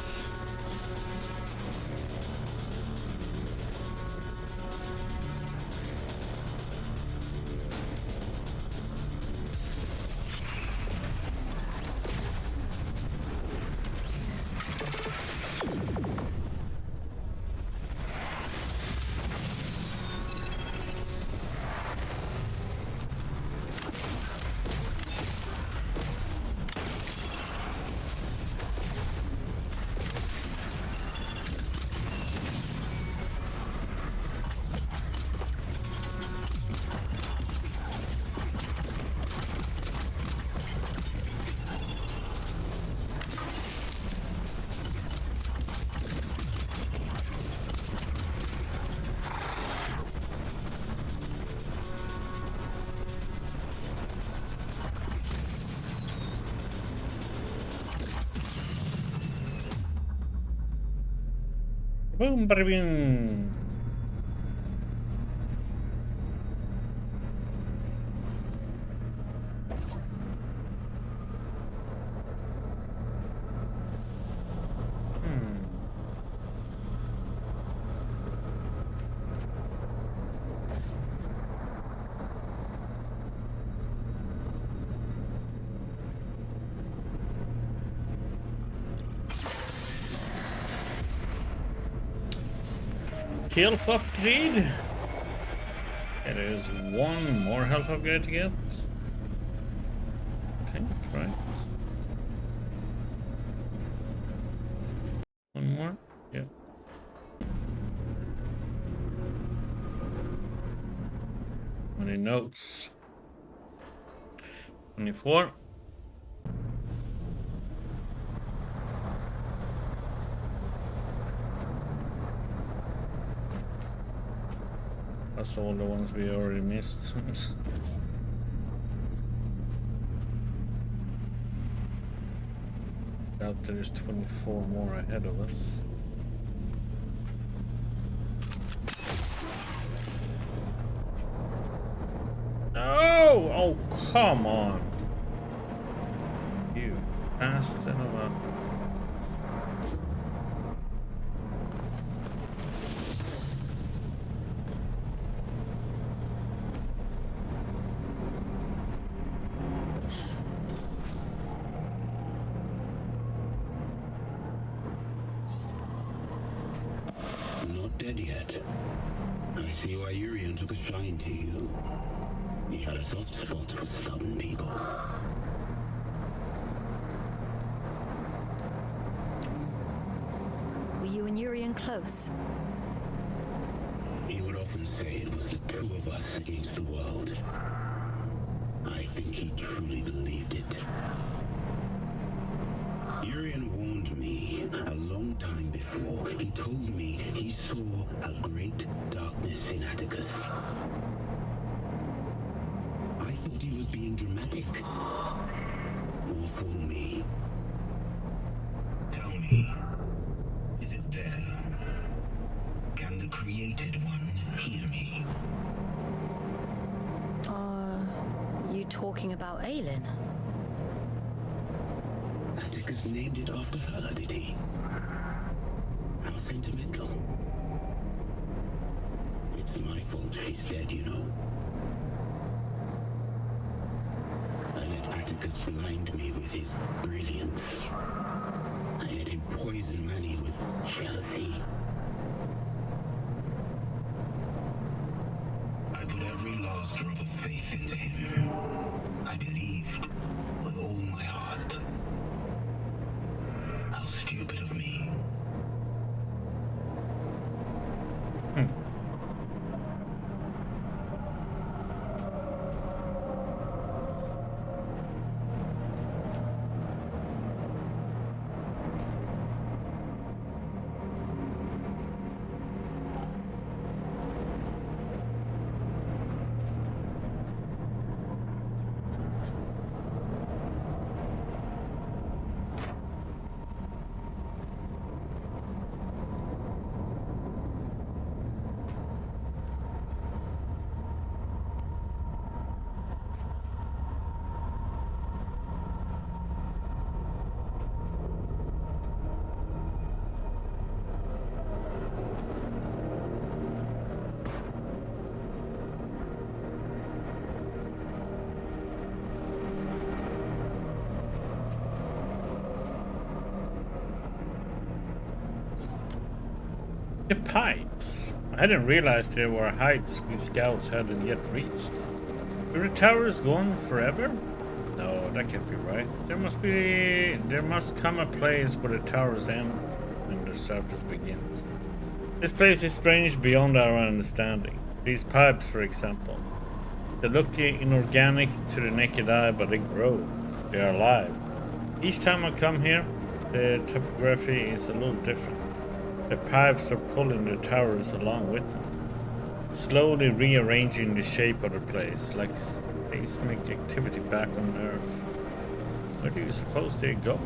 Boom, bada boom. Health upgrade. There is one more health upgrade to get. Okay, right. One more. Yep. How many notes? 24. That's all the ones we already missed. Doubt there's 24 more ahead of us. No! Oh, come on! You bastard of a... dead yet. I see why Urian took a shine to you. He had a soft spot for stubborn people. Were you and Urian close? He would often say it was the two of us against the world. I think he truly believed it. Urian warned me a long time before. He told me he saw a great darkness in Atticus. I thought he was being dramatic. Or fool me. Tell me, is it there? Can the created one hear me? Are you talking about Aelin? Atticus named it after her, did he? How sentimental. It's my fault she's dead, you know. I let Atticus blind me with his brilliance. I let him poison Manny with jealousy. I put every last drop of faith into him. I believed with all my heart. How stupid of me. The pipes. I hadn't realized there were heights we scouts hadn't yet reached. Were the towers gone forever? No, that can't be right. There must come a place where the towers end and the surface begins. This place is strange beyond our understanding. These pipes, for example. They look inorganic to the naked eye, but they grow. They are alive. Each time I come here, the topography is a little different. The pipes are pulling the towers along with them, slowly rearranging the shape of the place, like seismic activity back on Earth. Where do you suppose they go?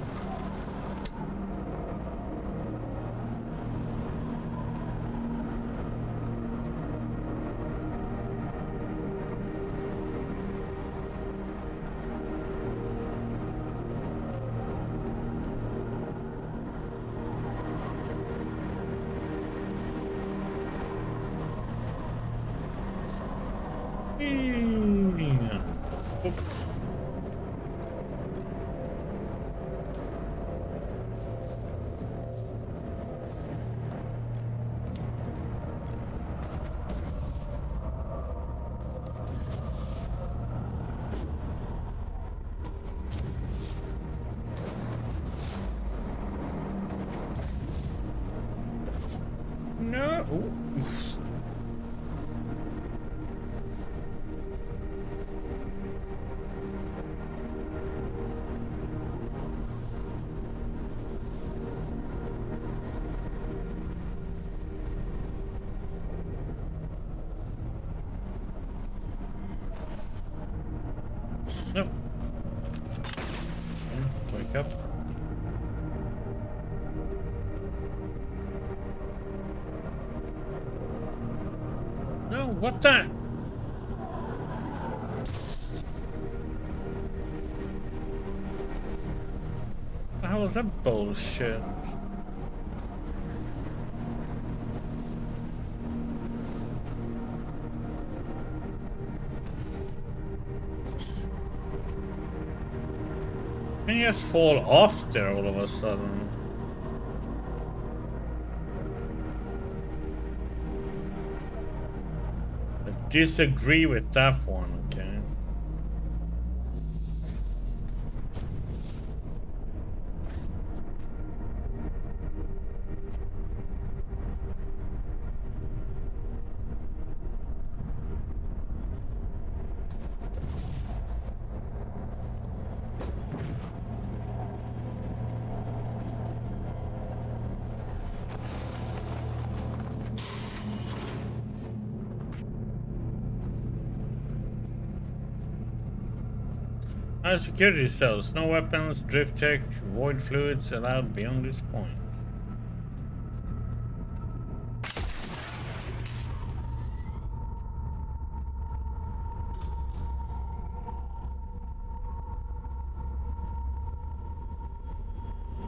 No. No. Wake up. No, what the? The hell is that bullshit? Can you just fall off there all of a sudden? disagree with that one, okay? Security cells. No weapons, drift tech, void fluids allowed beyond this point.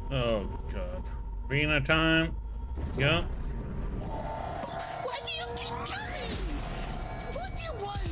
Oh god. Arena time. Yeah. Why do you keep coming? What do you want?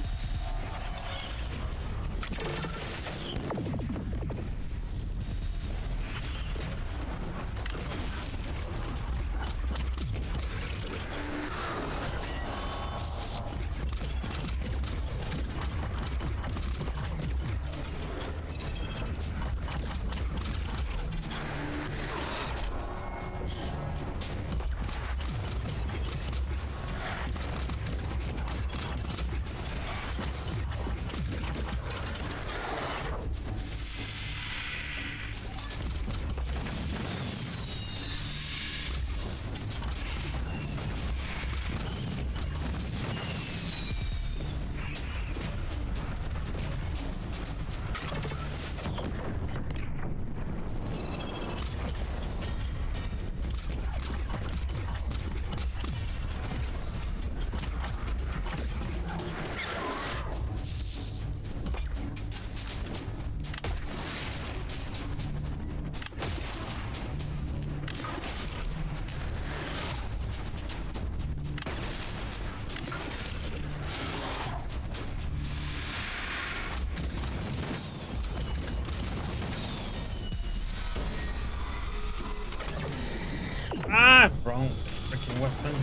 Ah, wrong freaking weapon.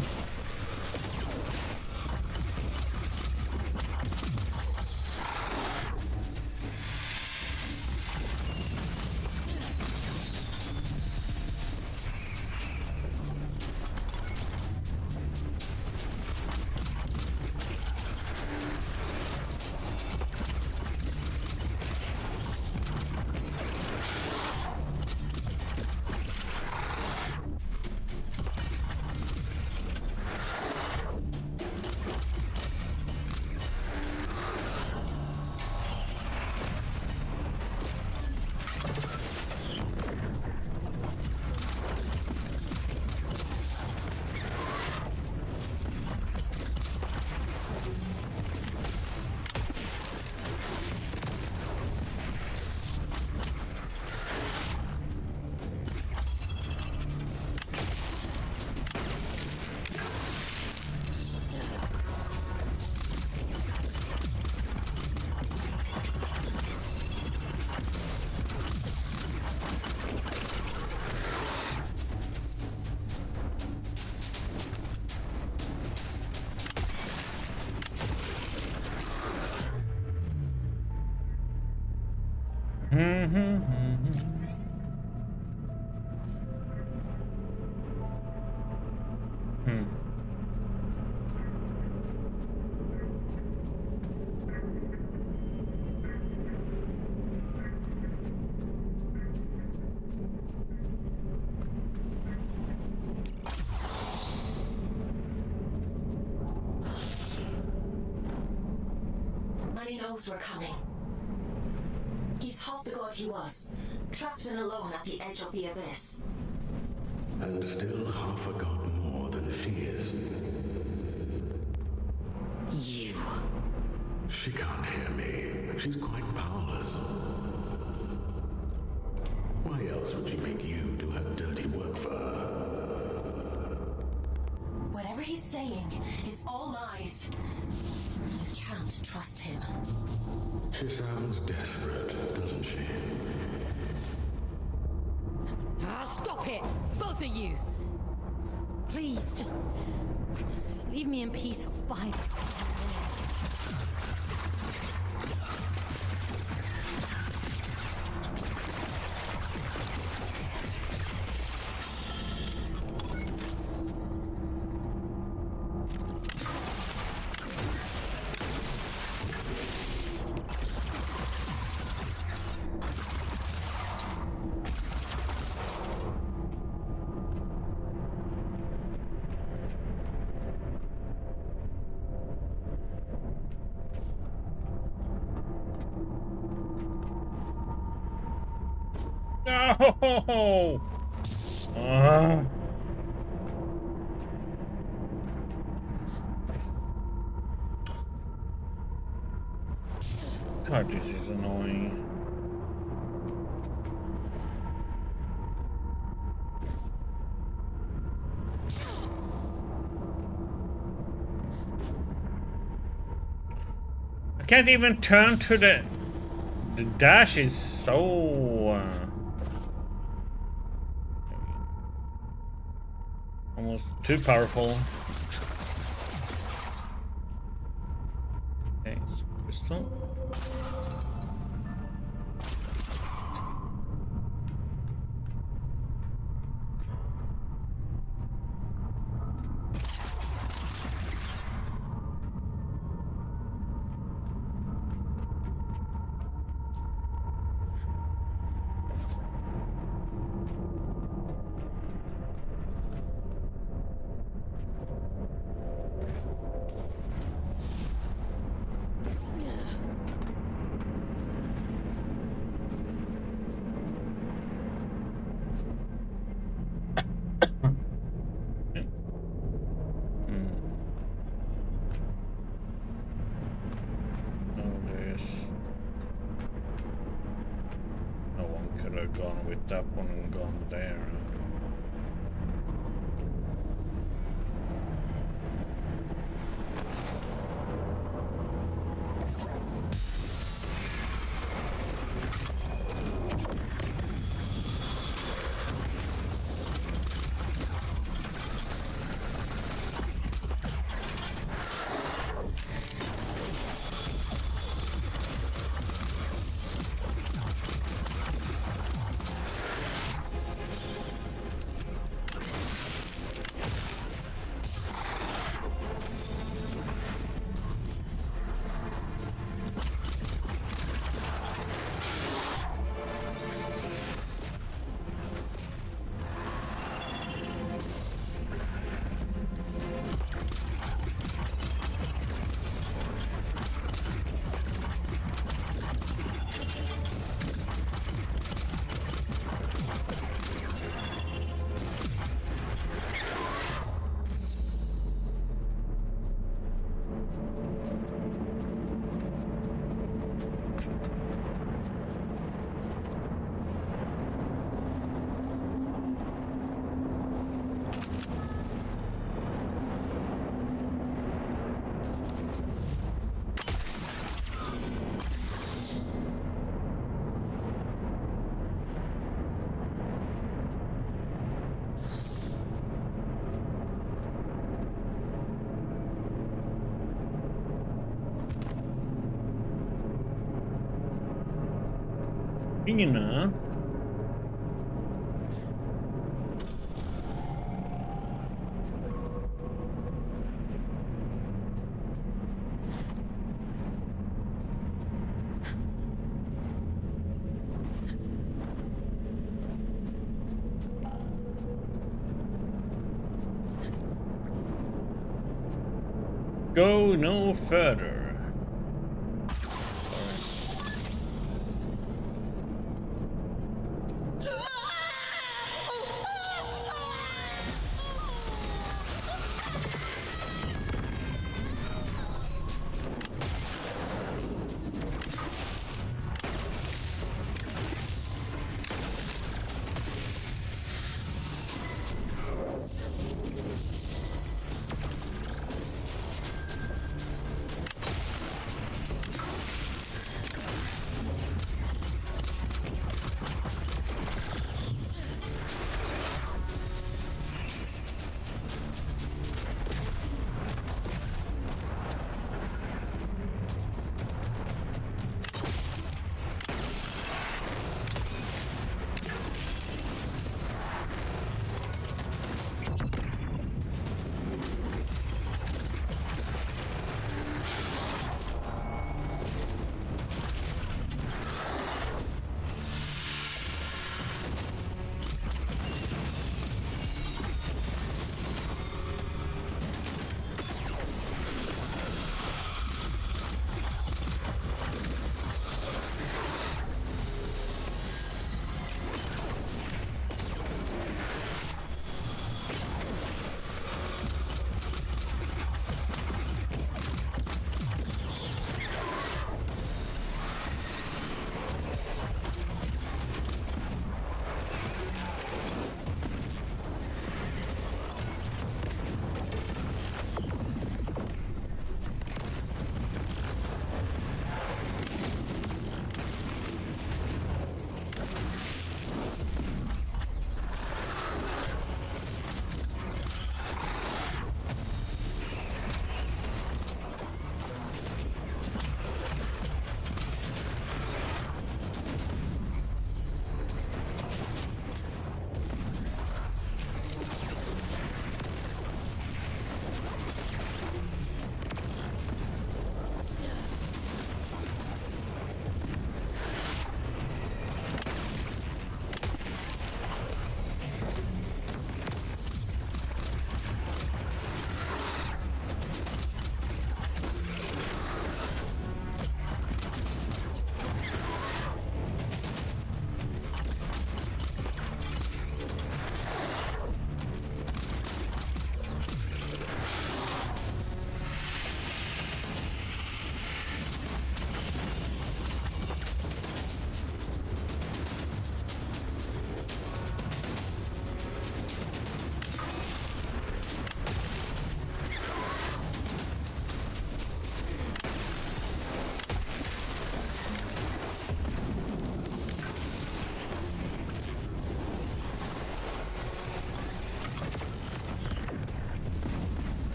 He knows we're coming. He's half the god he was, trapped and alone at the edge of the abyss. And still half a god more than she is. You. She can't hear me. She's quite powerless. Why else would she make you do her dirty work for her? Whatever he's saying is all lies. You can't trust him. She sounds desperate, doesn't she? Ah, stop it! Both of you! Please, just leave me in peace for 5 minutes. No! Ah. God, this is annoying. I can't even turn to the dash is so almost too powerful. Okay, crystal. No one could have gone with that one and gone there. Ina. Go no further.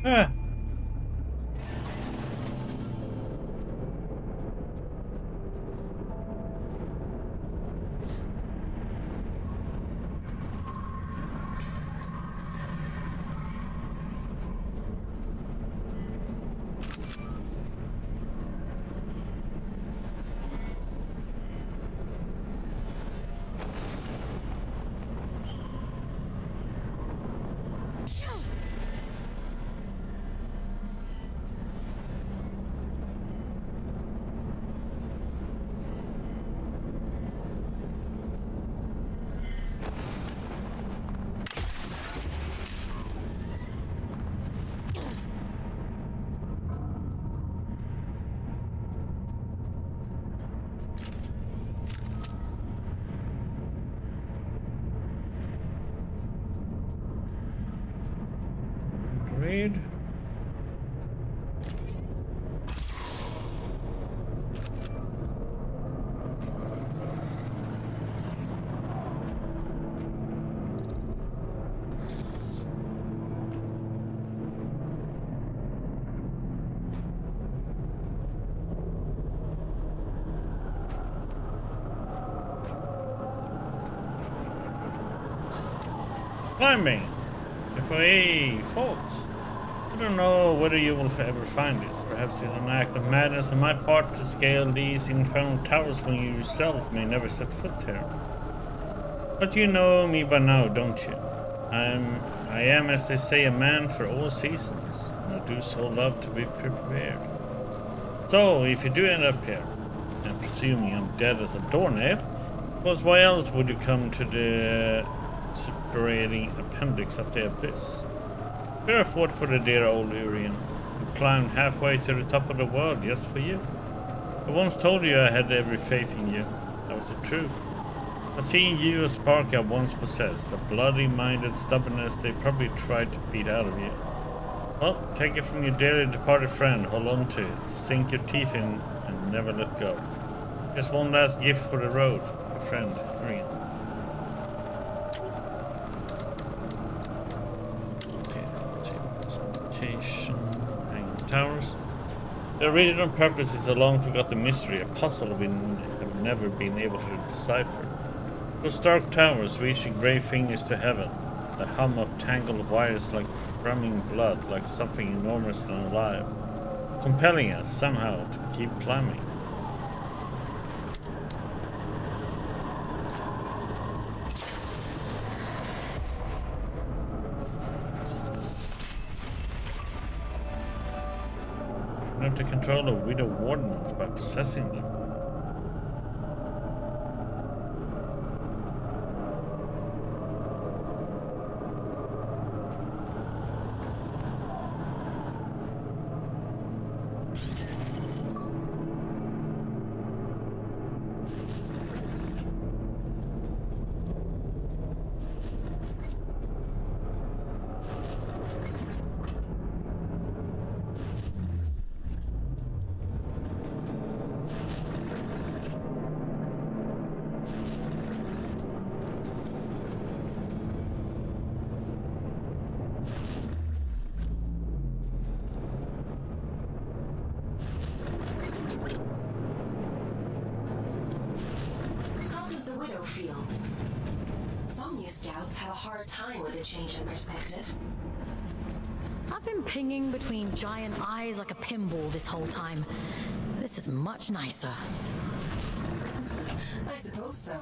Ah. Read. Climbing. Hey, folks. I don't know whether you will ever find this. Perhaps it's an act of madness on my part to scale these infernal towers when you yourself may never set foot here. But you know me by now, don't you? I am, as they say, a man for all seasons, and I do so love to be prepared. So, if you do end up here, and presuming I'm dead as a doornail, because why else would you come to the separating appendix of the abyss? Bear fought for the dear old Urian, who climbed halfway to the top of the world just for you. I once told you I had every faith in you. That was the truth. I see in you a spark I once possessed, a bloody-minded stubbornness they probably tried to beat out of you. Well, take it from your dearly departed friend, hold on to it, sink your teeth in, and never let go. Just one last gift for the road, your friend, Urian. Towers. The original purpose is a long-forgotten mystery, a puzzle we have never been able to decipher. Those dark towers reach your grey fingers to heaven, the hum of tangled wires like thrumming blood, like something enormous and alive, compelling us somehow to keep climbing. To control the widow wardens by possessing them. Some new scouts have a hard time with a change in perspective. I've been pinging between giant eyes like a pinball this whole time. This is much nicer. I suppose so.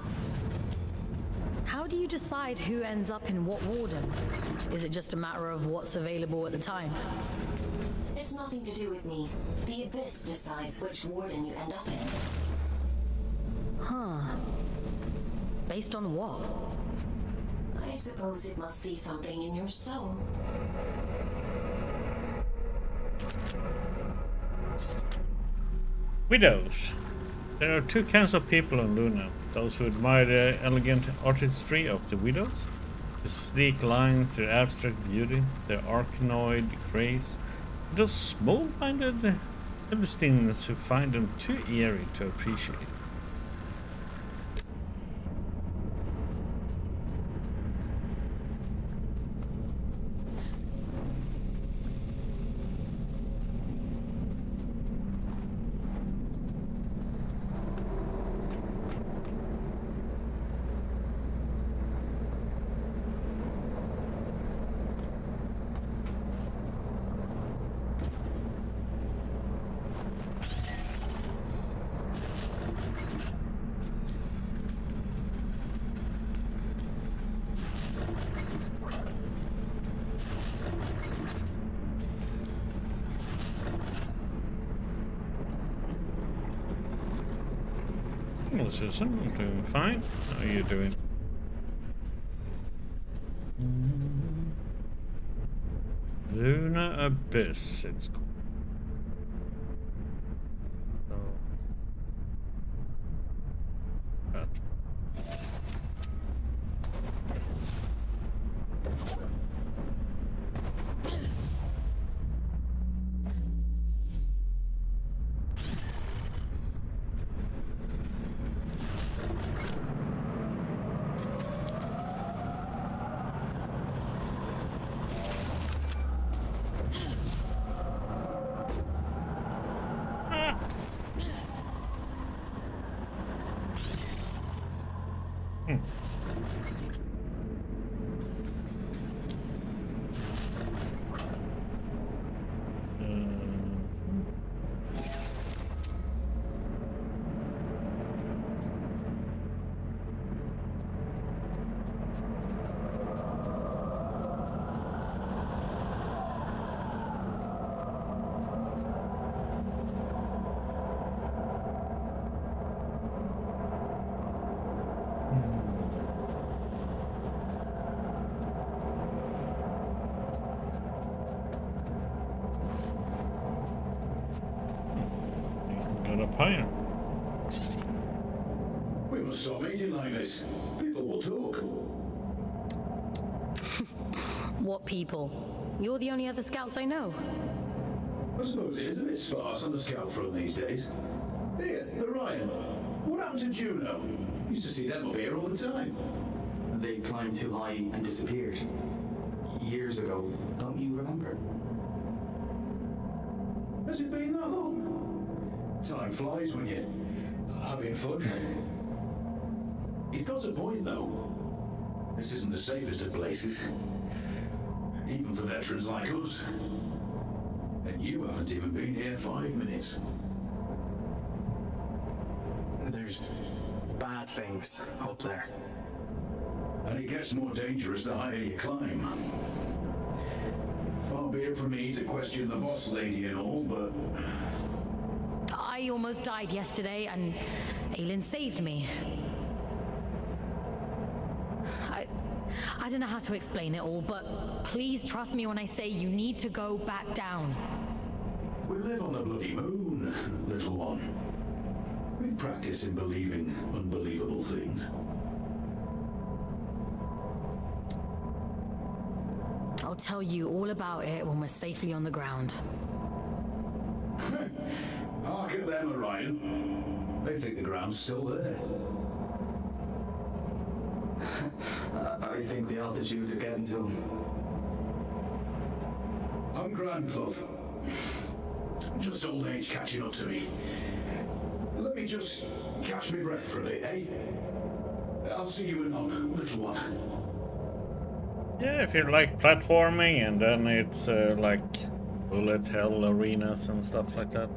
How do you decide who ends up in what warden? Is it just a matter of what's available at the time? It's nothing to do with me. The Abyss decides which warden you end up in. Huh. Based on what? I suppose it must see something in your soul. Widows. There are two kinds of people in Luna. Those who admire the elegant artistry of the widows, the sleek lines, their abstract beauty, their arachnoid grace, and those small-minded Philistines who find them too eerie to appreciate. Hello, Susan. I'm doing fine. How are you doing? Luna Abyss, it's called. That. Up higher. We must stop meeting like this. People will talk. What people? You're the only other scouts I know. I suppose it is a bit sparse on the scout front these days. Here, Orion. What happened to Juno? Used to see them up here all the time. They climbed too high and disappeared. Years ago, don't you remember? Has it been that long? Time flies when you're having fun. He's got a point, though. This isn't the safest of places. Even for veterans like us. And you haven't even been here 5 minutes. There's bad things up there. And it gets more dangerous the higher you climb. Far be it from me to question the boss lady and all, but... I almost died yesterday, and Aelin saved me. I don't know how to explain it all, but please trust me when I say you need to go back down. We live on the bloody moon, little one. We've practiced in believing unbelievable things. I'll tell you all about it when we're safely on the ground. Hark at them, Orion. They think the ground's still there. I think the altitude is getting to them. I'm grand, love. Just old age catching up to me. Let me just catch my breath for a bit, eh? I'll see you anon, little one. Yeah, if you like platforming, and then it's like bullet hell arenas and stuff like that.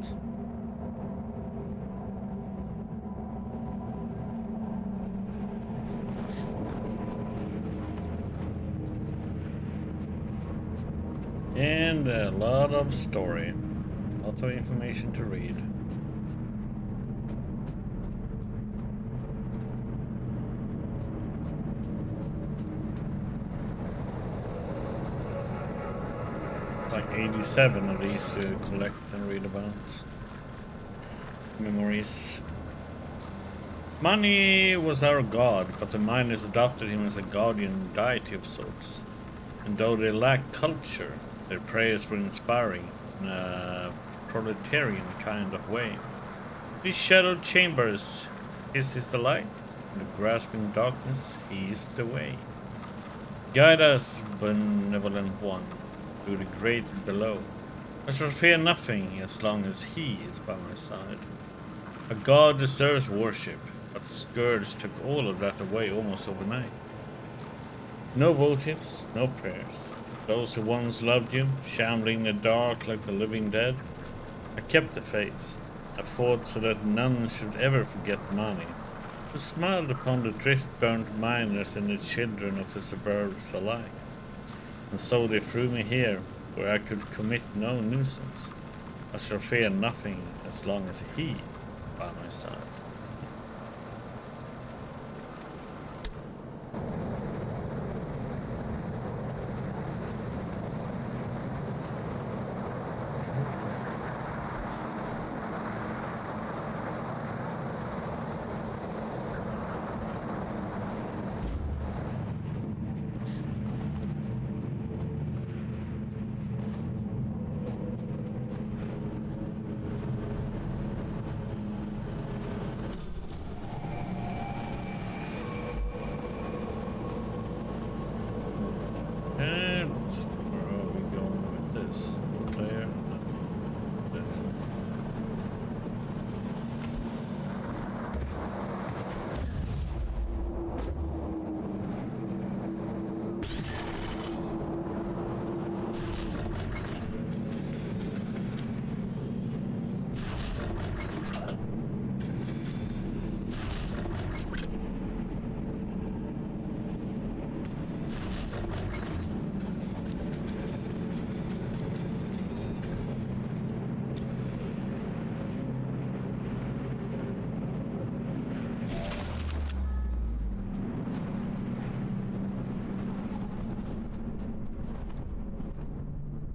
And a lot of story. Lots of information to read. Like 87 of these to collect and read about. Memories. Money was our god, but the miners adopted him as a guardian deity of sorts. And though they lacked culture, their prayers were inspiring in a proletarian kind of way. These shadowed chambers, his is the light, and the grasping darkness, he is the way. Guide us, benevolent one, to the great below. I shall fear nothing as long as he is by my side. A god deserves worship, but the scourge took all of that away almost overnight. No votives, no prayers. Those who once loved you, shambling in the dark like the living dead. I kept the faith. I fought so that none should ever forget money. I smiled upon the drift-burnt miners and the children of the suburbs alike. And so they threw me here, where I could commit no nuisance. I shall fear nothing as long as he by my side.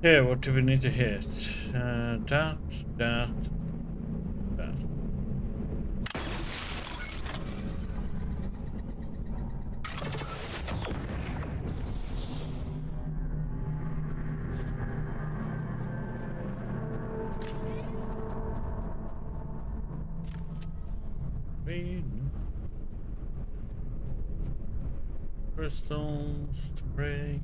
Yeah, what do we need to hit? That. Crystals to break.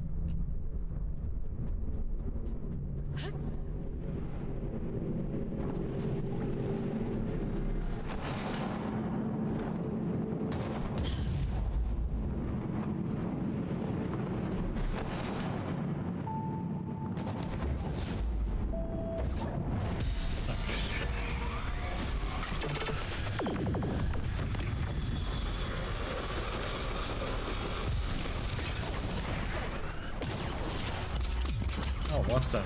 Oh, what the?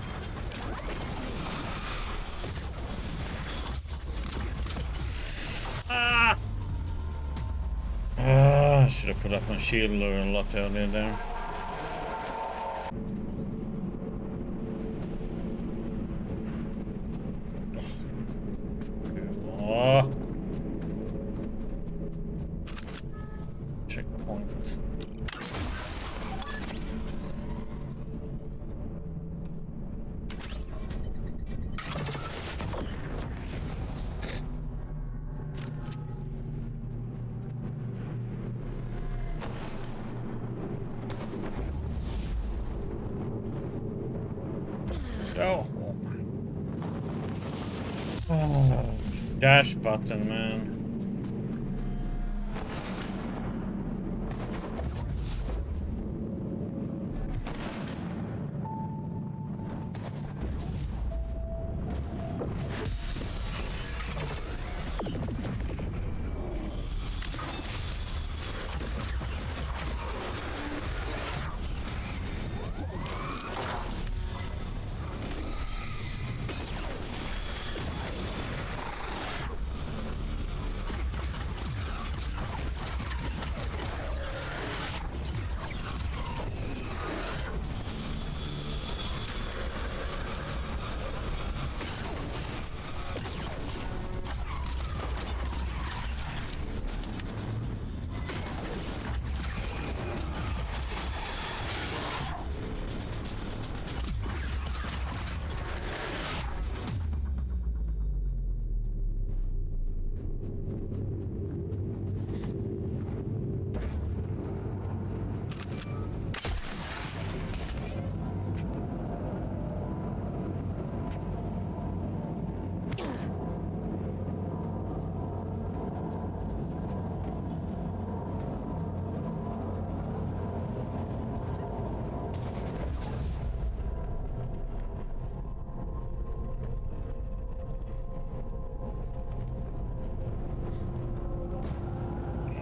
Ah! I should have put up my shield a lot earlier there. Oh. Checkpoint. Oh, dash button, man.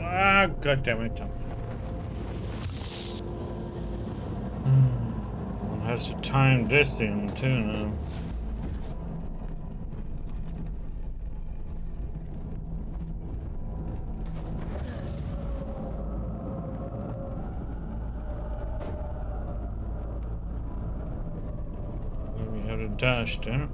Ah, god damn it. One has to time this in too now. We have a dash there.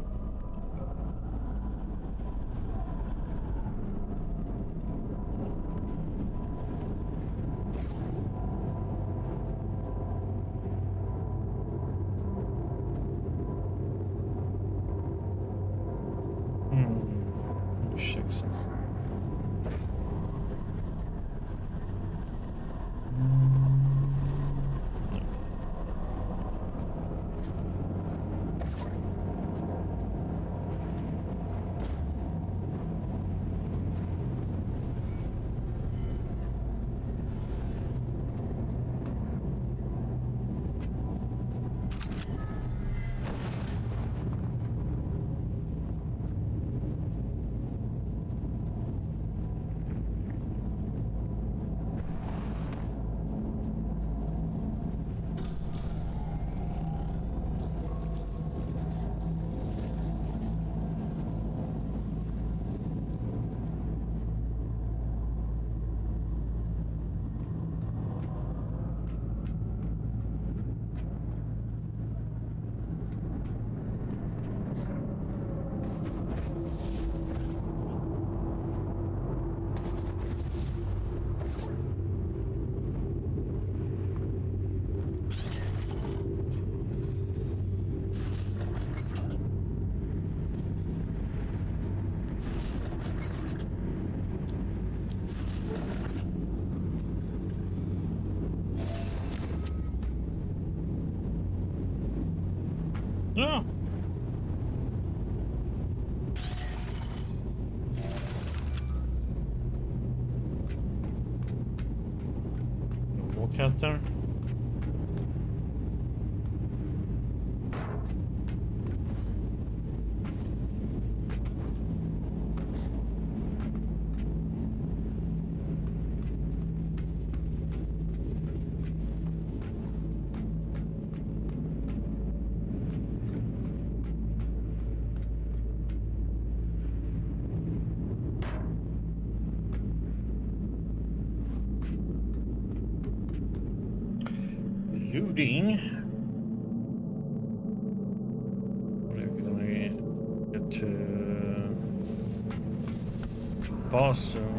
No. Walk out there. Looting. We're gonna get to boss soon.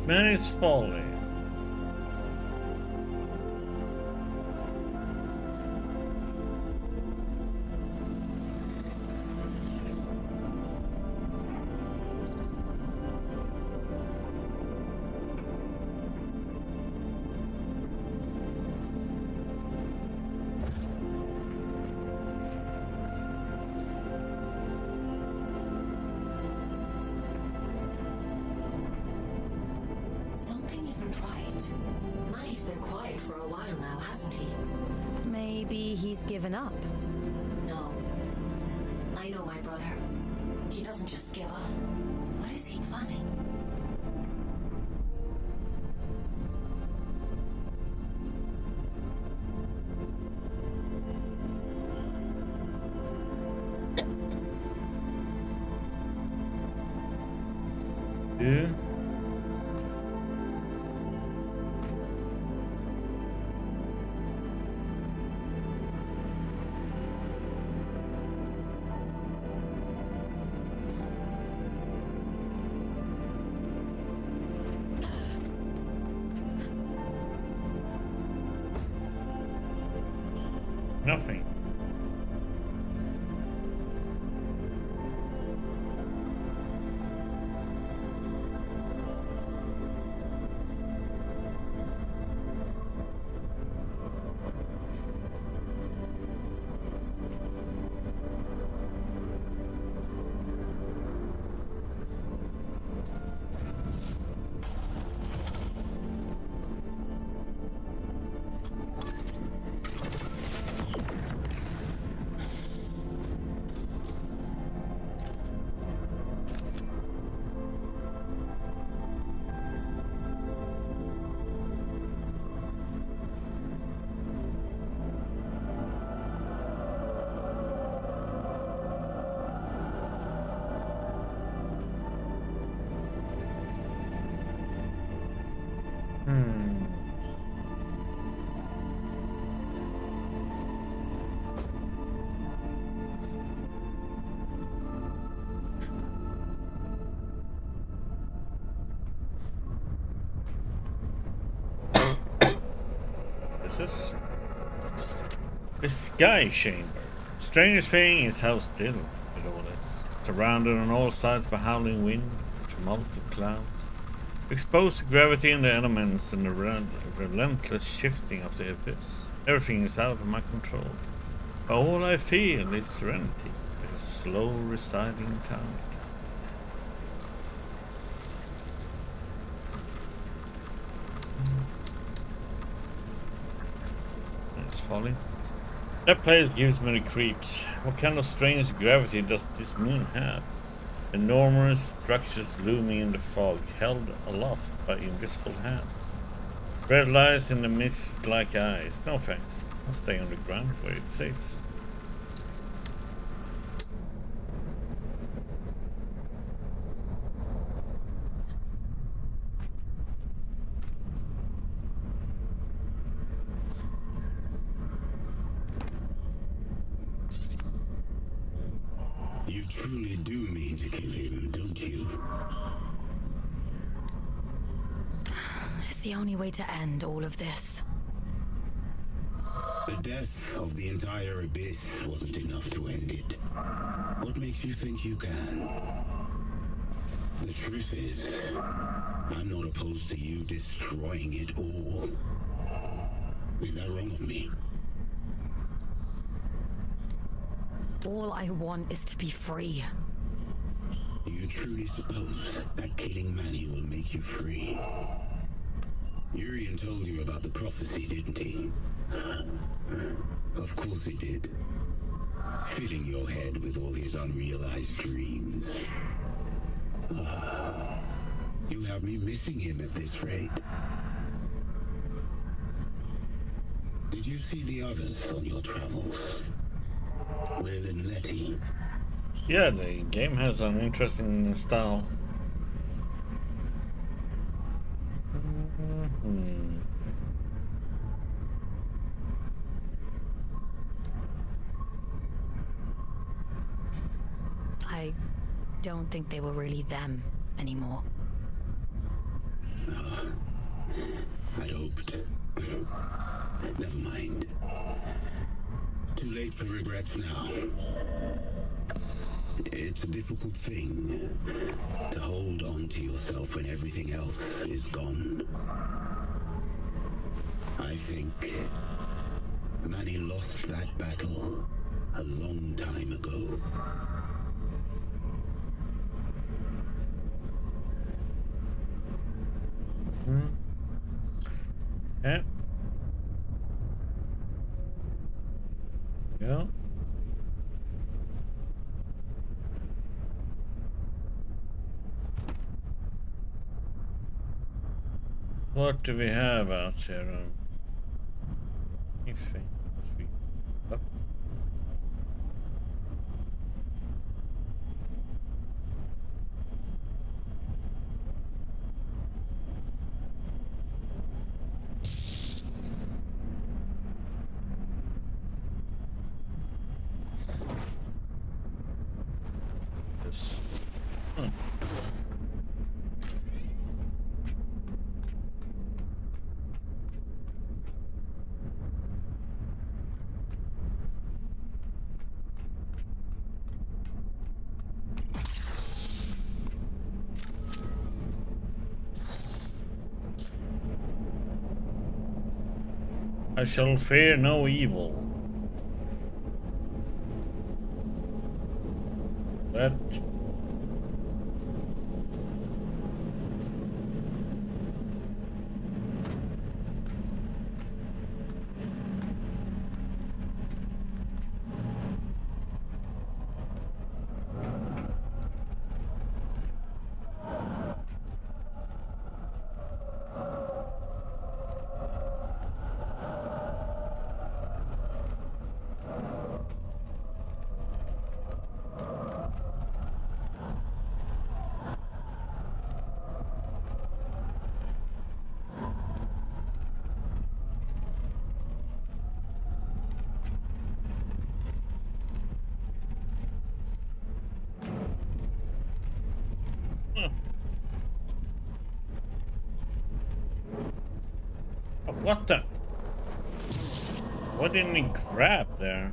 Man is falling. Something isn't right. Manny's been quiet for a while now, hasn't he? Maybe he's given up. No. I know my brother. He doesn't just give up. What is he planning? Yeah. Nothing. This is the sky chamber. Strangest thing is how still it all is. Surrounded on all sides by howling wind, a tumult of clouds, exposed to gravity and the elements and the relentless shifting of the abyss. Everything is out of my control. But all I feel is serenity, like a slow receding tide. falling. That place gives me the creeps. What kind of strange gravity does this moon have? Enormous structures looming in the fog, held aloft by invisible hands. Red lies in the mist like eyes. No thanks. I'll stay on the ground where it's safe. You truly do mean to kill him, don't you? It's the only way to end all of this. The death of the entire Abyss wasn't enough to end it. What makes you think you can? The truth is, I'm not opposed to you destroying it all. Is that wrong of me? All I want is to be free. You truly suppose that killing Manny will make you free? Urian told you about the prophecy, didn't he? Of course he did. Filling your head with all his unrealized dreams. You have me missing him at this rate. Did you see the others on your travels? Will and Letty? Yeah, the game has an interesting style. I don't think they were really them anymore. I'd hoped. Never mind. Too late for regrets now. It's a difficult thing to hold on to yourself when everything else is gone. I think Manny lost that battle a long time ago. Yeah. Yeah. What do we have out here? Anything? Up. This. I shall fear no evil. But what the? What didn't he grab there?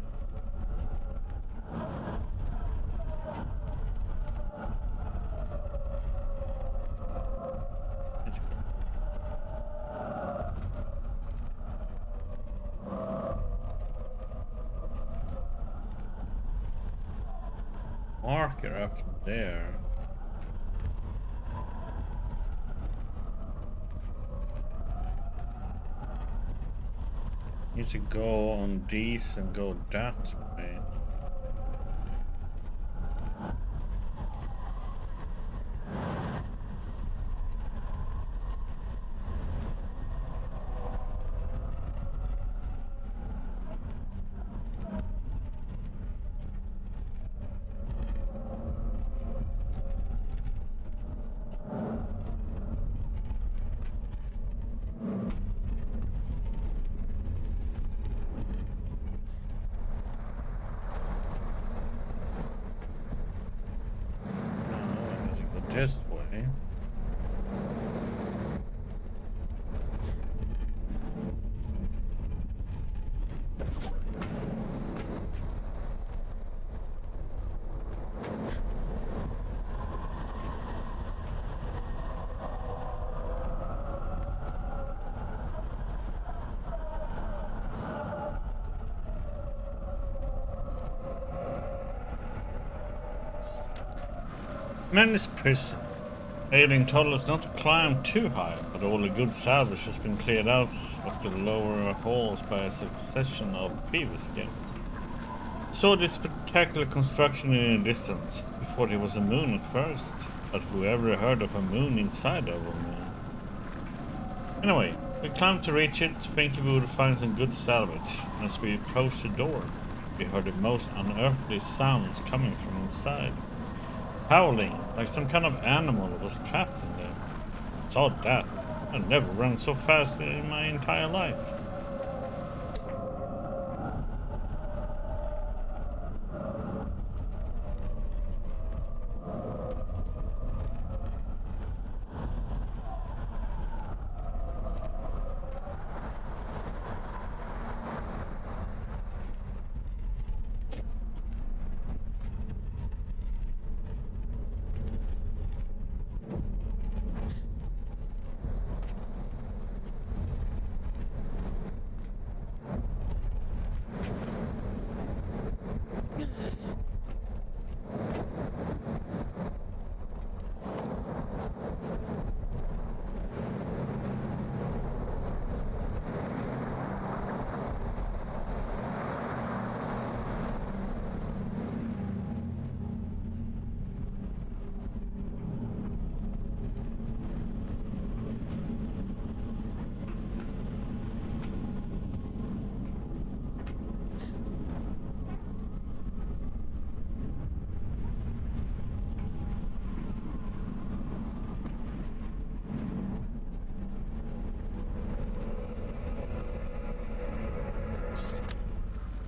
Marker up there. Need to go on these and go that way. This way. Man's prison. Alien told us not to climb too high, but all the good salvage has been cleared out of the lower halls by a succession of previous games. Saw this spectacular construction in the distance. We thought it was a moon at first, but whoever heard of a moon inside of a moon? Anyway, we climbed to reach it, thinking we would find some good salvage. As we approached the door, we heard the most unearthly sounds coming from inside. Howling, like some kind of animal was trapped in there. It's odd that. I've never run so fast in my entire life.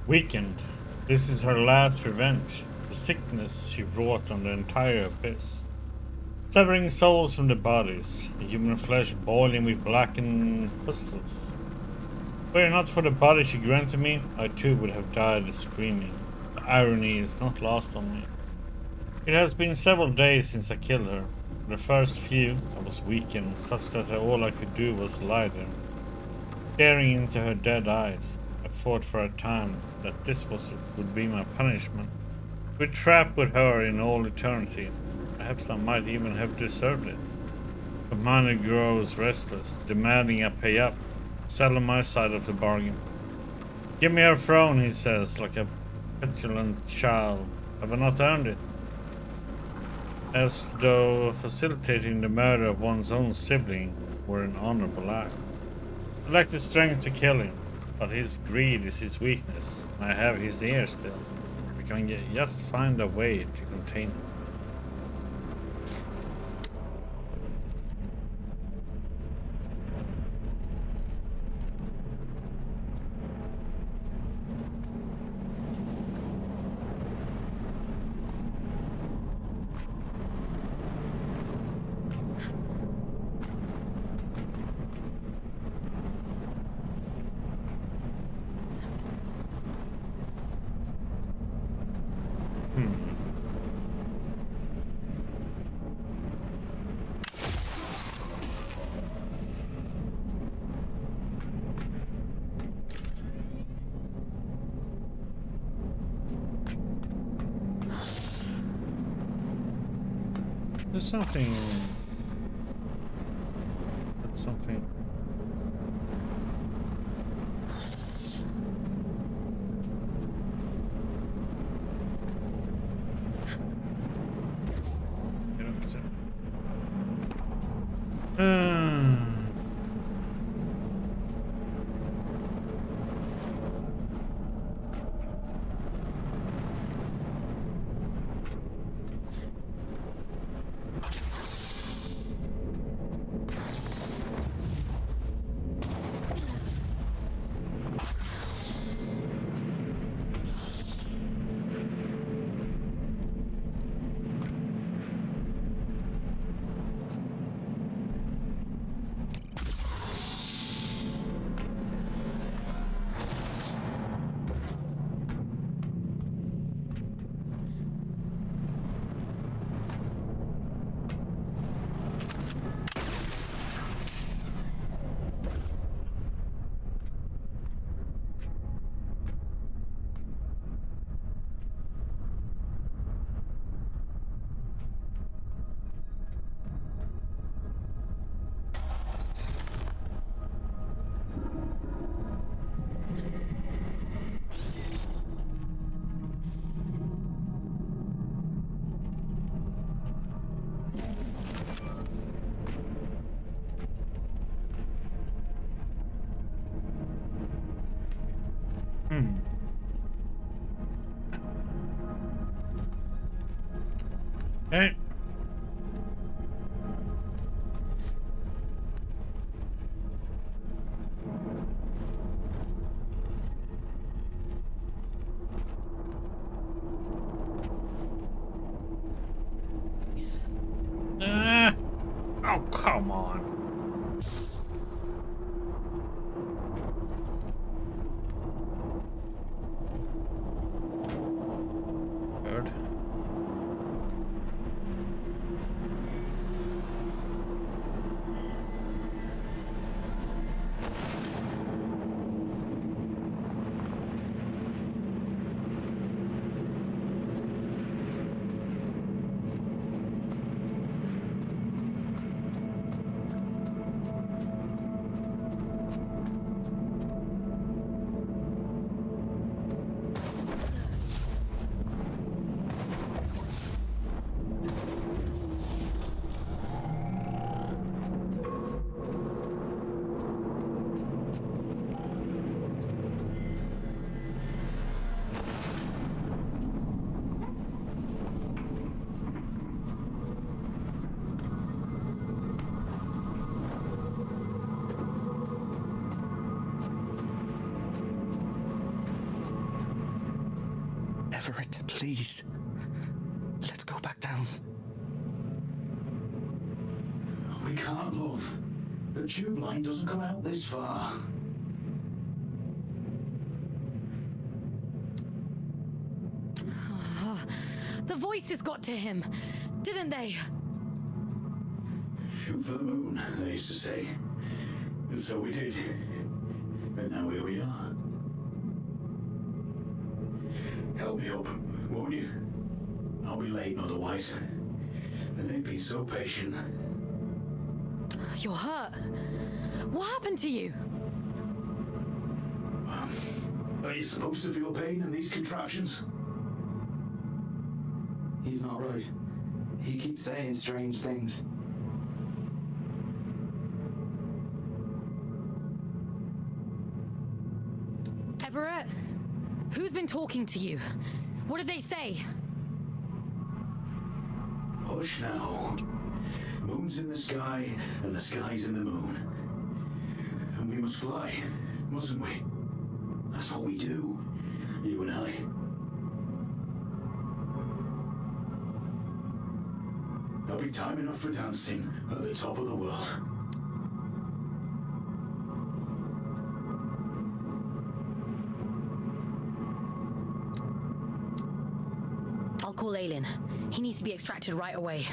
Weakened. This is her last revenge. The sickness she brought on the entire abyss. Severing souls from the bodies, the human flesh boiling with blackened pustules. Were it not for the body she granted me, I too would have died screaming. The irony is not lost on me. It has been several days since I killed her. For the first few, I was weakened, such that all I could do was lie there, staring into her dead eyes. I thought for a time that this would be my punishment. To be trapped with her in all eternity. Perhaps I might even have deserved it. But money grows restless, demanding I pay up, sell on my side of the bargain. Give me her throne, he says, like a petulant child. Have I not earned it? As though facilitating the murder of one's own sibling were an honorable act. I lack the strength to kill him, but his greed is his weakness. I have his ear still. We can just find a way to contain him. There's something. That's something. Okay. Oh, come on. Good. Everett, please. Let's go back down. We can't, love. The tube line doesn't come out this far. The voices got to him, didn't they? Shoot for the moon, they used to say. And so we did. And now here we are. Help me up, won't you? I'll be late otherwise. And they'd be so patient. You're hurt. What happened to you? Are you supposed to feel pain in these contraptions? He's not right. He keeps saying strange things. Everett? Who's been talking to you? What did they say? Hush now. Moon's in the sky, and the sky's in the moon. And we must fly, mustn't we? That's what we do, you and I. There'll be time enough for dancing at the top of the world. I'll call Aylin. He needs to be extracted right away.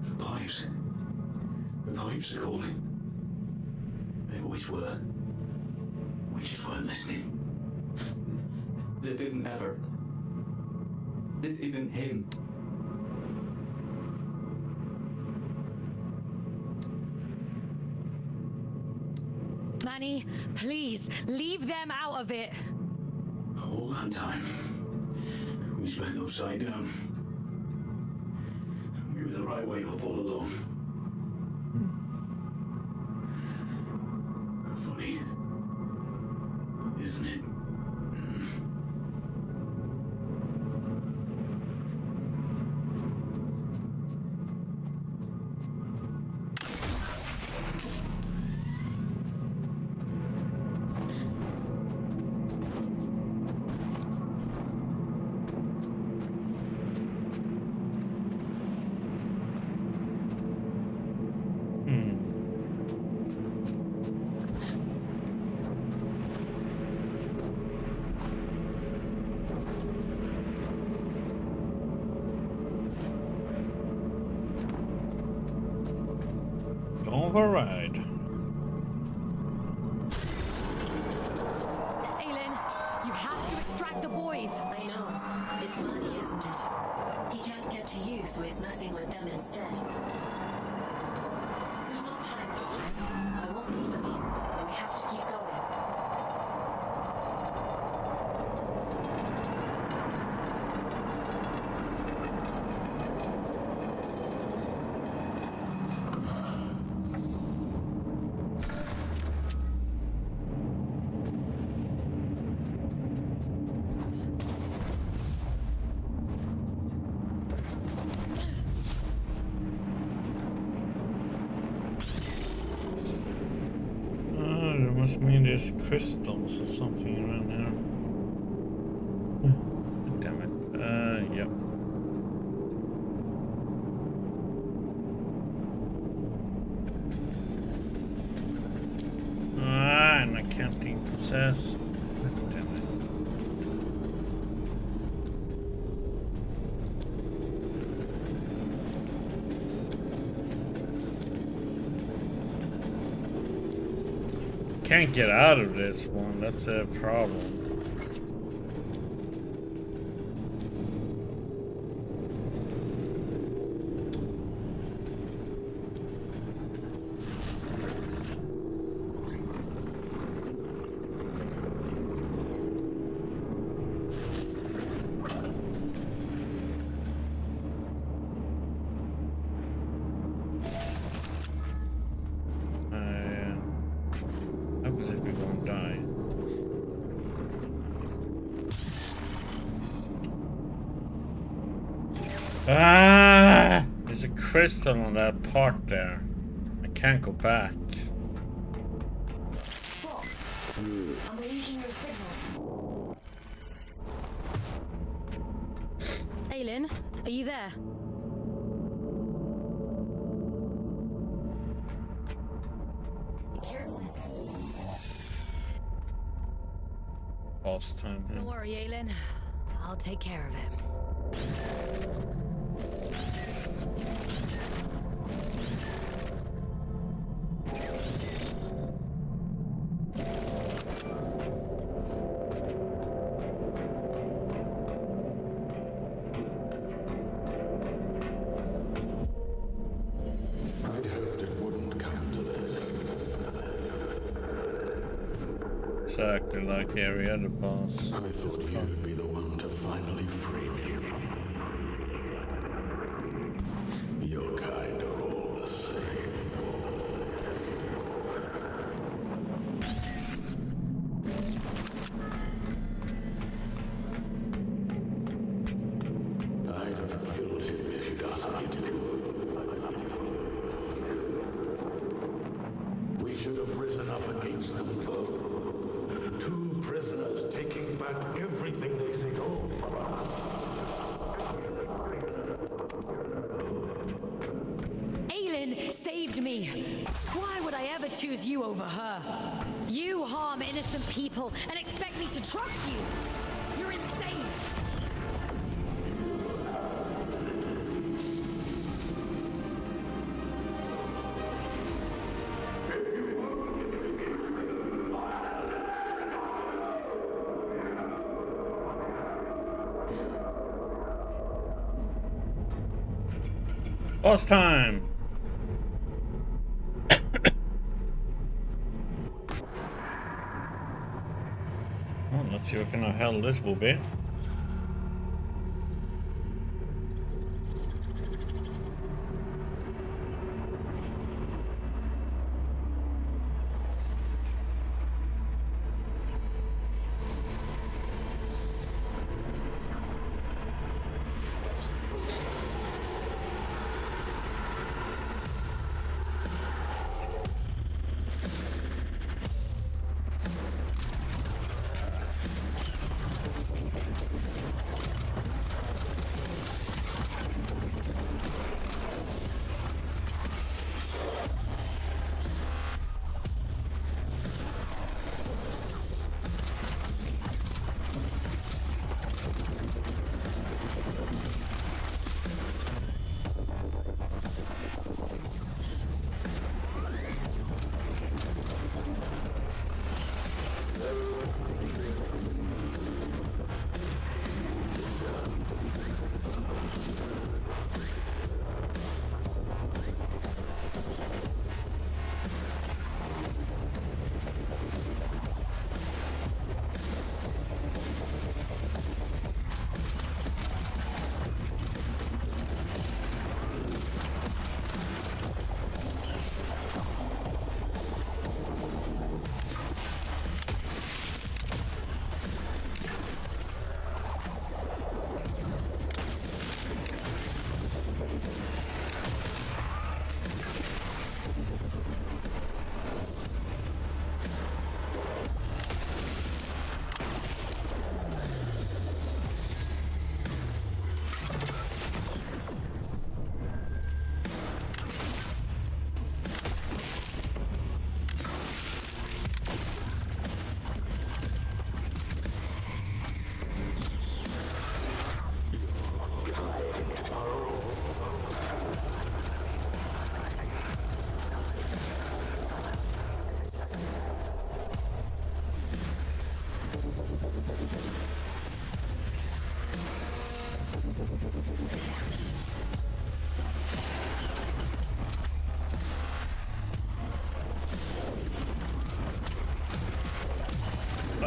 The pipes are calling. They always were. We just weren't listening. This isn't Everett. This isn't him. Manny, please, leave them out of it. All that time, we spent upside down. me the right way up all along. Funny, isn't it? Going for a ride. Aylin, you have to extract the boys. I know. It's money, isn't it? He can't get to you, so he's messing with them instead. There's no time for this. I won't leave them here, but we have to keep going. Must mean there's crystals or something around here. Damn it. Yep. And I can't depossess. Damn it. Can't get out of this one, that's a problem. Ah! There's a crystal on that part there. I can't go back. Fox, I'm losing your signal. Aylin, are you there? Boss time. Don't worry, Aylin. I'll take care of him. I'd hoped it wouldn't come to this. Exactly like every other boss. I thought you'd be the one to finally free me. Your kind are all the same. I'd have killed him if you'd asked me to. We should have risen up against them both. Two prisoners taking back everything they stole from us. Aylin saved me. Why would I ever choose you over her? You harm innocent people and expect me to trust you. You're insane. Boss time! Well, let's see what kind of hell this will be.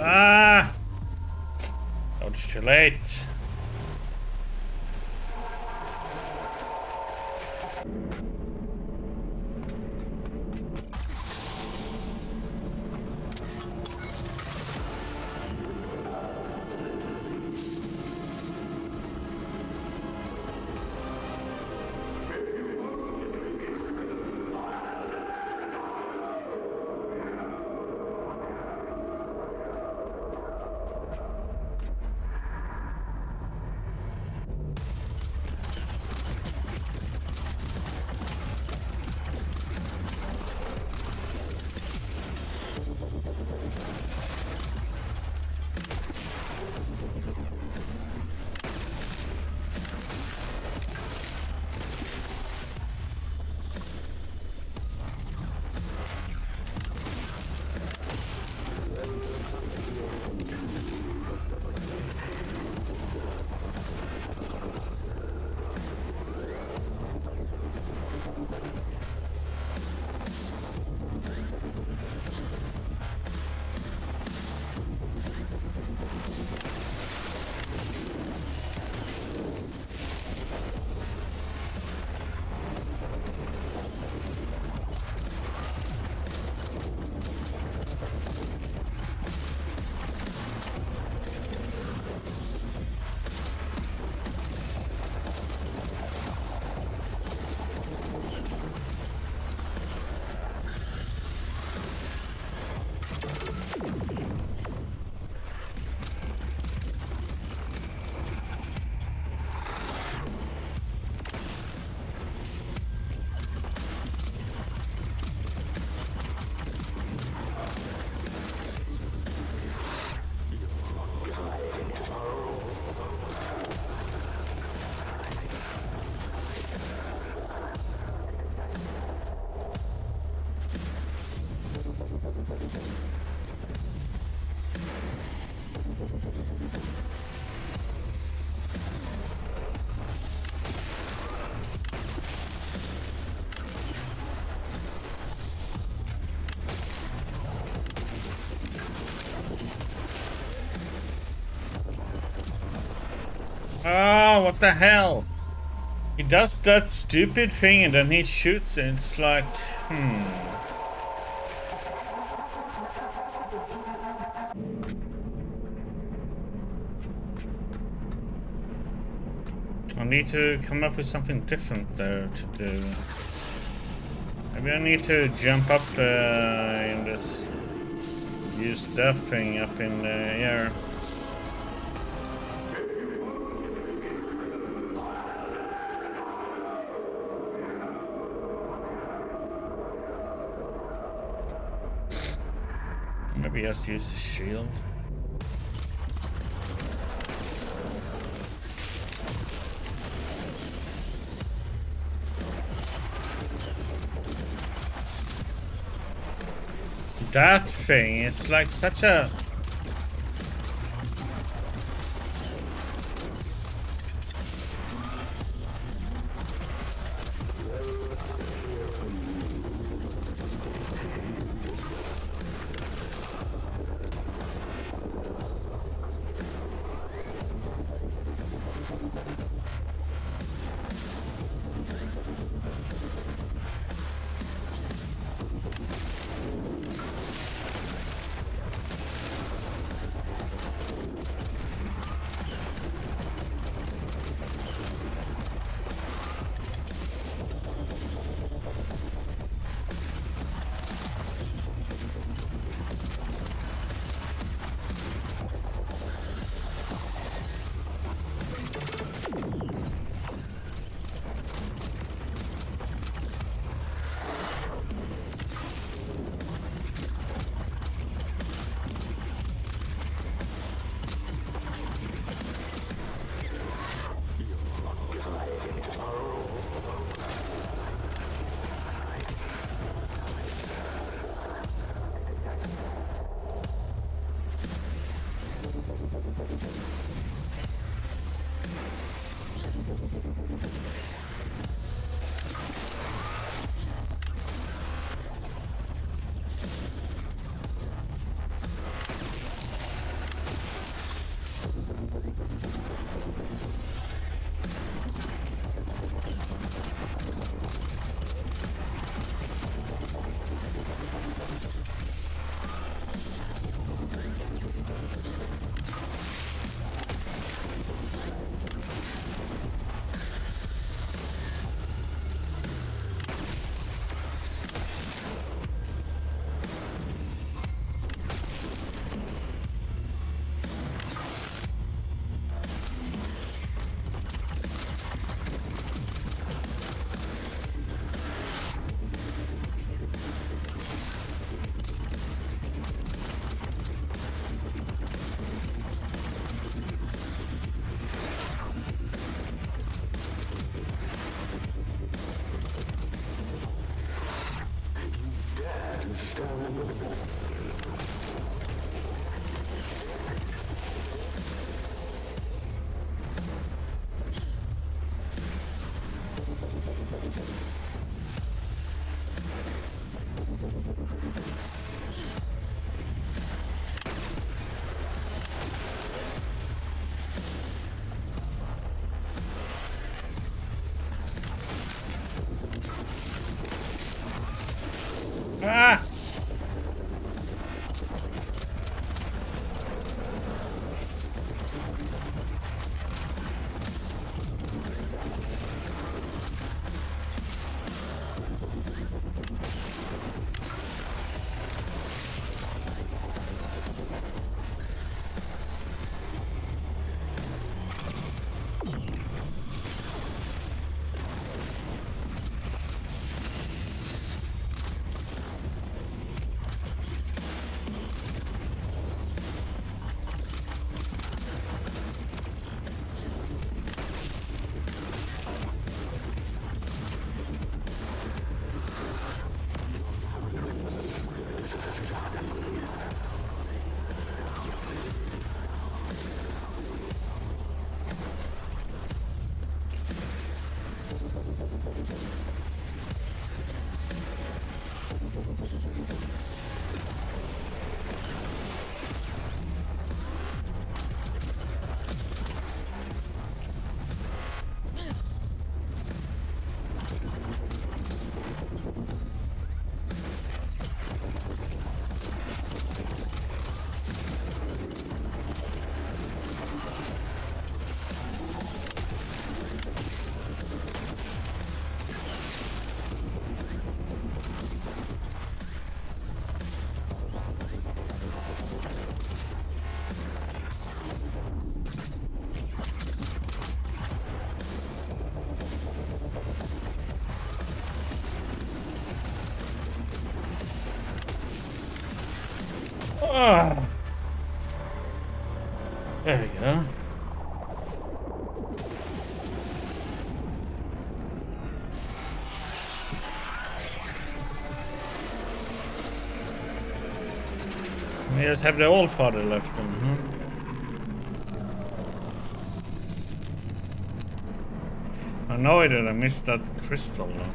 Ah! Oh, it's too late. Oh, what the hell? He does that stupid thing and then he shoots and it's like, I need to come up with something different there to do. Maybe I need to jump up in this, use that thing up in the air. Maybe just use the shield. That thing is like such a... Ah! Ah. There we go. We just have the old father left then, huh? I know that I missed that crystal though.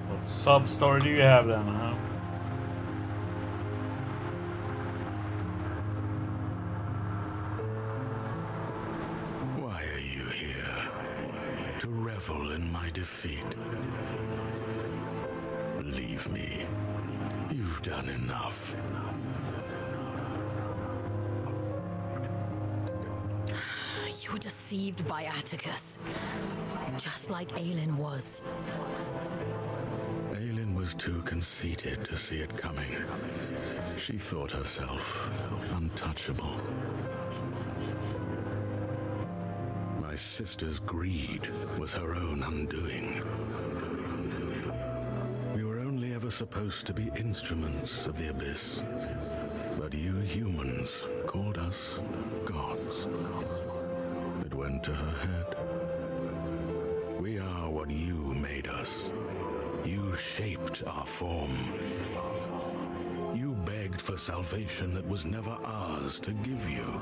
What sub-story do you have then, huh? Why are you here? To revel in my defeat? Leave me. You've done enough. You were deceived by Atticus, just like Aelin was. Aelin was too conceited to see it coming. She thought herself untouchable. My sister's greed was her own undoing. We were only ever supposed to be instruments of the Abyss. But you humans called us gods. It went to her head. We are what you made us. You shaped our form. You begged for salvation that was never ours to give you.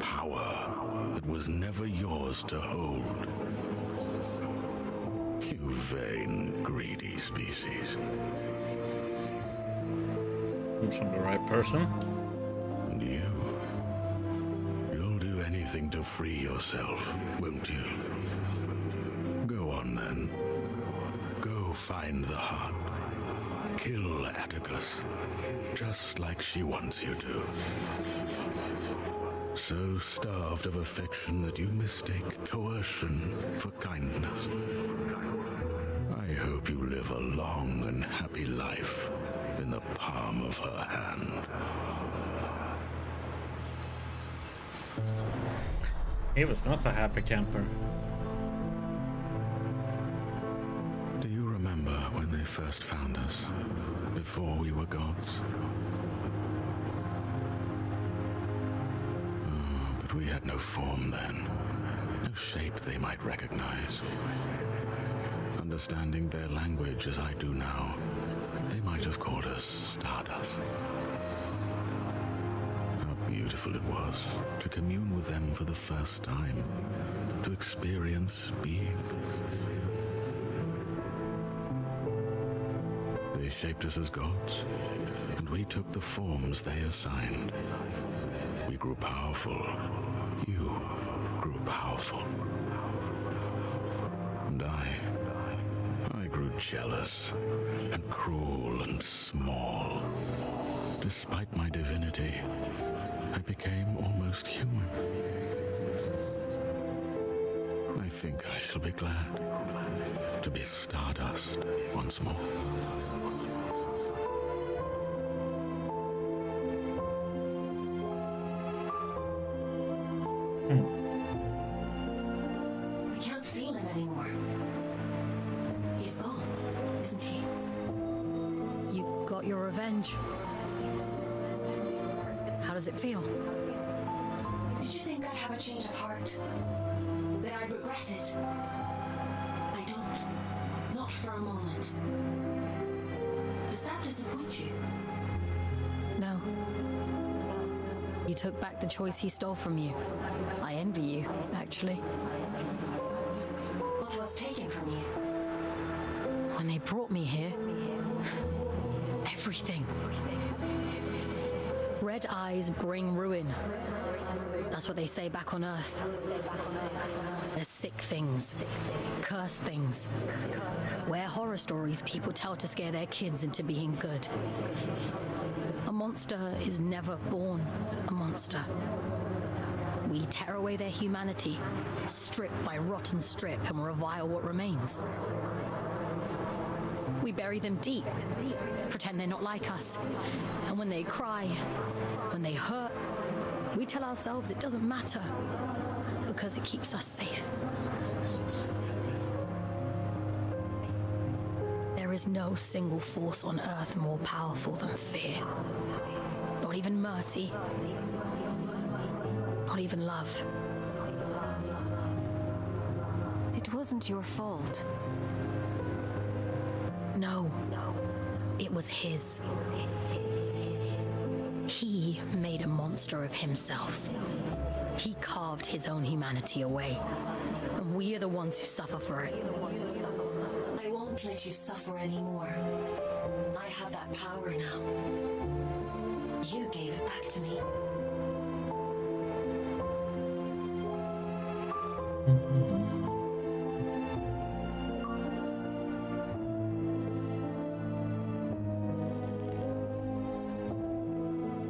Power that was never yours to hold. You vain, greedy species. I'm from the right person. And you'll do anything to free yourself, won't you? Go on then. Go find the heart. Kill Atticus, just like she wants you to. So starved of affection that you mistake coercion for kindness. I hope you live a long and happy life in the palm of her hand. He was not a happy camper. Do you remember when they first found us? Before we were gods? Oh, but we had no form then. No shape they might recognize. Understanding their language as I do now, they might have called us Stardust. How beautiful it was to commune with them for the first time, to experience being. They shaped us as gods, and we took the forms they assigned. We grew powerful. You grew powerful. And I grew jealous and cruel and small. Despite my divinity, I became almost human. I think I shall be glad to be Stardust once more. I can't feel him anymore. He's gone, isn't he? You got your revenge. How does it feel? Did you think I'd have a change of heart? That I'd regret it? I don't. Not for a moment. Does that disappoint you? No. You took back the choice he stole from you. I envy you, actually. What was taken from you? When they brought me here, everything. Red eyes bring ruin. That's what they say back on Earth. There's sick things, cursed things. We're horror stories people tell to scare their kids into being good. A monster is never born a monster. We tear away their humanity, strip by rotten strip, and revile what remains. We bury them deep, pretend they're not like us. And when they cry, when they hurt, we tell ourselves it doesn't matter because it keeps us safe. There is no single force on Earth more powerful than fear. Not even mercy. Not even love. It wasn't your fault. No. It was his. He made a monster of himself. He carved his own humanity away. And we are the ones who suffer for it. I won't let you suffer anymore. I have that power now. You gave it back to me.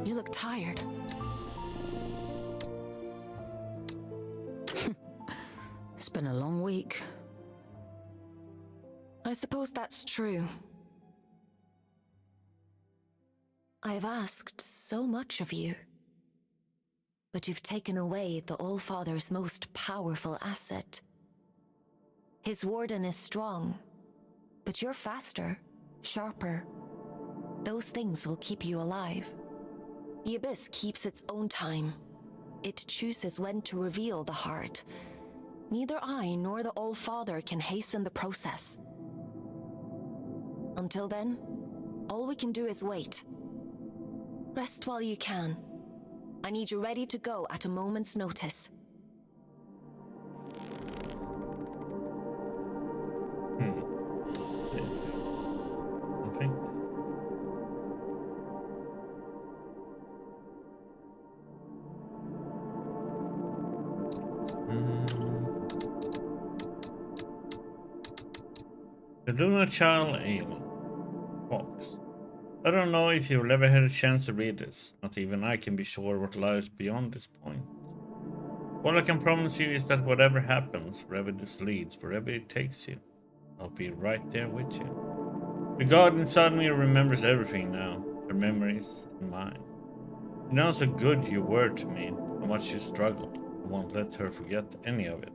You look tired. It's been a long week. I suppose that's true. I've asked so much of you. But you've taken away the All-Father's most powerful asset. His warden is strong, but you're faster, sharper. Those things will keep you alive. The Abyss keeps its own time. It chooses when to reveal the heart. Neither I nor the All-Father can hasten the process. Until then, all we can do is wait. Rest while you can. I need you ready to go at a moment's notice. Okay. The Lunar Child Alien. Fox. I don't know if you've ever had a chance to read this. Not even I can be sure what lies beyond this point. All I can promise you is that whatever happens, wherever this leads, wherever it takes you, I'll be right there with you. The God inside me remembers everything now, your memories and mine. You know how good you were to me, how much you struggled. I won't let her forget any of it.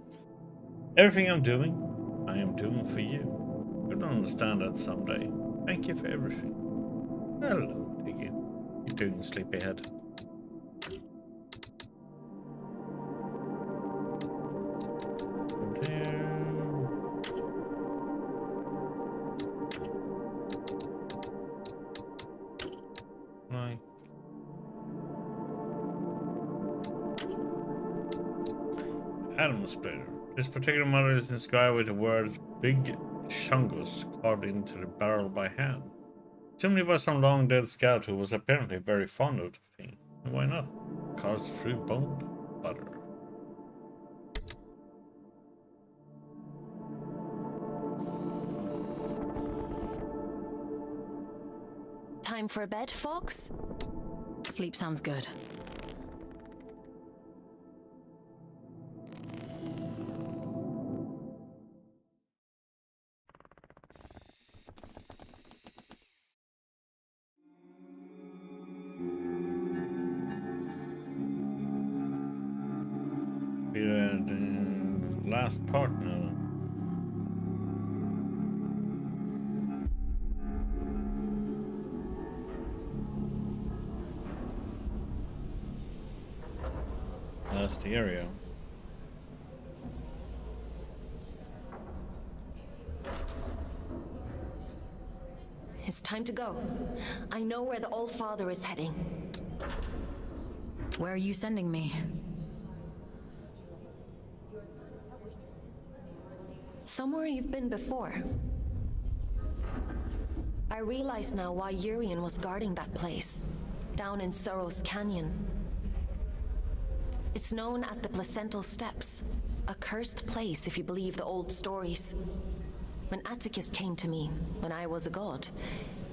Everything I'm doing, I am doing for you. You'll understand that someday. Thank you for everything. Hello, Diggy. You're doing sleepyhead. Right. Animal splitter. This particular model is inscribed with the words Big Shungus carved into the barrel by hand. Assuming by some long dead scout who was apparently very fond of the thing. And why not? Carves through bone butter. Time for bed, Fox? Sleep sounds good. The last part now. That's the area. It's time to go. I know where the Old Father is heading. Where are you sending me? Somewhere you've been before. I realize now why Urian was guarding that place, down in Sorrow's Canyon. It's known as the Placental Steps, a cursed place if you believe the old stories. When Atticus came to me, when I was a god,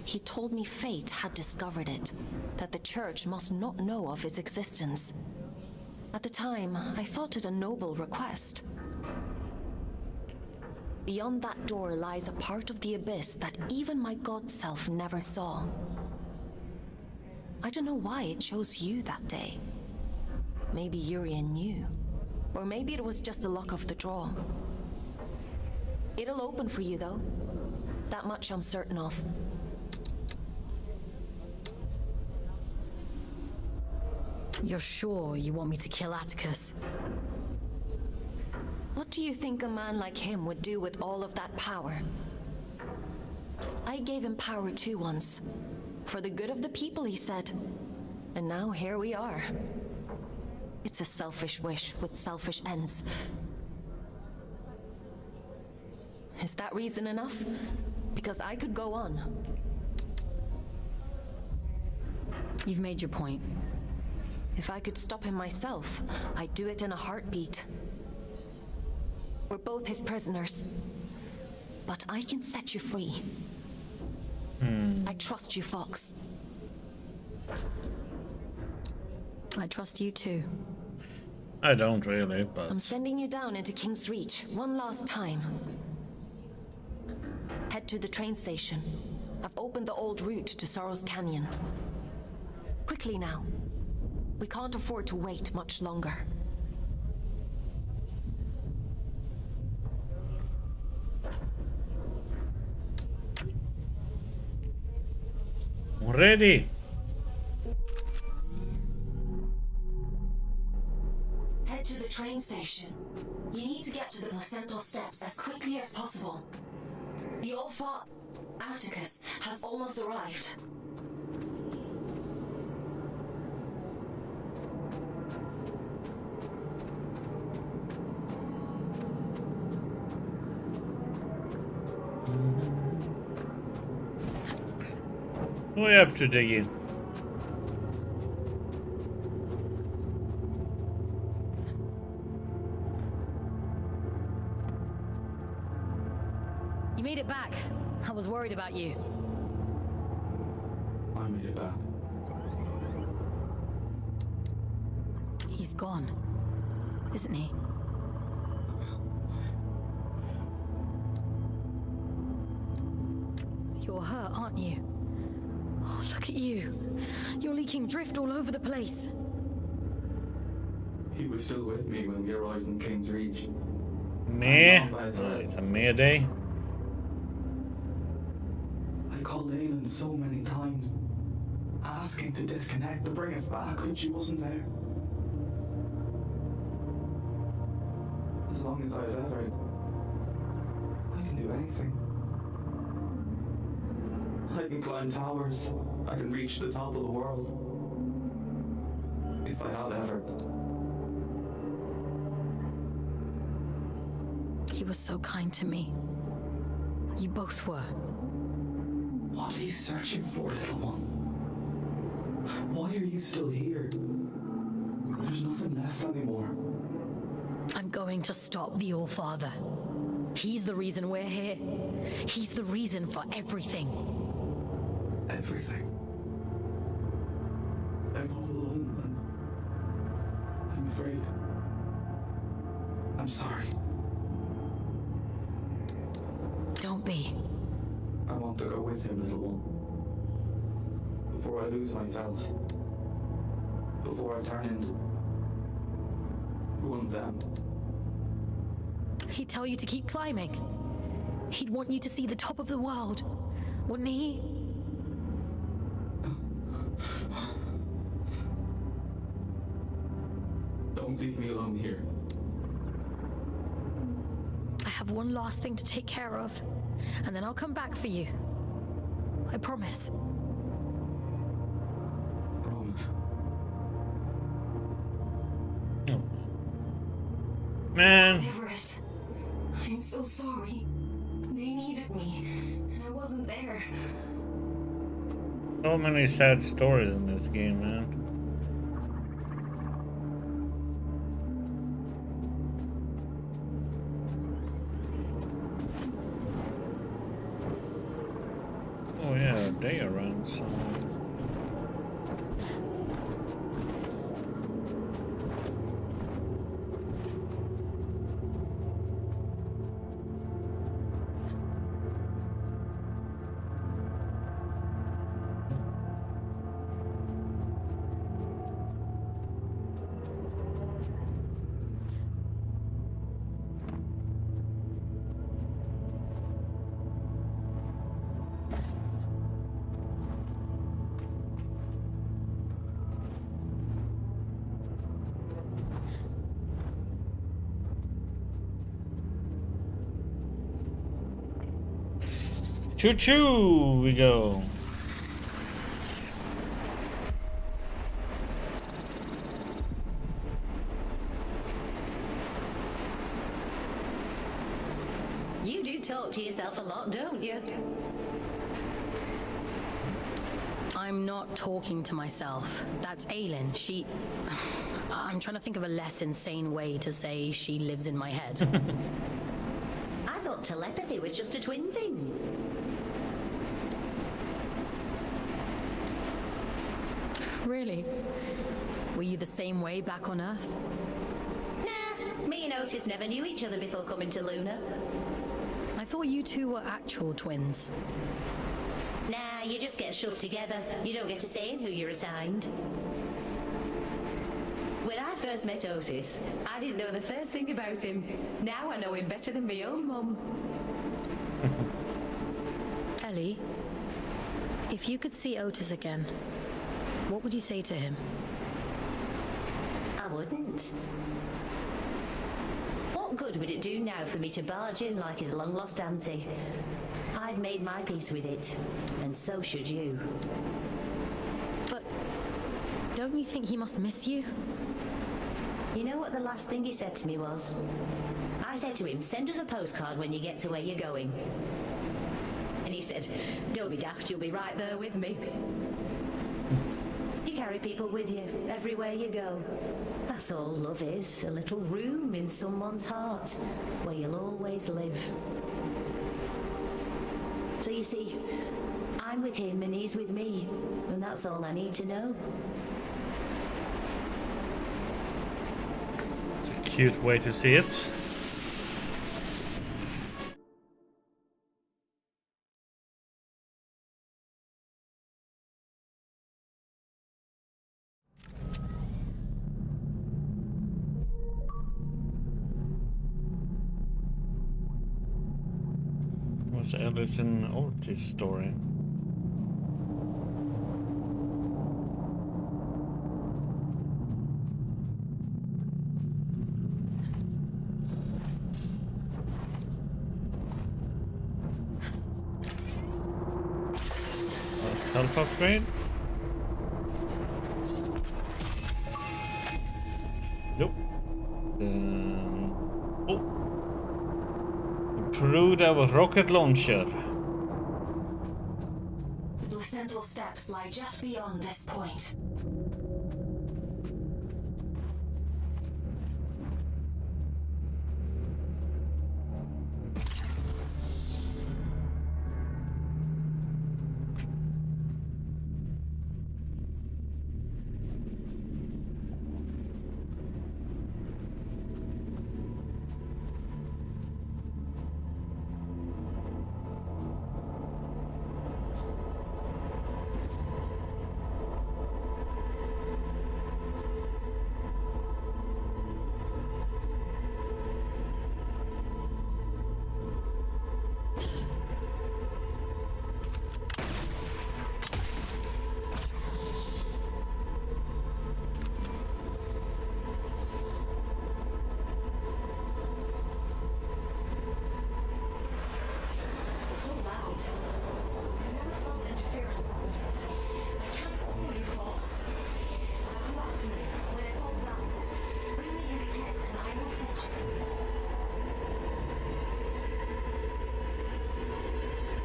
he told me fate had discovered it, that the church must not know of its existence. At the time, I thought it a noble request. Beyond that door lies a part of the abyss that even my god self never saw. I don't know why it chose you that day. Maybe Urian knew. Or maybe it was just the luck of the draw. It'll open for you, though. That much I'm certain of. You're sure you want me to kill Atticus? What do you think a man like him would do with all of that power? I gave him power too once. For the good of the people, he said. And now here we are. It's a selfish wish with selfish ends. Is that reason enough? Because I could go on. You've made your point. If I could stop him myself, I'd do it in a heartbeat. We're both his prisoners. But I can set you free. I trust you, Fox. I trust you too. I don't really, but... I'm sending you down into King's Reach one last time. Head to the train station. I've opened the old route to Sorrow's Canyon. Quickly now. We can't afford to wait much longer. Ready? Head to the train station. You need to get to the Placental Steps as quickly as possible. The old Atticus has almost arrived. What are you up to, Diggy? You made it back. I was worried about you. I made it back. He's gone, isn't he? You're hurt, aren't you? Oh, look at you. You're leaking drift all over the place. He was still with me when we arrived in King's Reach. Meh? It's a meh day. I called Aylin so many times, asking to disconnect to bring us back when she wasn't there. As long as I've ever, I can do anything. I can climb towers. I can reach the top of the world. If I have ever. He was so kind to me. You both were. What are you searching for, little one? Why are you still here? There's nothing left anymore. I'm going to stop the All-Father. He's the reason we're here. He's the reason for everything. Everything. I'm all alone then. I'm afraid. I'm sorry. Don't be. I want to go with him, little one. Before I lose myself. Before I turn into one of them. He'd tell you to keep climbing. He'd want you to see the top of the world, wouldn't he? Don't leave me alone here. I have one last thing to take care of, and then I'll come back for you. I promise. Promise. Man. Everett, I'm so sorry. They needed me, and I wasn't there. So many sad stories in this game, man. Oh yeah, they around somewhere. Choo choo, we go. You do talk to yourself a lot, don't you? I'm not talking to myself. That's Aylin. She... I'm trying to think of a less insane way to say she lives in my head. I thought telepathy was just a twin thing. Really? Were you the same way back on Earth? Nah, me and Otis never knew each other before coming to Luna. I thought you two were actual twins. Nah, you just get shoved together. You don't get to say who you're assigned. When I first met Otis, I didn't know the first thing about him. Now I know him better than my own mum. Ellie, if you could see Otis again, what would you say to him? I wouldn't. What good would it do now for me to barge in like his long-lost auntie? I've made my peace with it, and so should you. But don't you think he must miss you? You know what the last thing he said to me was? I said to him, send us a postcard when you get to where you're going. And he said, don't be daft, you'll be right there with me. You carry people with you, everywhere you go. That's all love is, a little room in someone's heart, where you'll always live. So you see, I'm with him and he's with me, and that's all I need to know. It's a cute way to see it. was Alice in Otis story. Last health upgrade. Nope. Oh. Improved our rocket launcher. The placental steps lie just beyond this point.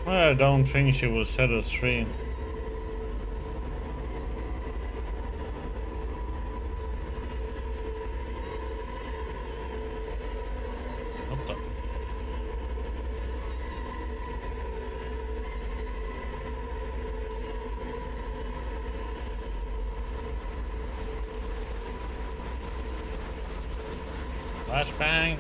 I don't think she will set us free. What the? Flashbang.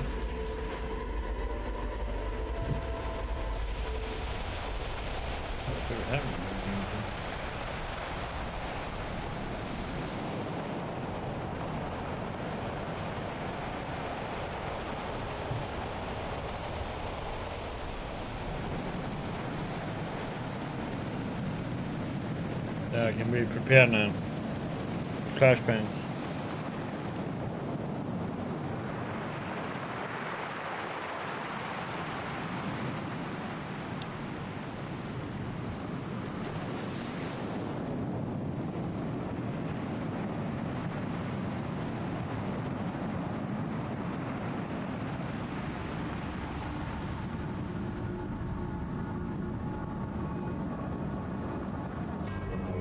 Yeah, I can be prepared now. Flashbangs.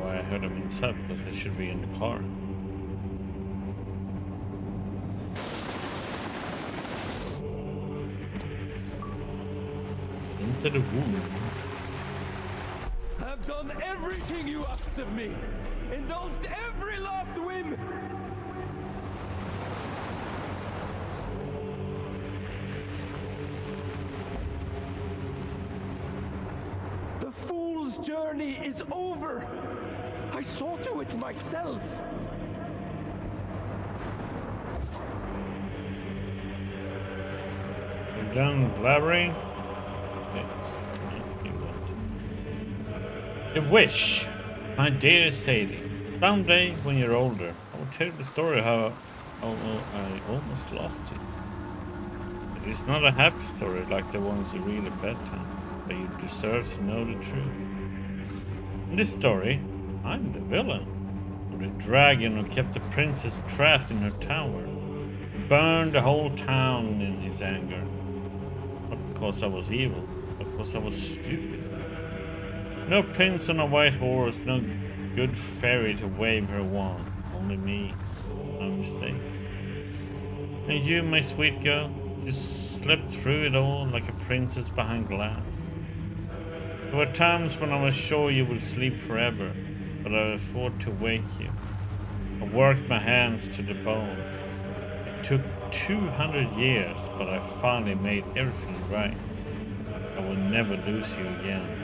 I heard him inside because I should be in the car. Into the womb. I've done everything you asked of me. Indulged every last whim. The fool's journey is over. I saw to it myself. You're done blabbering? A wish, my dear Sadie. Someday, when you're older, I will tell you the story how I almost lost you. It is not a happy story like the ones you read at bedtime, but you deserve to know the truth. In this story, I'm the villain, or the dragon who kept the princess trapped in her tower. He burned the whole town in his anger. Not because I was evil, but because I was stupid. No prince on a white horse, no good fairy to wave her wand. Only me, no mistakes. And you, my sweet girl, you slept through it all like a princess behind glass. There were times when I was sure you would sleep forever, but I fought to wake you. I worked my hands to the bone. It took 200 years, but I finally made everything right. I will never lose you again.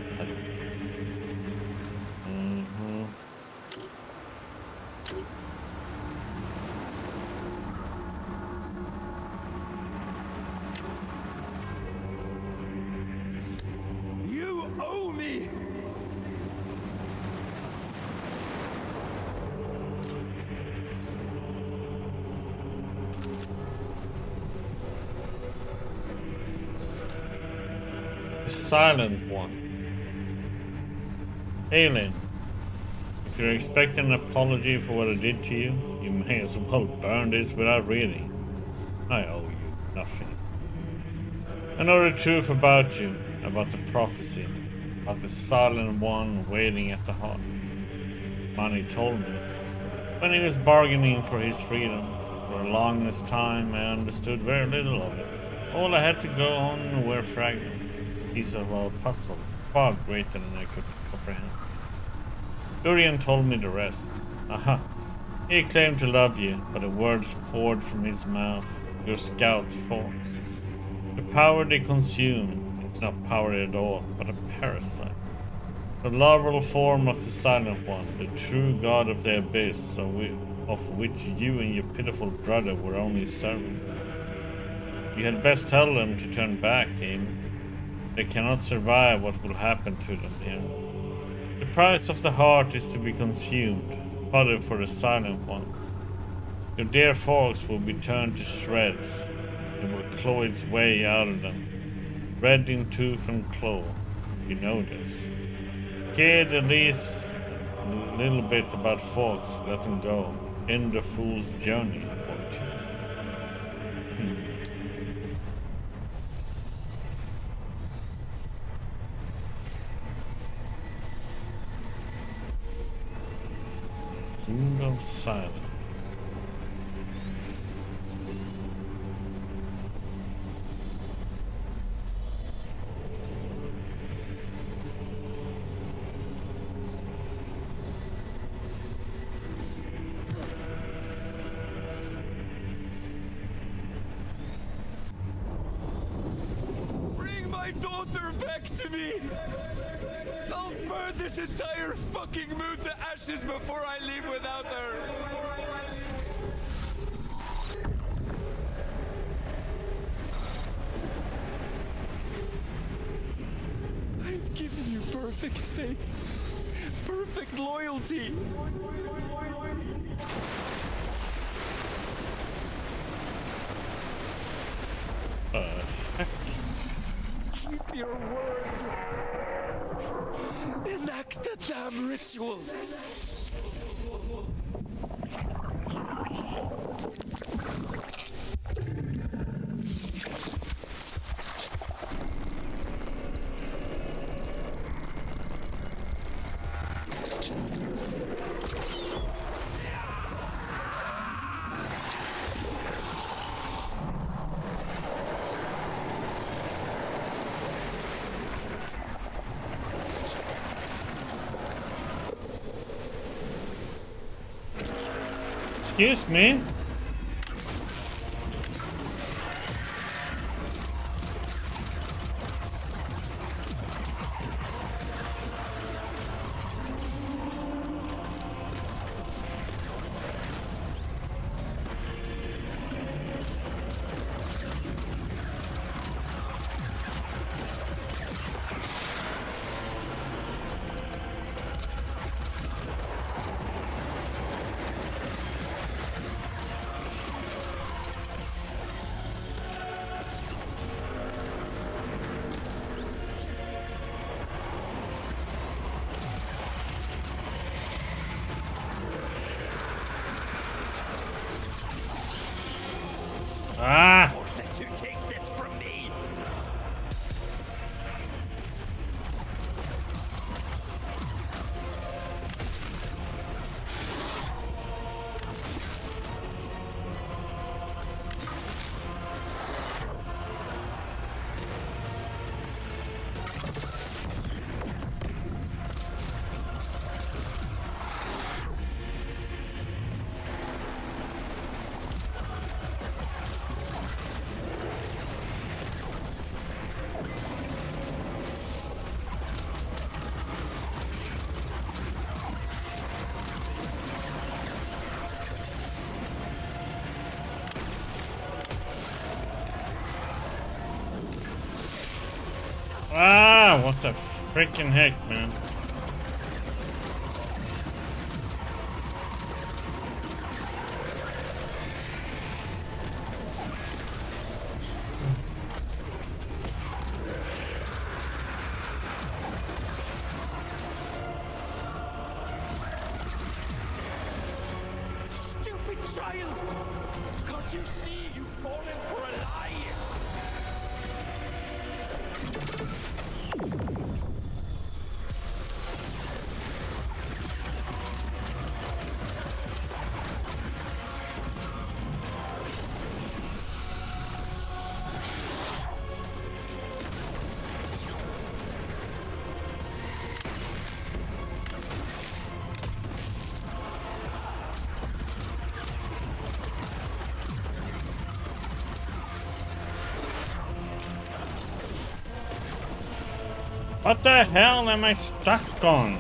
The Silent One. Alien, if you're expecting an apology for what I did to you, you may as well burn this without reading. I owe you nothing. I know the truth about you, about the prophecy, about the Silent One waiting at the heart. Manny told me, when he was bargaining for his freedom, for the longest time I understood very little of it. All I had to go on were fragments, pieces of a puzzle, far greater than I could comprehend. Durian told me the rest. Aha. He claimed to love you, but the words poured from his mouth, your scout force. The power they consume is not power at all, but a parasite. The larval form of the Silent One, the true god of the abyss, of which you and your pitiful brother were only servants. You had best tell them to turn back, Aim. They cannot survive what will happen to them here. The price of the heart is to be consumed, fodder for the Silent One. Your dear folks will be turned to shreds. It will claw its way out of them, red in tooth and claw. You know this. Cared at least a little bit about folks, let them go. End the fool's journey, won't you? Moon of Silence. Bring my daughter back to me! I'll burn this entire fucking moon to ashes before I leave without her! I've given you perfect faith, perfect loyalty. Keep your word. Enact the damn ritual. Excuse me? Ah! Won't let you take this from me. Ah, what the freaking heck, man? Can't you see you've fallen for a lie? What the hell am I stuck on?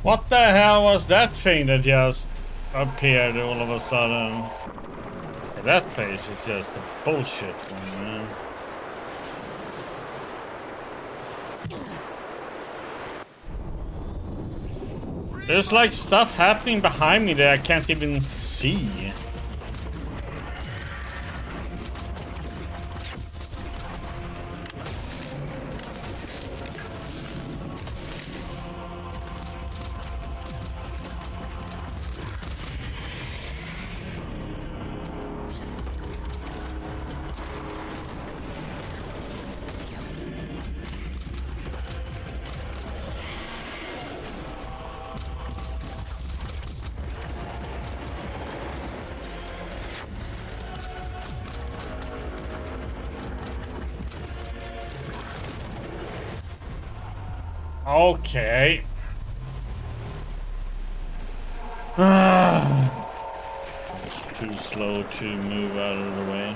What the hell was that thing that just appeared all of a sudden? That place is just a bullshit one, man. There's like stuff happening behind me that I can't even see. Okay. It's too slow to move out of the way.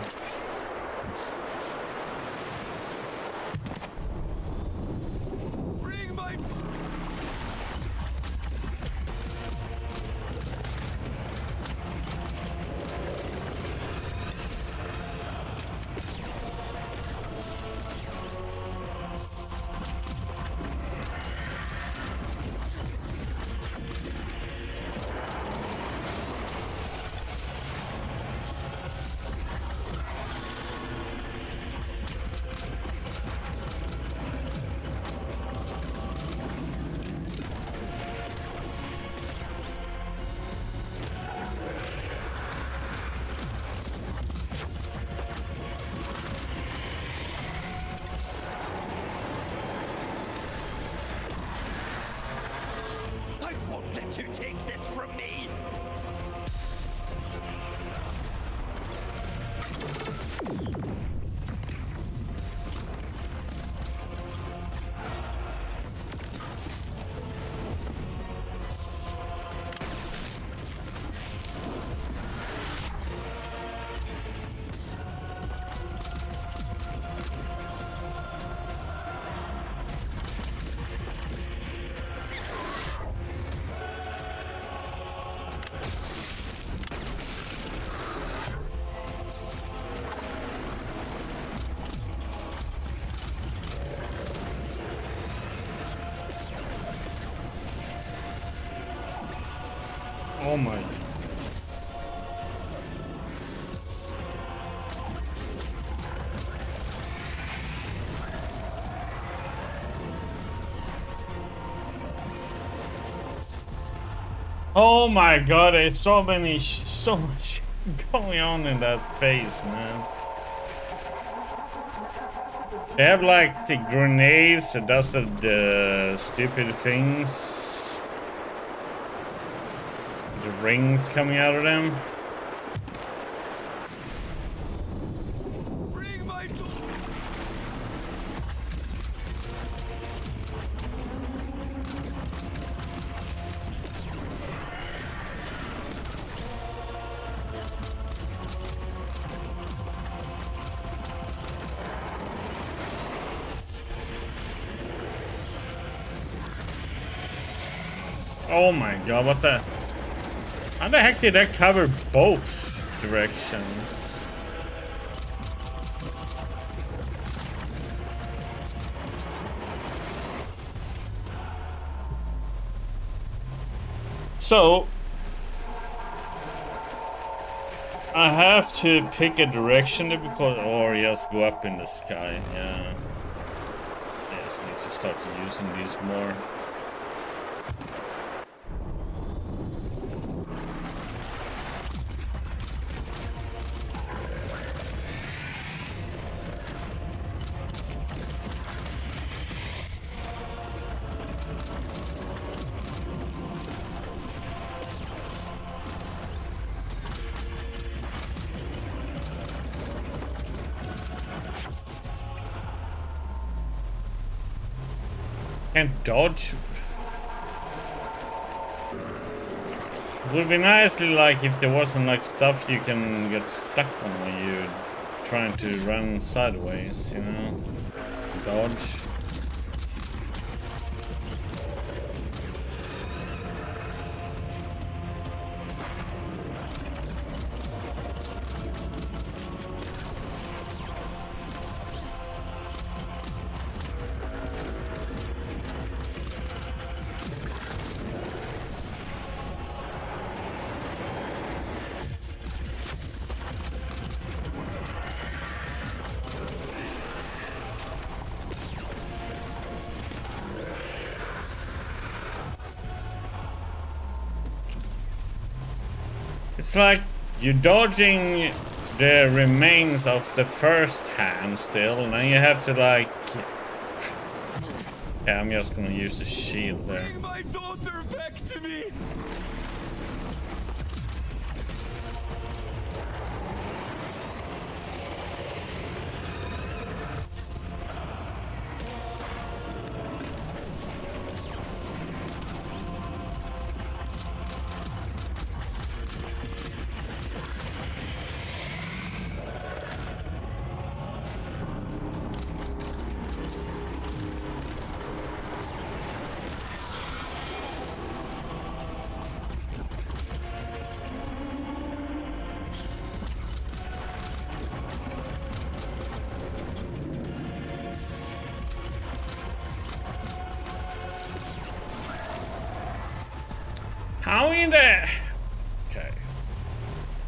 To take this from me. Oh my. Oh my god, there's so much going on in that phase, man. They have like the grenades that does the stupid things. The rings coming out of them. Oh my god, what the... How the heck did that cover both directions? So... I have to pick a direction because... Or just go up in the sky, yeah. I just need to start using these more. Can't dodge. Would be nicely like if there wasn't like stuff you can get stuck on when you're trying to run sideways, you know? Dodge. It's like you're dodging the remains of the first hand still, and then you have to like... Yeah, I'm just gonna use the shield there. Bring my daughter back to me! How in the... Okay.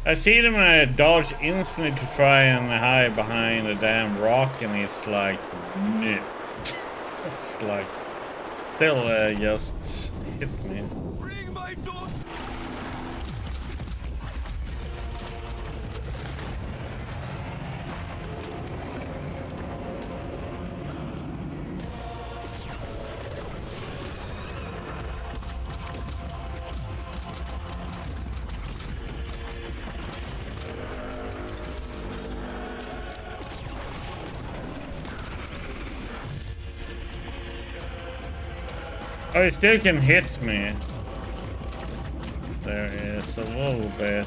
I see them and I dodge instantly to try and hide behind a damn rock, and it's like... It's like... Still just hit me. Bring my daughter! Oh, it still can hit me. There is a little bit.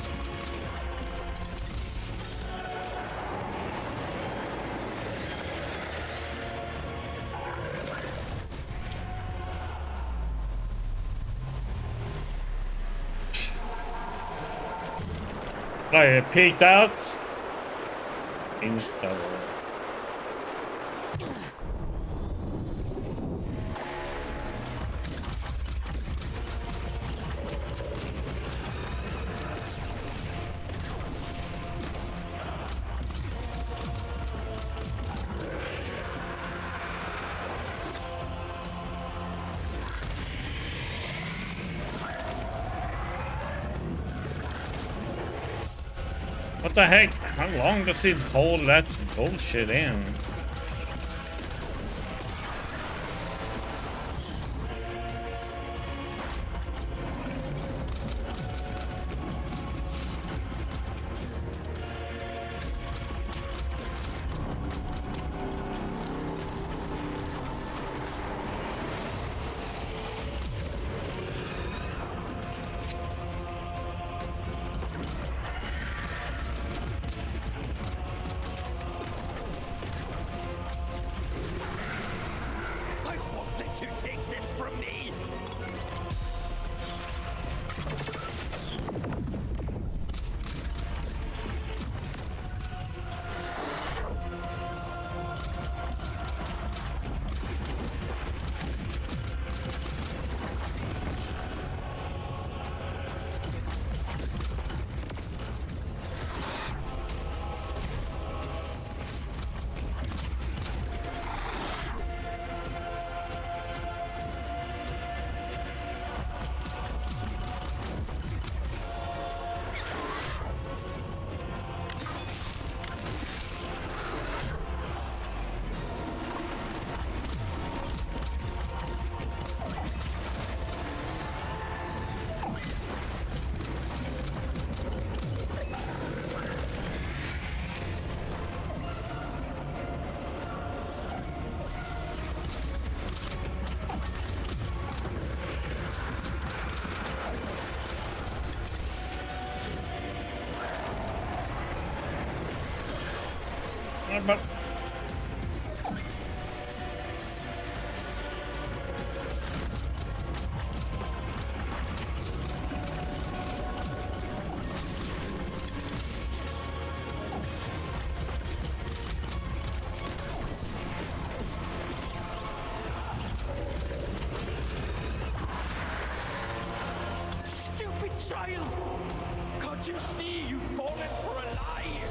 I peeked out. Insta. What the heck? How long does it hold that bullshit in? Stupid child! Can't you see you've fallen for a lie?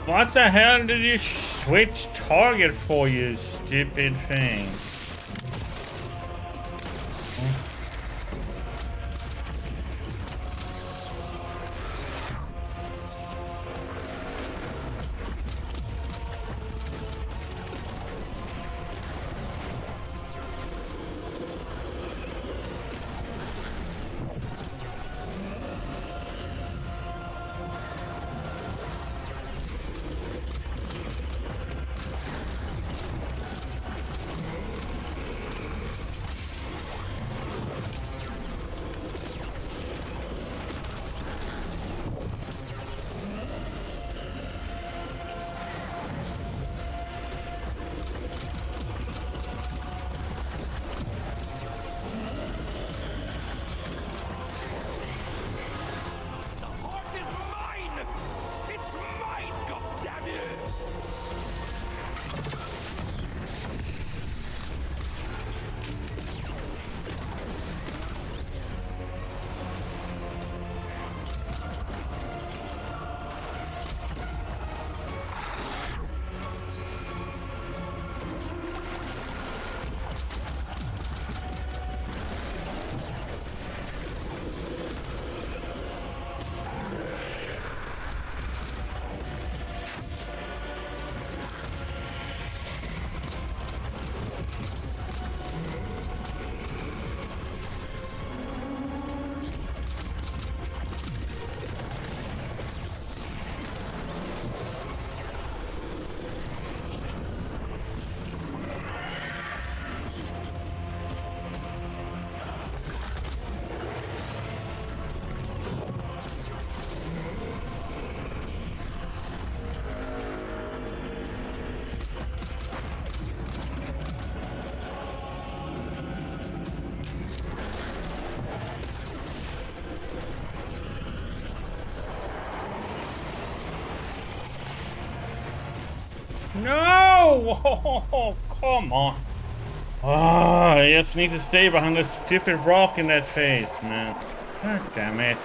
What the hell did you switch target for, you stupid thing? No! Oh, come on. I just need to stay behind the stupid rock in that face, man. God damn it.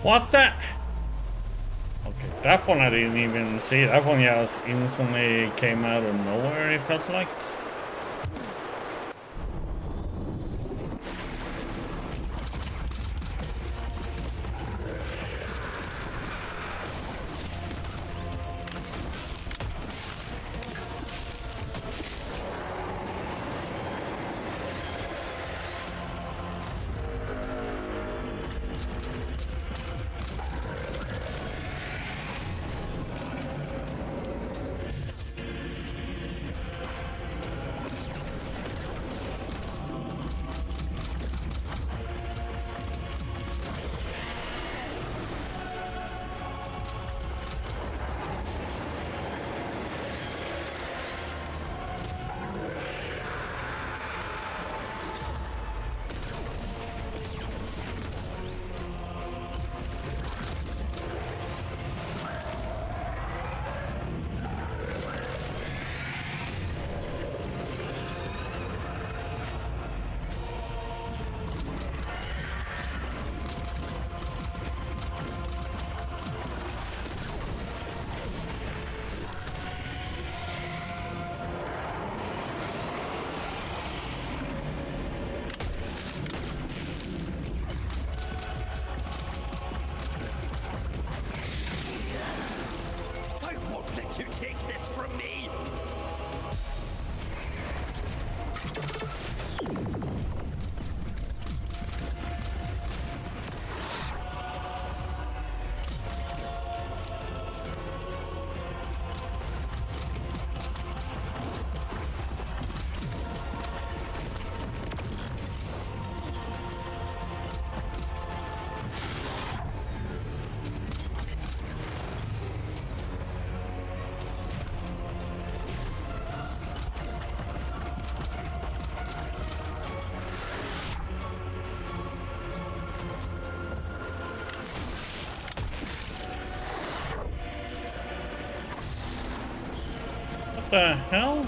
What the? Okay, that one I didn't even see. That one just instantly came out of nowhere, it felt like. The hell?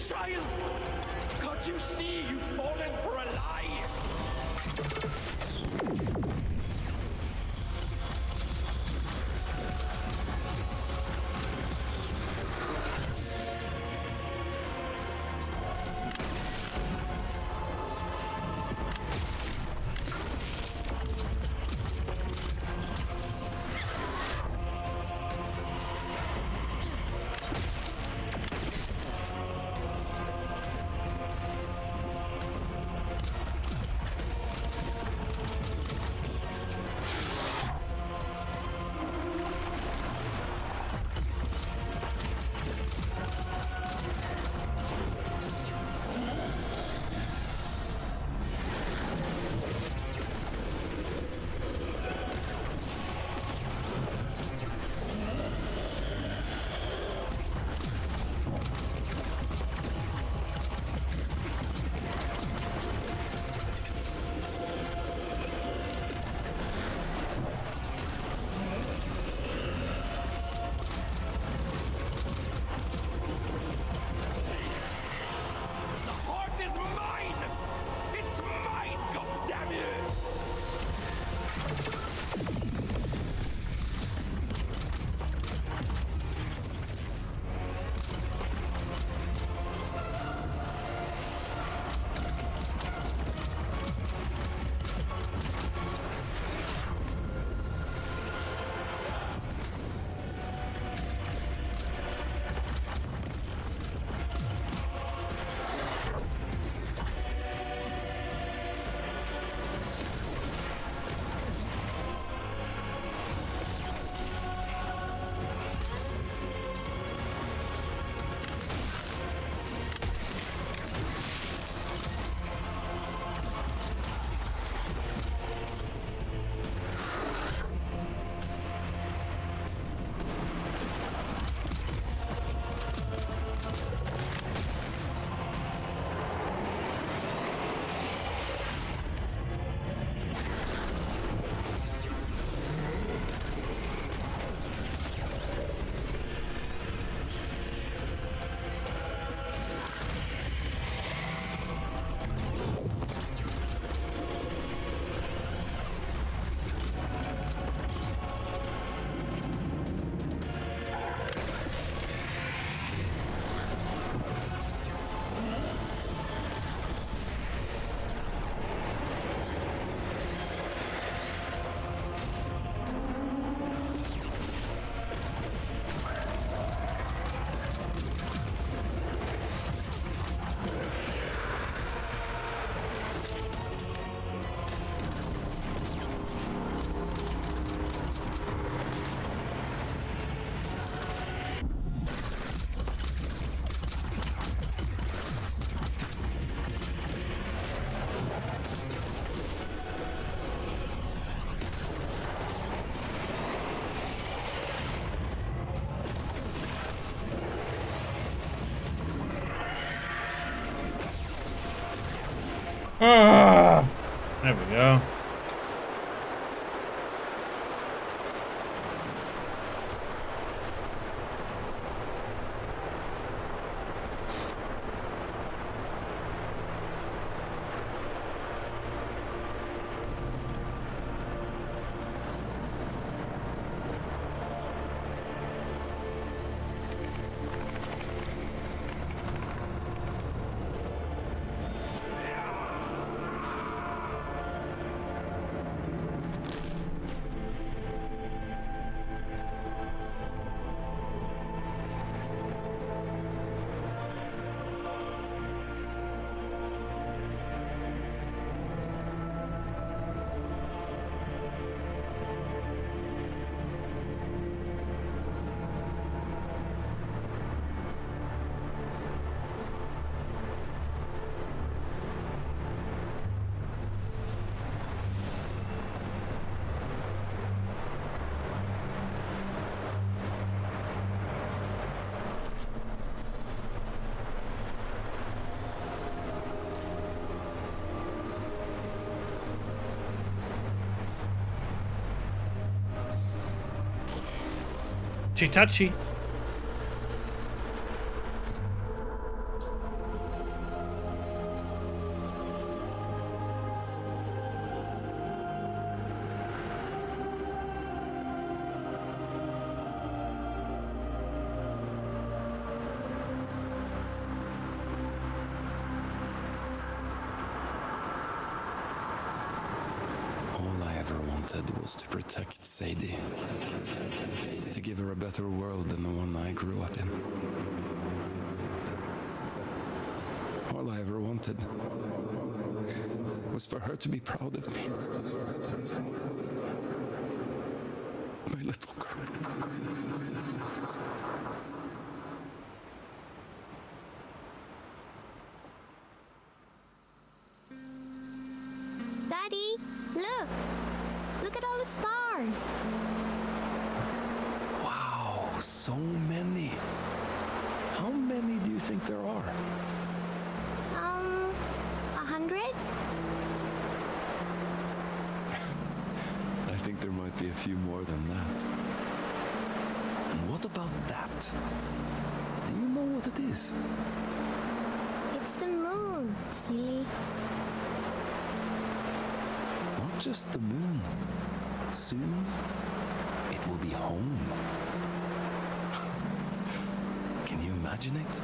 Child! Can't you see you've fallen for a lie? Ah, there we go. Touchy touchy. Was to protect Sadie, to give her a better world than the one I grew up in. All I ever wanted was for her to be proud of me. My little girl. Daddy, look! Look at all the stars! Wow, so many. How many do you think there are? 100? I think there might be a few more than that. And what about that? Do you know what it is? It's the moon, silly. Not just the moon. Soon, it will be home. Can you imagine it?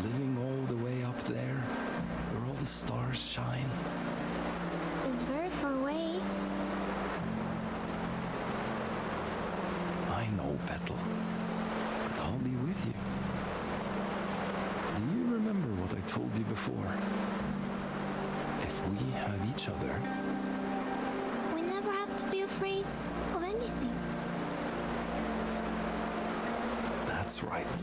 Living all the way up there, where all the stars shine. It's very far away. I know, Petal. But I'll be with you. Do you remember what I told you before? If we have each other, we never have to be afraid of anything. That's right.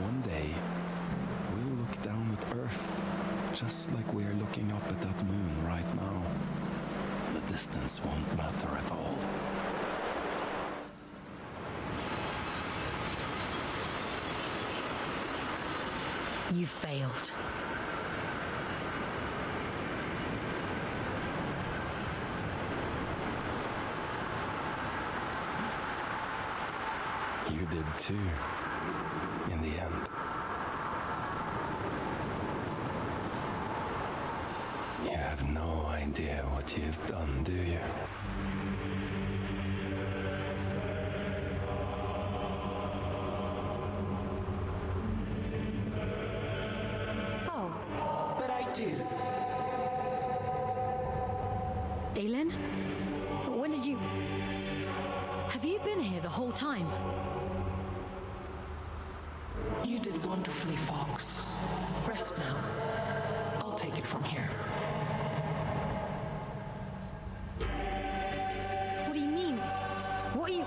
One day, we'll look down at Earth, just like we're looking up at that moon right now. The distance won't matter at all. You failed. You did too, in the end. You have no idea what you've done, do you? Oh, but I do. Aylin? When did you... Have you been here the whole time? You did wonderfully, Fox. Rest now. I'll take it from here. What do you mean? What are you...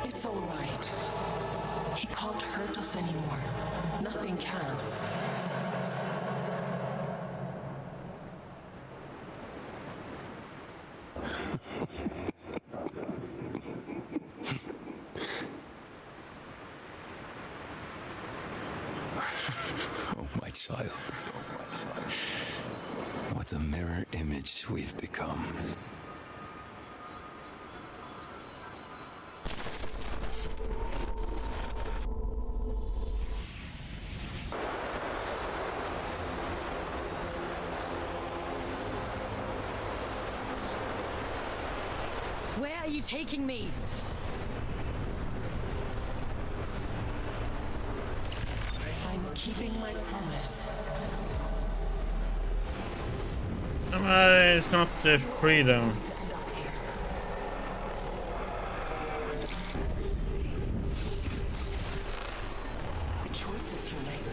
It's all right. He can't hurt us anymore. Nothing can. Oh, my child. What a mirror image we've become. Where are you taking me? I'm keeping my promise. It's not the freedom. The choices you make.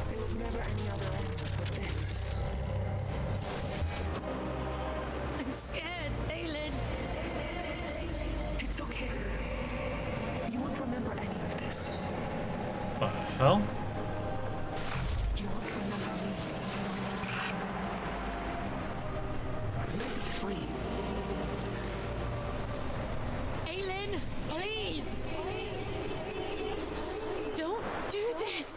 There was never any other end but this. I'm scared, Aylin. It's okay. You won't remember any of this. What the hell? You won't remember me. Live free. Aylin, please! Don't do this!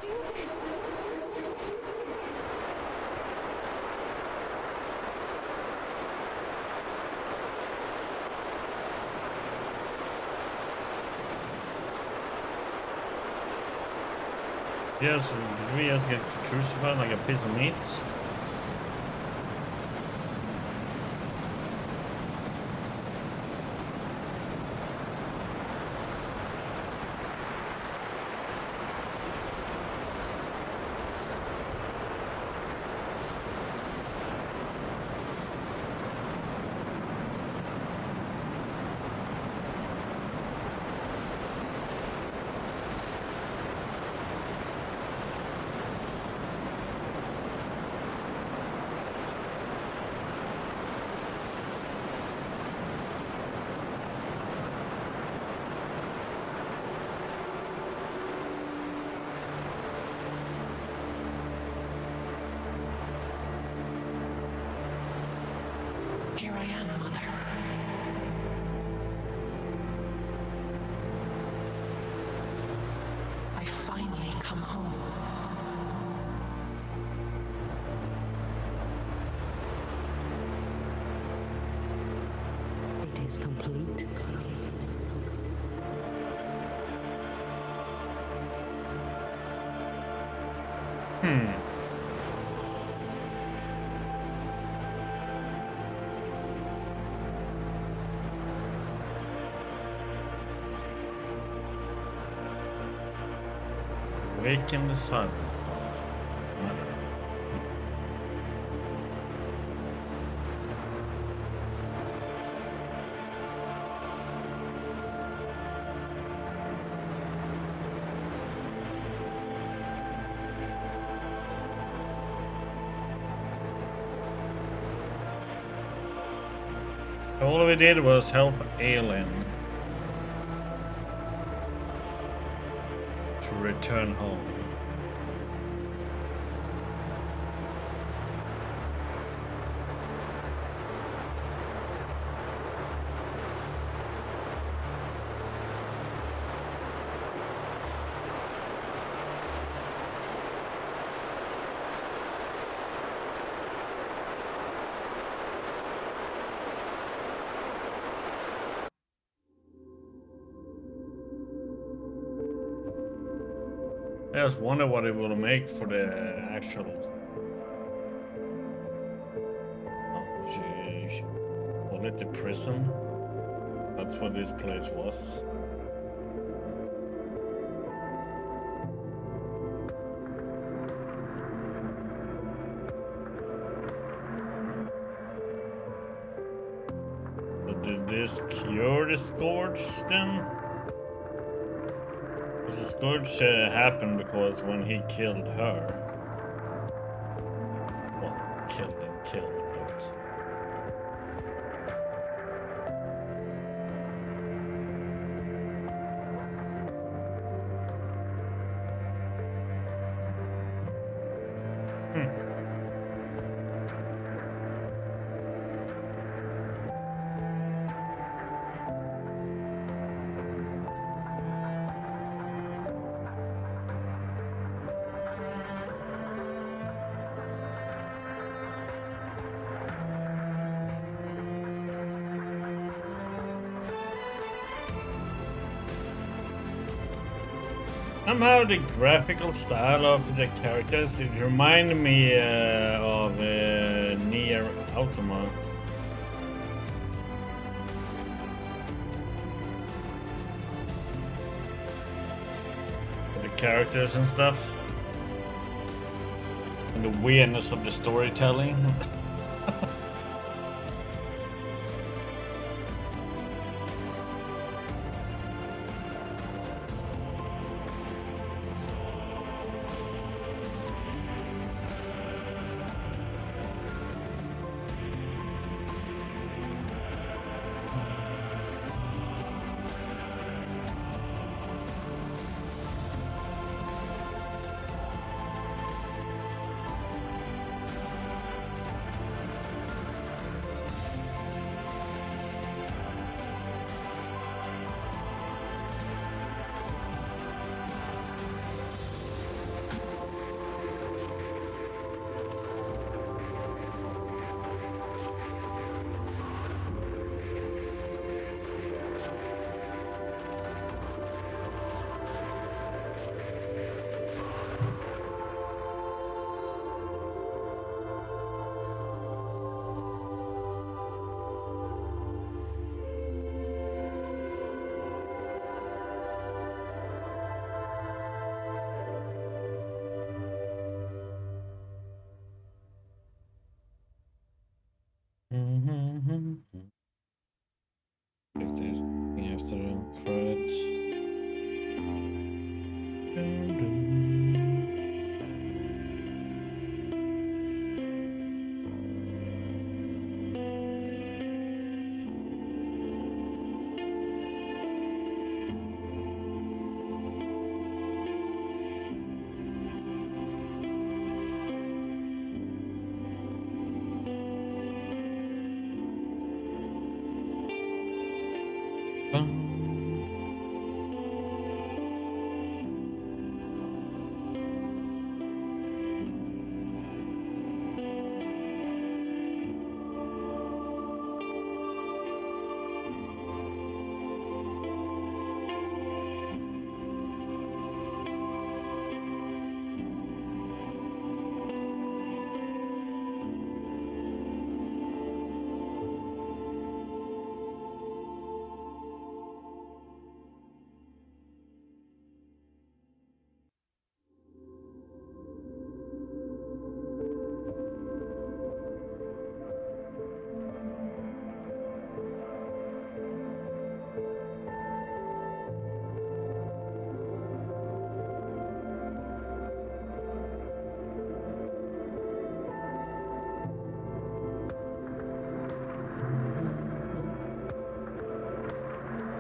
Yes, did we just get crucified like a piece of meat? Here I am, Mother. I finally come home. It is complete. Awaken the sun. Mother. All we did was help Aelin to return home. I just wonder what it will make for the actual. Oh, she call it the prison. That's what this place was. But did this cure the scourge then? The scourge happened because when he killed her, well, killed, but somehow the graphical style of the characters, it reminded me of Nier Automata. The characters and stuff. And the weirdness of the storytelling.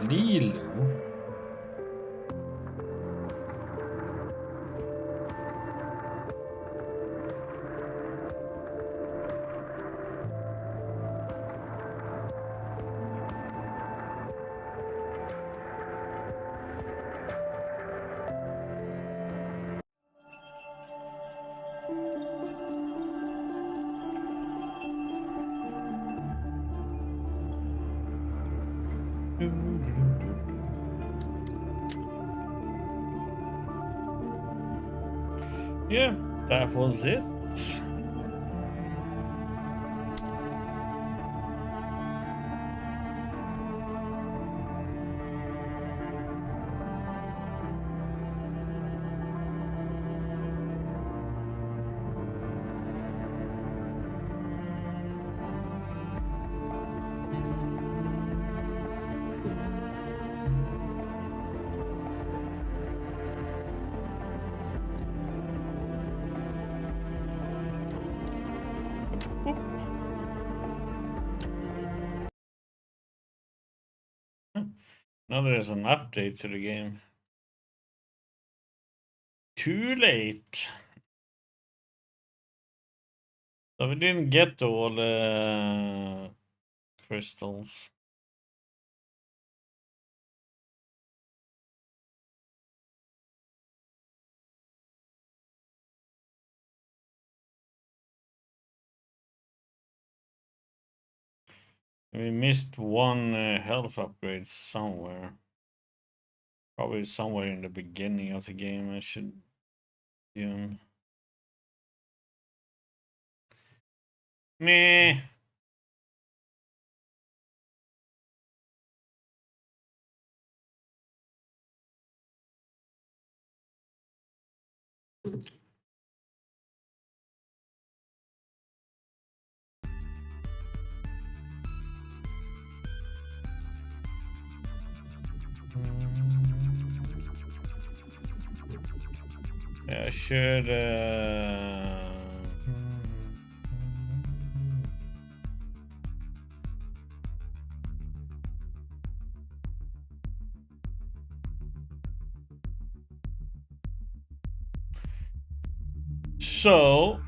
Lilo. Yeah, that was it. Now there's an update to the game. Too late. So we didn't get all the crystals. We missed one health upgrade somewhere. Probably somewhere in the beginning of the game, I should assume. Meh. I should so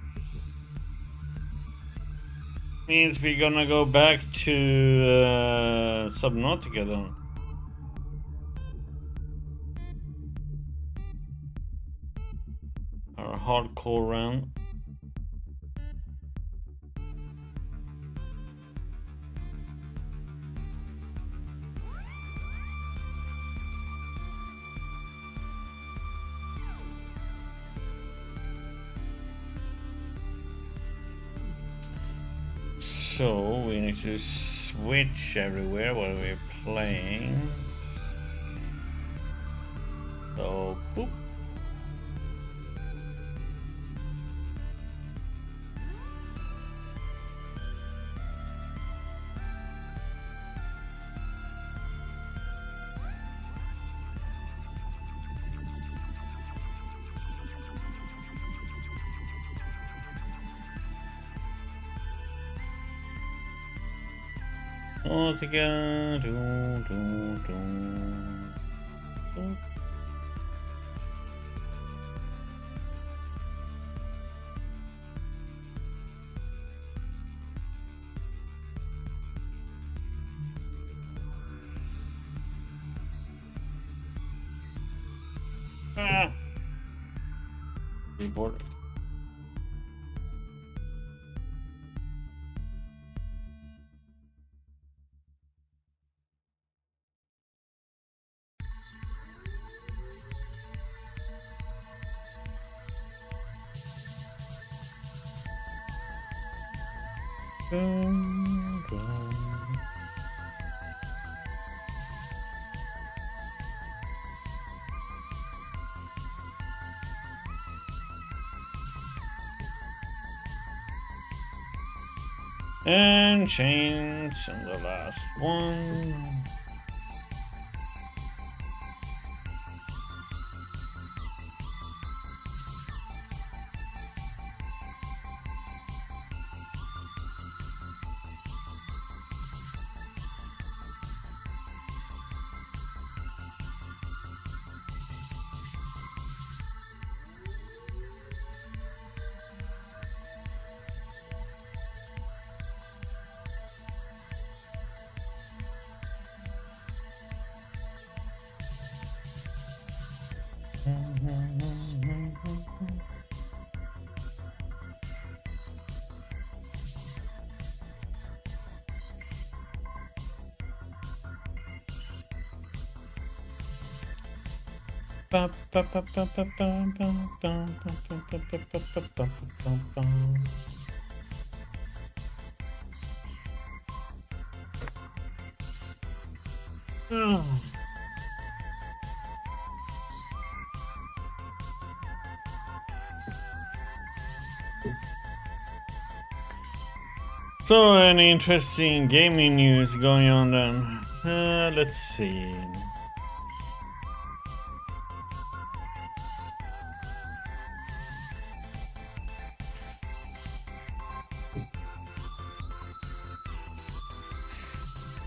means we're gonna go back to Subnautica then. Our hardcore run. So we need to switch everywhere while we're playing. So boop. All together, Keyboard. And change in the last one. So, any interesting gaming news going on then? Let's see.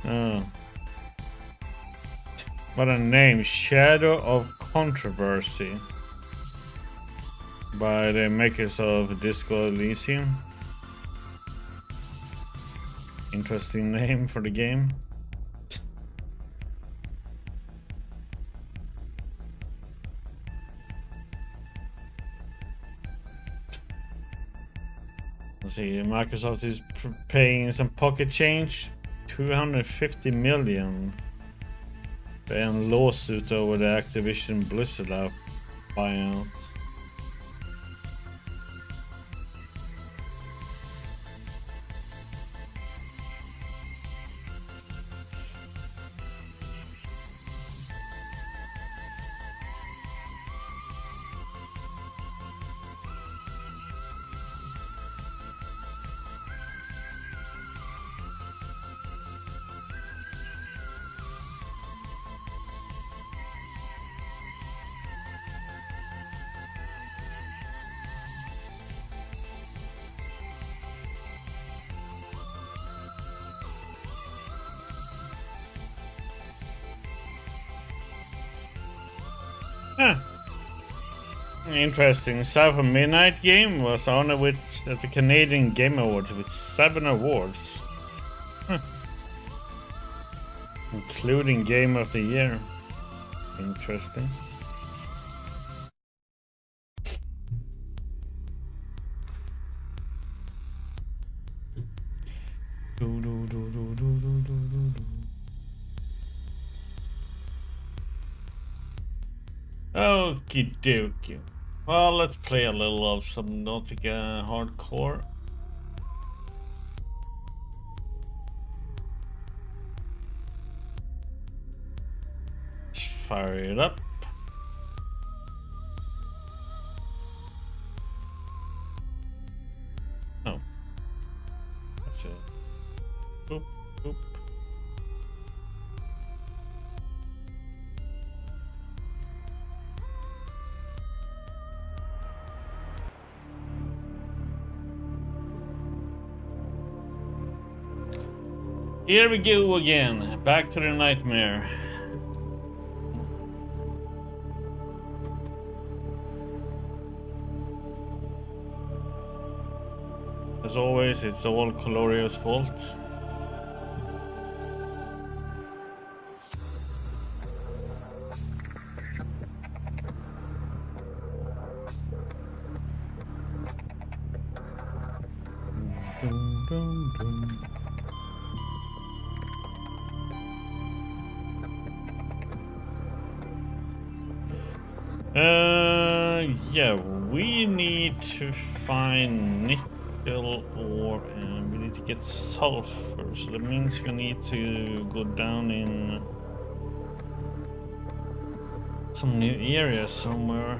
Oh. What a name. Shadow of Controversy. By the makers of Disco Elysium. Interesting name for the game. Let's see, Microsoft is paying some pocket change. 250 million. And lawsuit over the Activision Blizzard buyout. Huh. Interesting. Cyber Midnight game was honored with at the Canadian Game Awards with 7 awards. Huh. Including Game of the Year. Interesting. Okie dokie. Well, let's play a little of Subnautica Hardcore. Let's fire it up. Oh. That's it. Boop, boop. Here we go again, back to the nightmare. As always, it's all Coloria's fault. Dum, dum, dum. Yeah, we need to find nickel ore and we need to get sulfur, so that means we need to go down in some new area somewhere.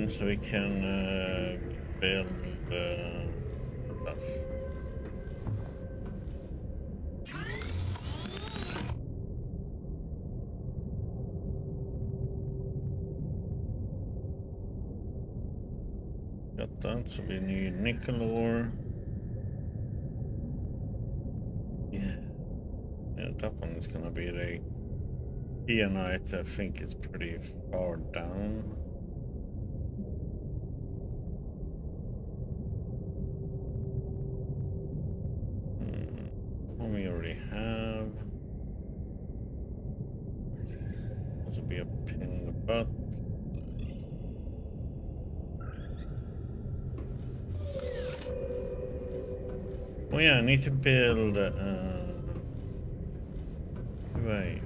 So we can build stuff. Got that, so we need nickel ore. Yeah, that one is gonna be the kyanite. I think it's pretty far down. One we already have. also be a pain in the butt. Oh yeah, I need to build. Right.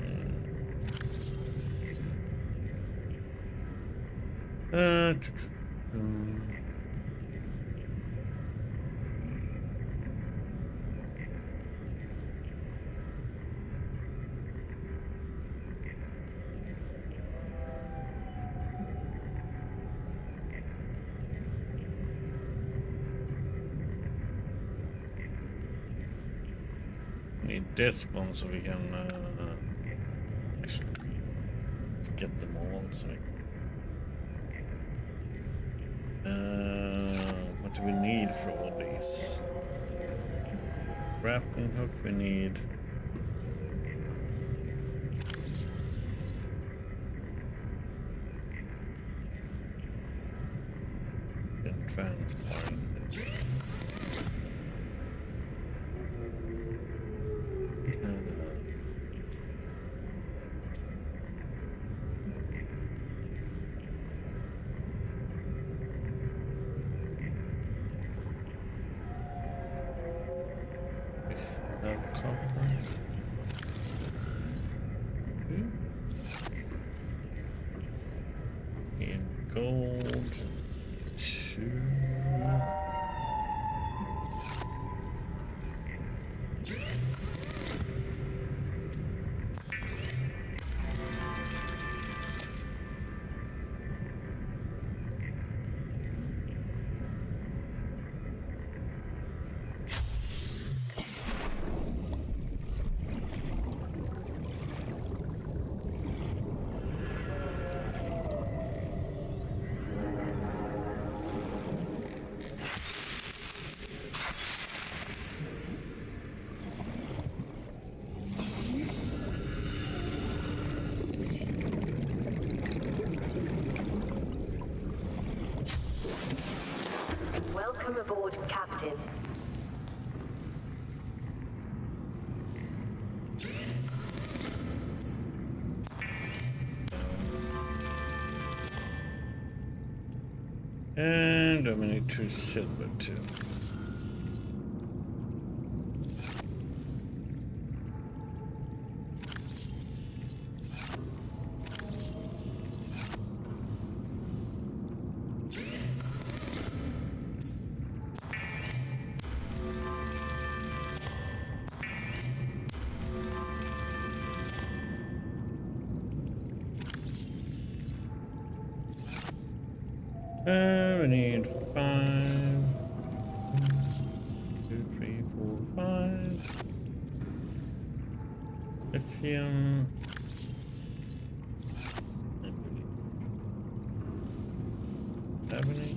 Need this one so we can actually get them all. So what do we need for all these? Grappling hook we need. And try and find it. And gold. 2. Welcome aboard, Captain. And I'm gonna need 2 silver too. We need 5. 2, 3, 4, 5. Lithium. Ebony.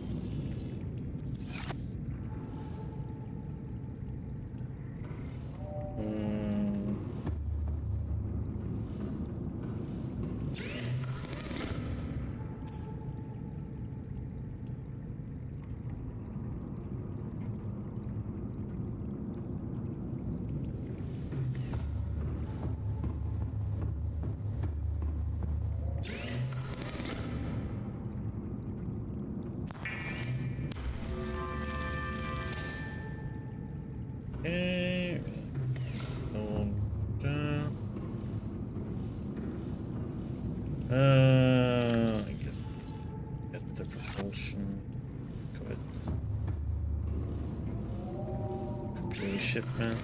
Okay. Hold down. I guess get the propulsion. Go ahead. Complete shipment.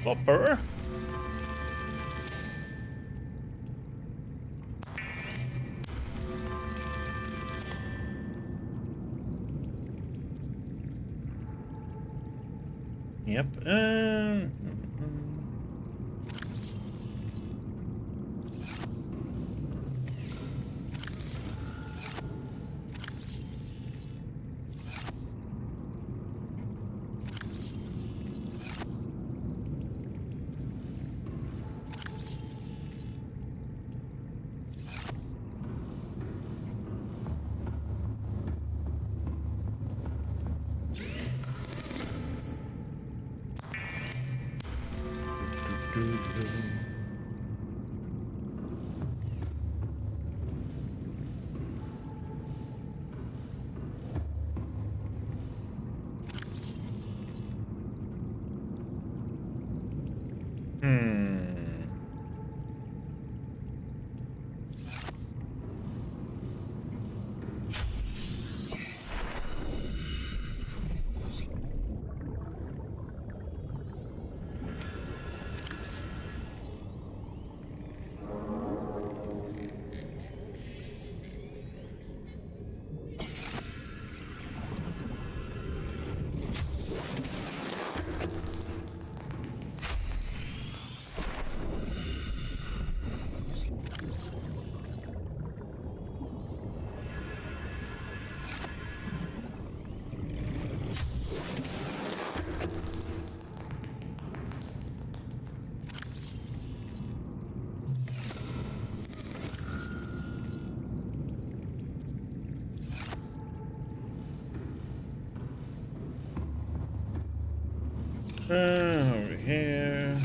Bopper. Yep. Over here.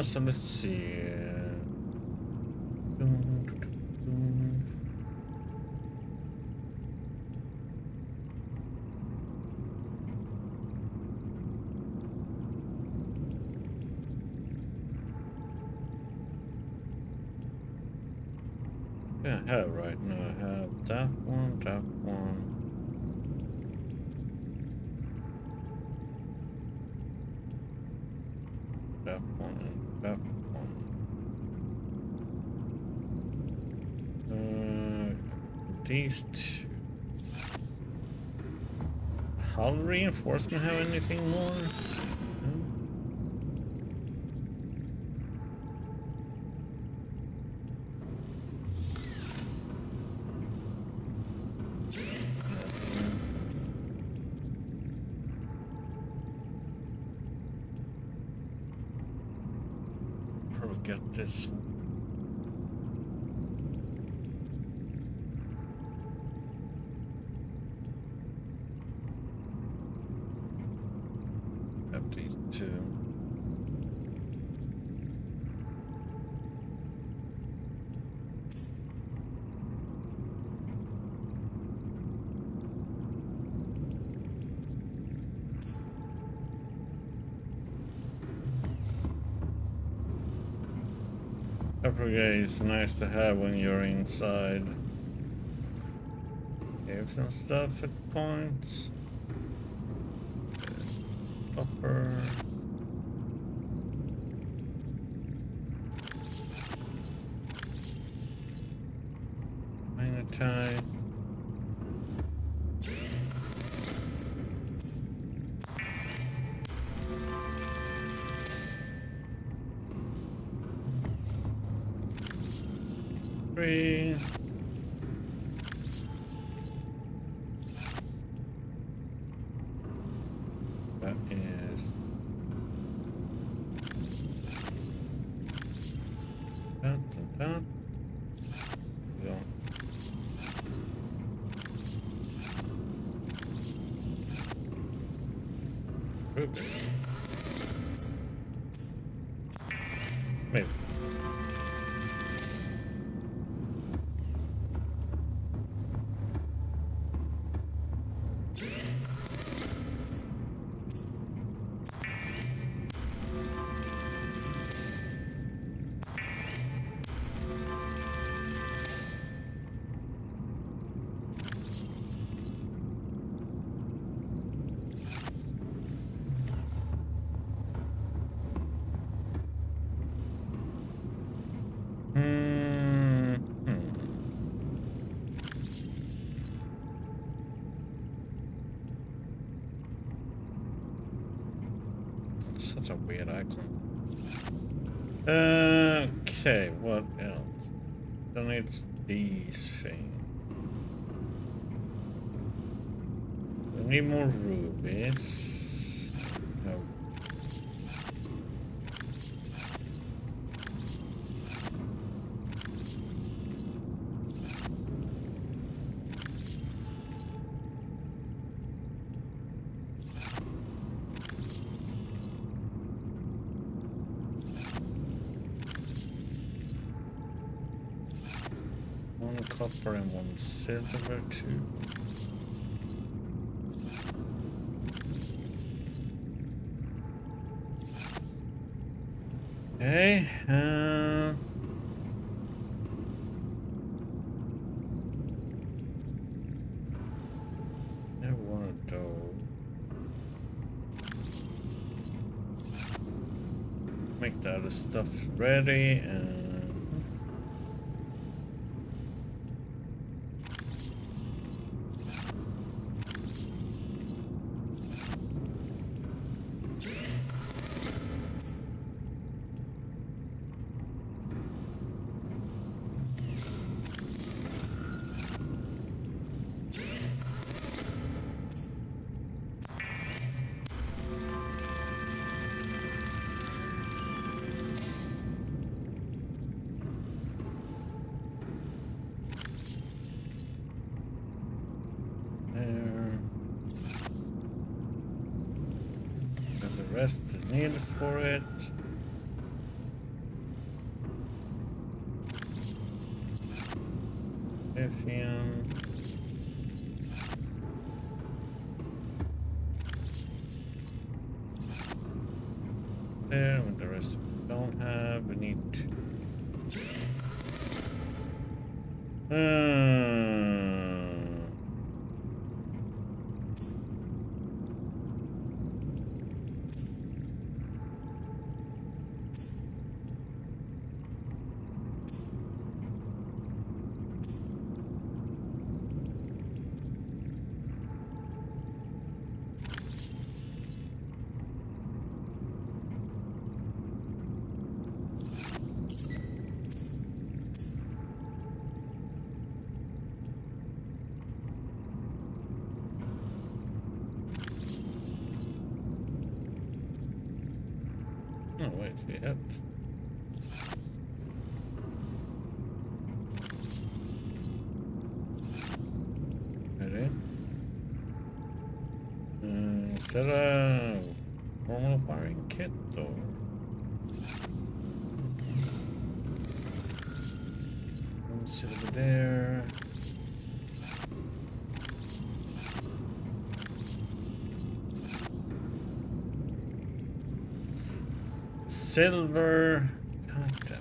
So let's see. Yeah, I have right now. I have that one, that one. That one and that one. These two. Hull reinforcement have anything more? No? Probably get this. Have these two. Upgrade is nice to have when you're inside. Caves and stuff at points. Upper. Magnetite. Three. That is that and that. Yeah. Oops. Maybe. Such a weird icon. Okay, what else? Then it's these things. We need more rubies. No. One copper and one silver too. Okay, I have one of those. Make the other stuff ready and the rest is needed for it. Lithium. There, and the rest we don't have. We need to. Oh wait, we have. Ready? Is that a normal wiring kit or? One silver there. Silver. God damn.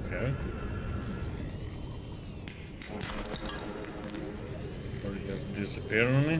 Okay. Or he just disappeared on me.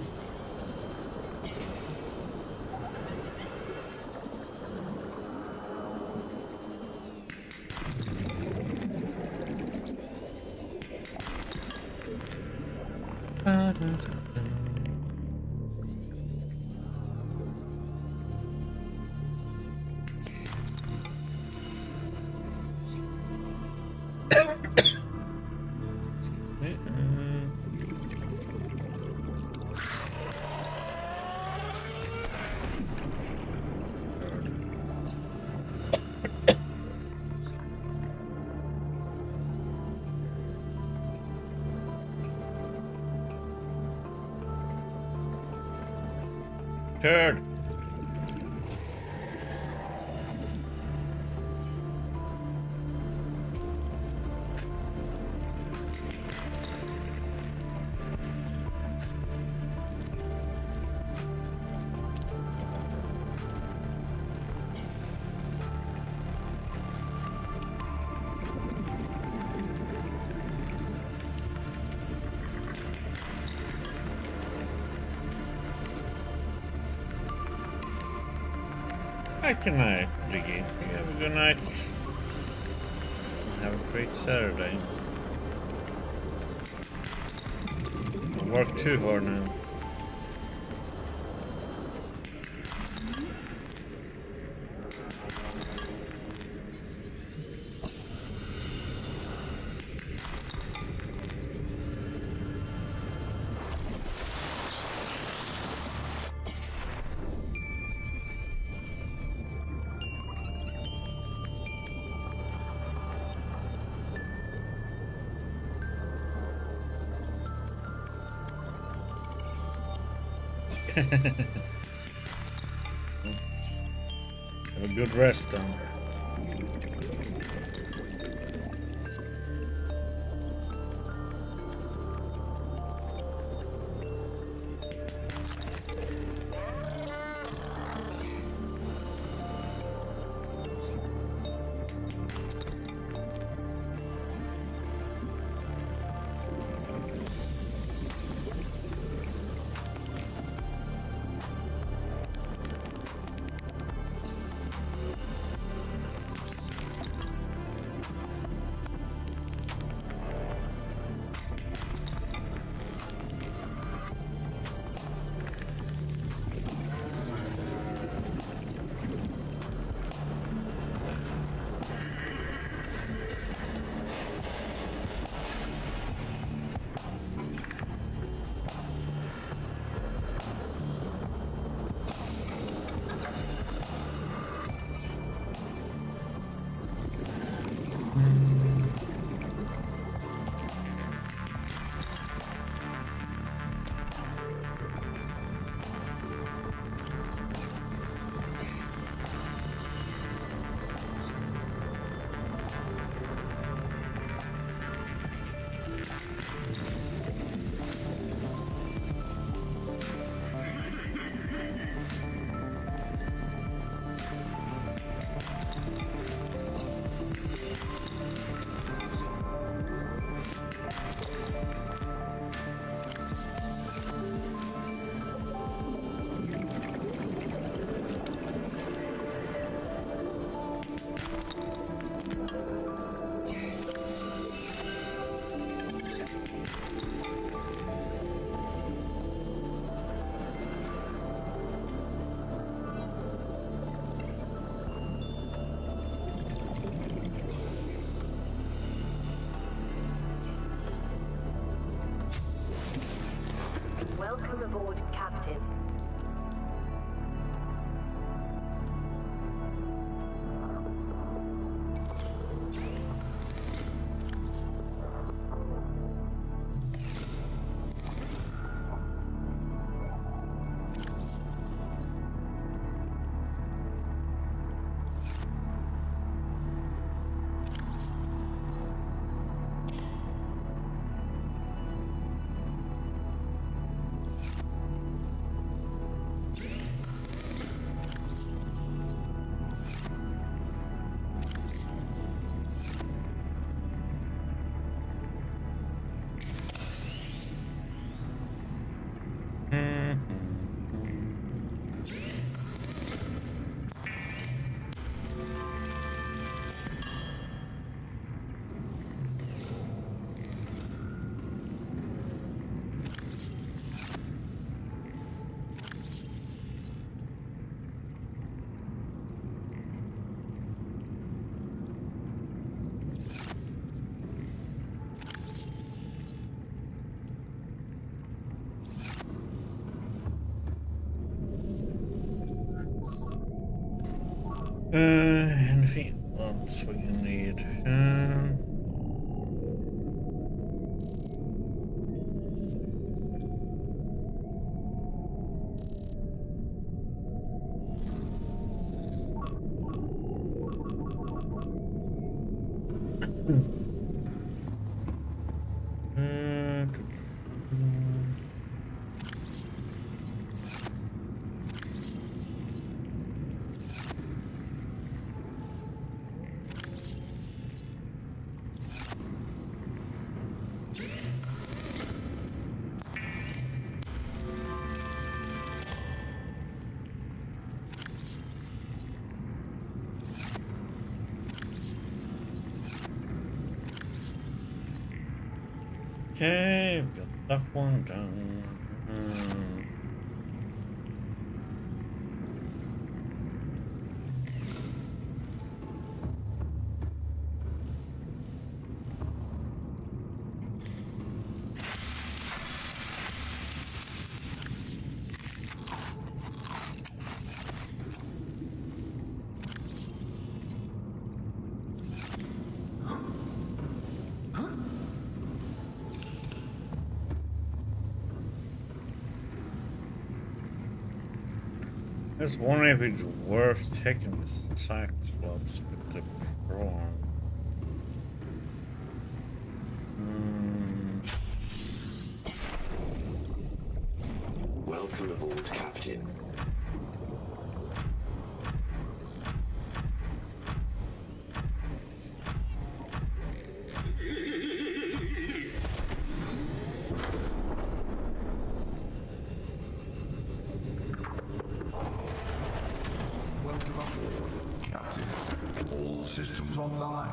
Turd. Good night, Jiggy. You have a good night. Have a great Saturday. I work too hard now. Have a good rest, then. Anything else we need? Okay, got that one done. I was wondering if it's worth taking the Cyclops with the prawn. Welcome aboard, Captain. Welcome aboard, Captain. All systems online.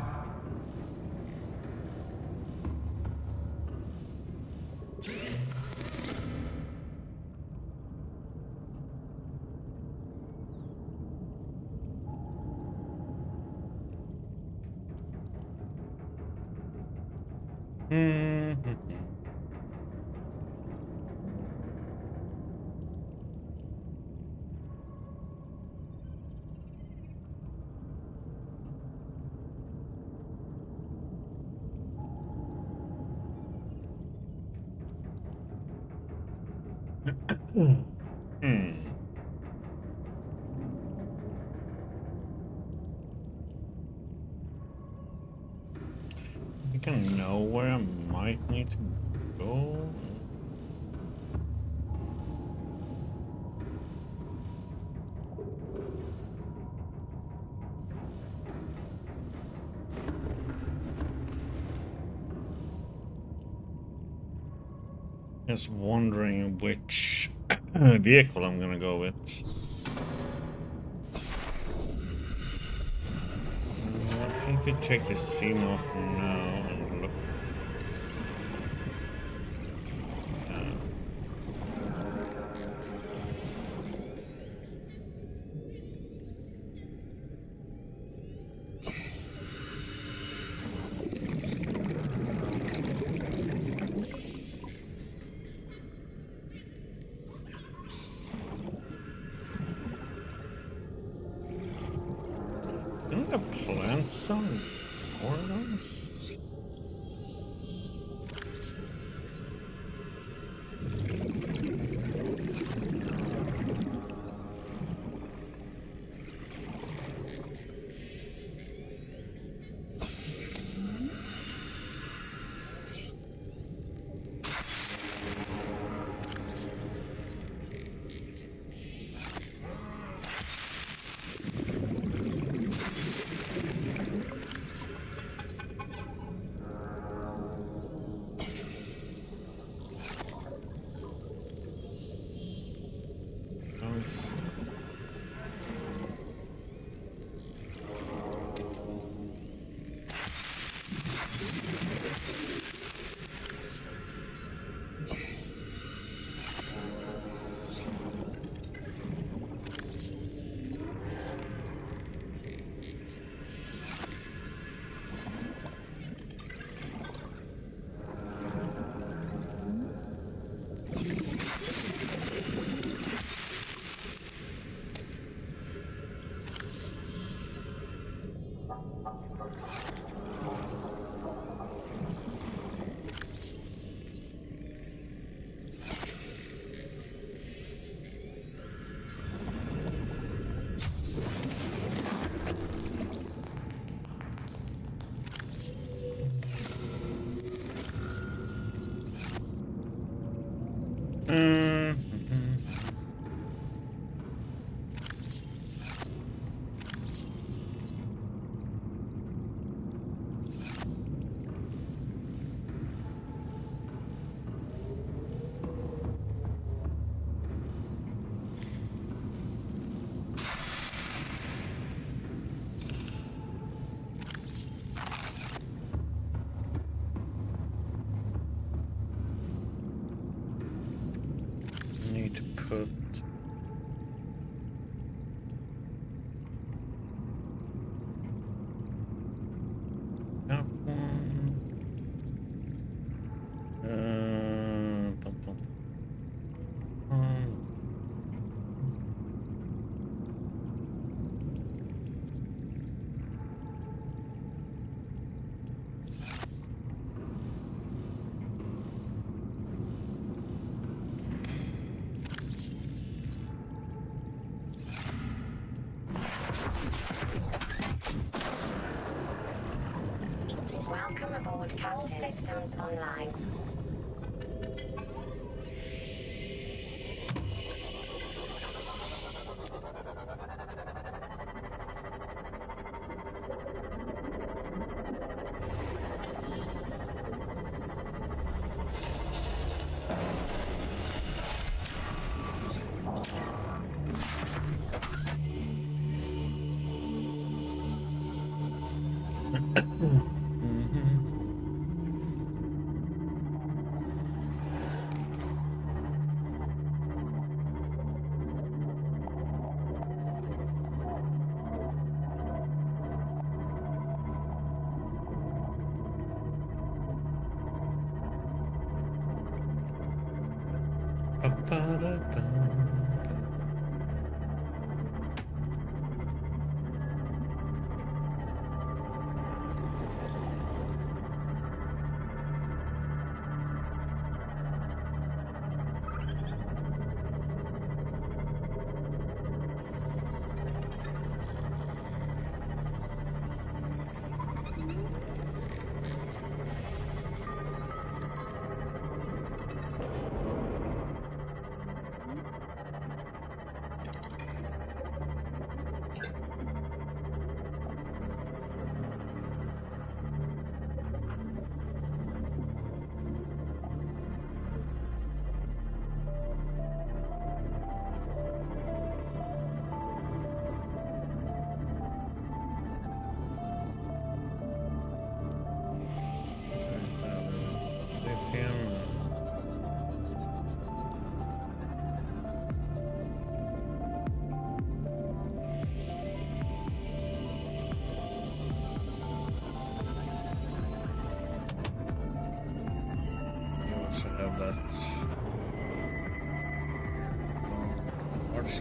I think I know where I might need to go. Just wondering which vehicle I'm gonna go with. I think we take the scene off now and look. Didn't I plant some more of those? Need to put that one. Bum, bum. Welcome aboard Cal Systems Online.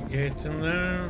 Gate in there.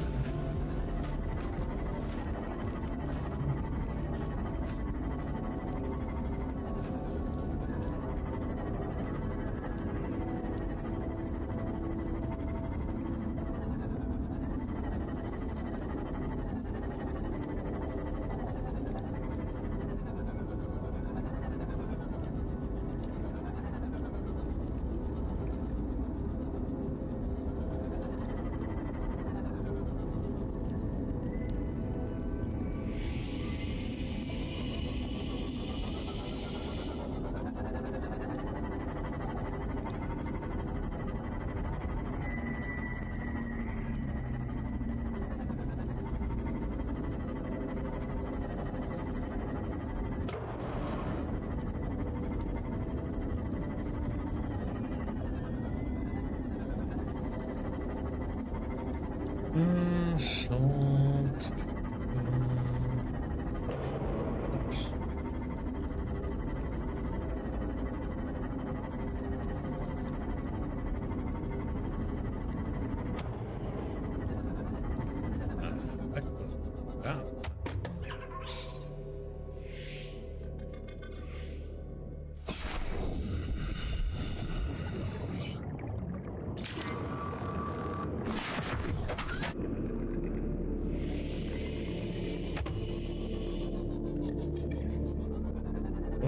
Salt.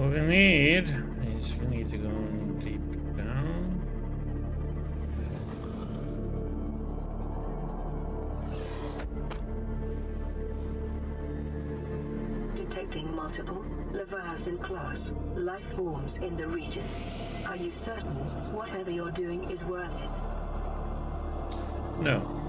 What we need is we need to go deep down. Detecting multiple Leviathan class life forms in the region. Are you certain whatever you're doing is worth it? No.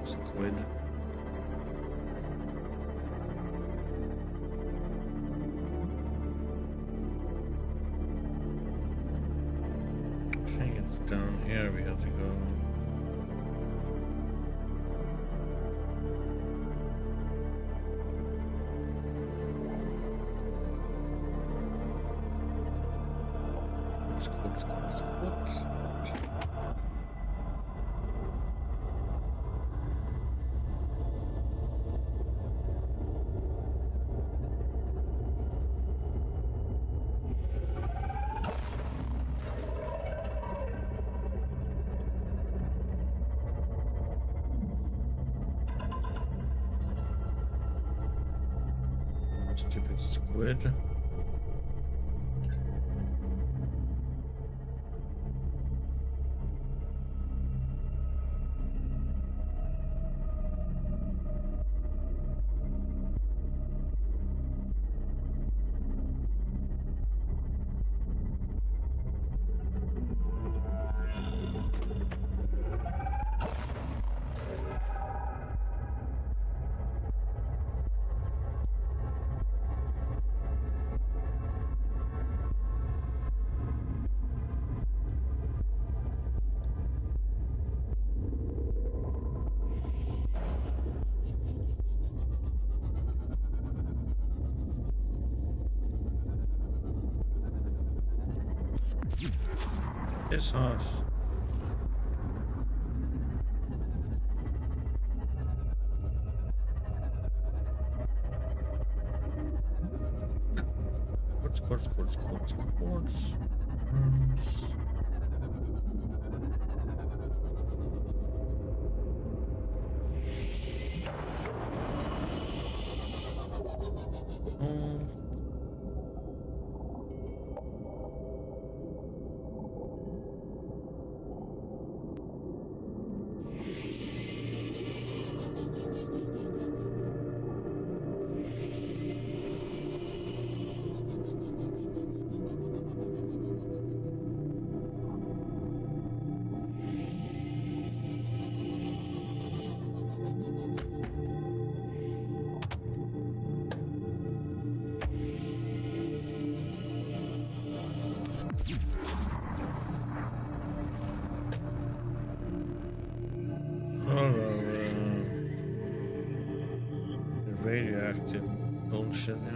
Squid. I think it's down here we have to go. Squid. Stupid squid. This house. Quartz. Radioactive bullshit there.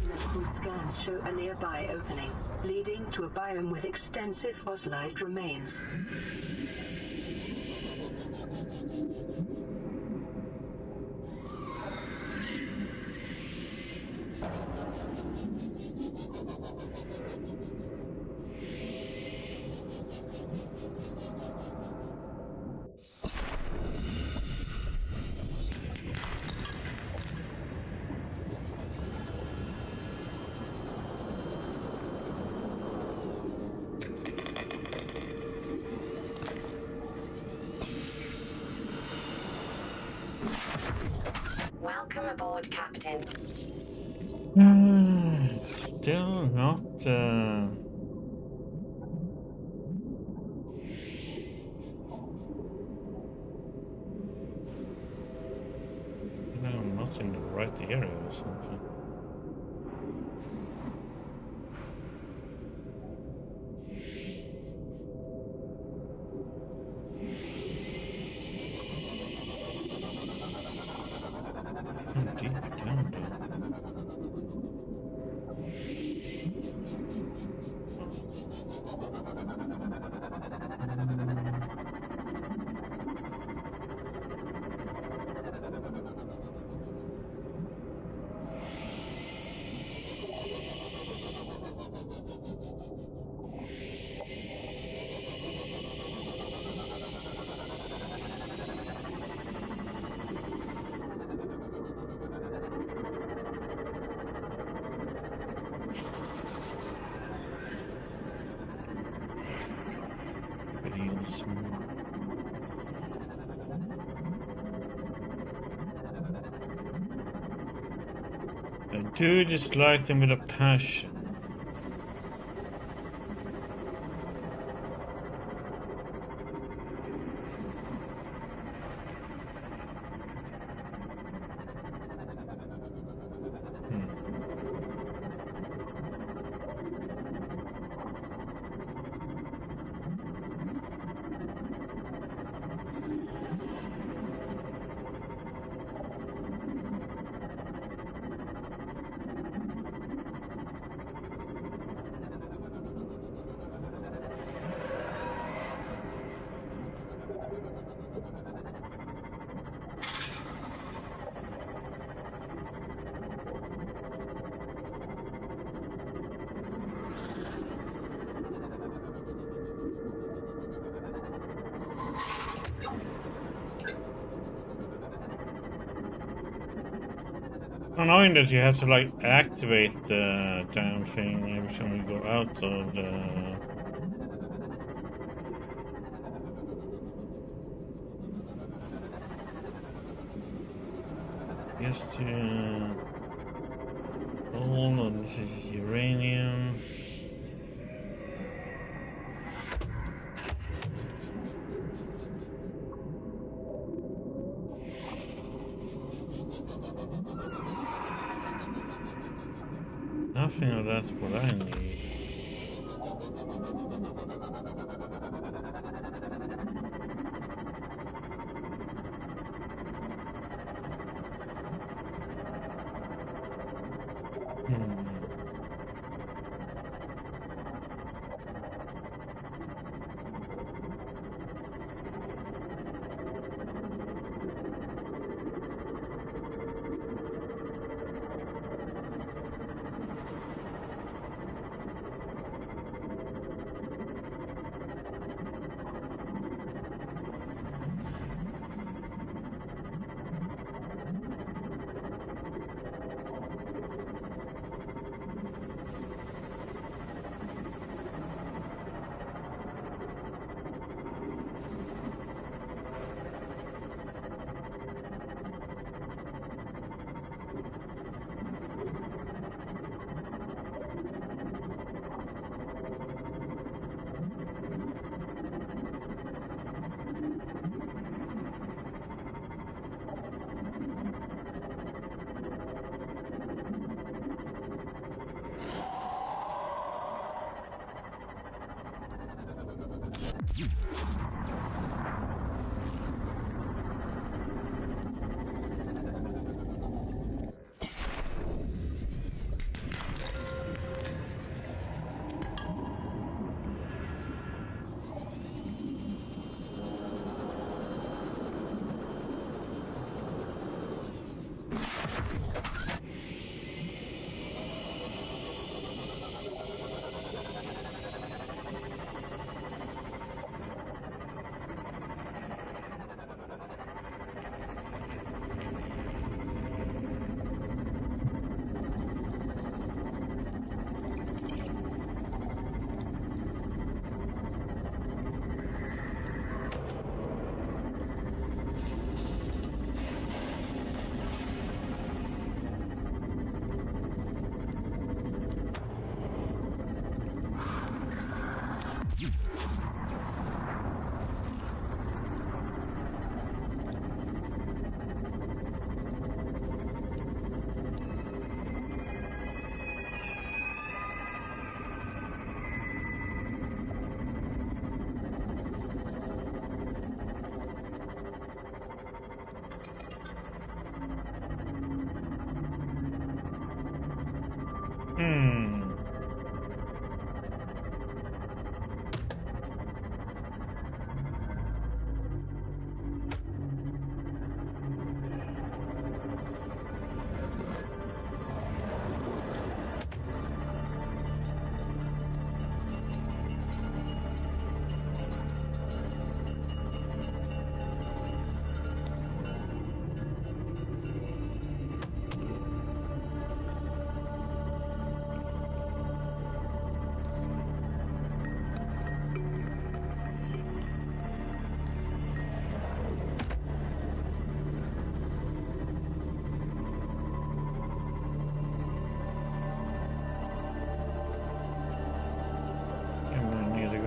Medical scans show a nearby opening, leading to a biome with extensive fossilized remains. Welcome aboard, Captain. Still not. I'm not in the right area or something. Deep down there. I do dislike them with a passion. Annoying that you have to like activate the damn thing every time you go out of the. Yes, oh, this is uranium. Nothing of that's what I need.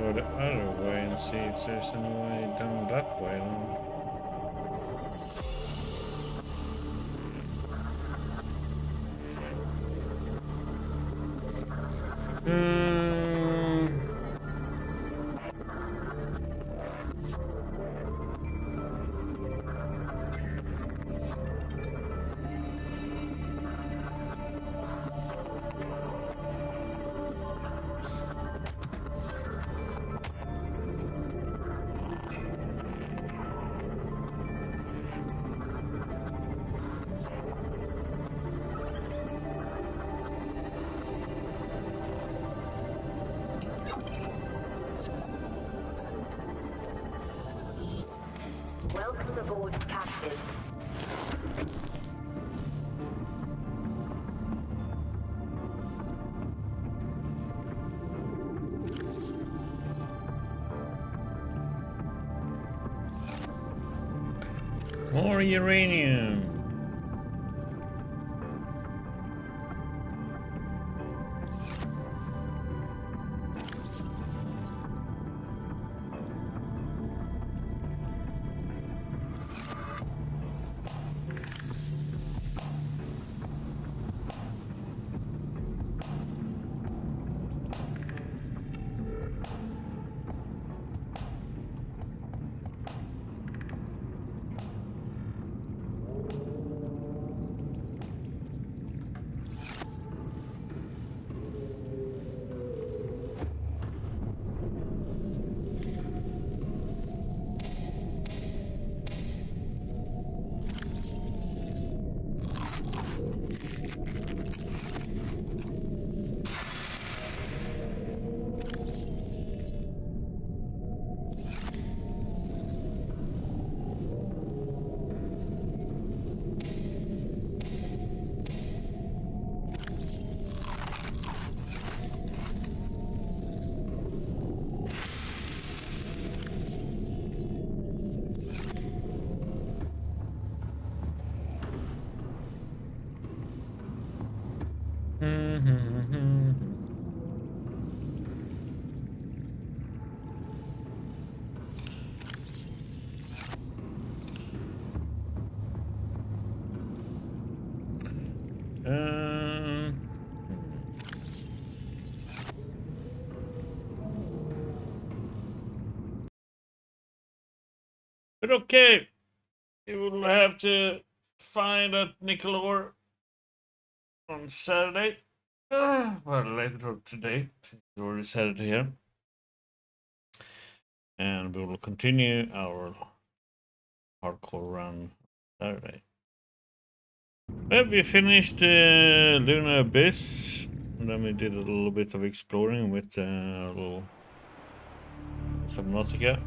The other way and see if there's any way down that way. Welcome aboard, Captain. More uranium. But okay, you will have to find that nickel ore on Saturday. Well, later today. It's already Saturday here. And we will continue our hardcore run Saturday. Well, we finished Lunar Abyss. And then we did a little bit of exploring with our little Subnautica.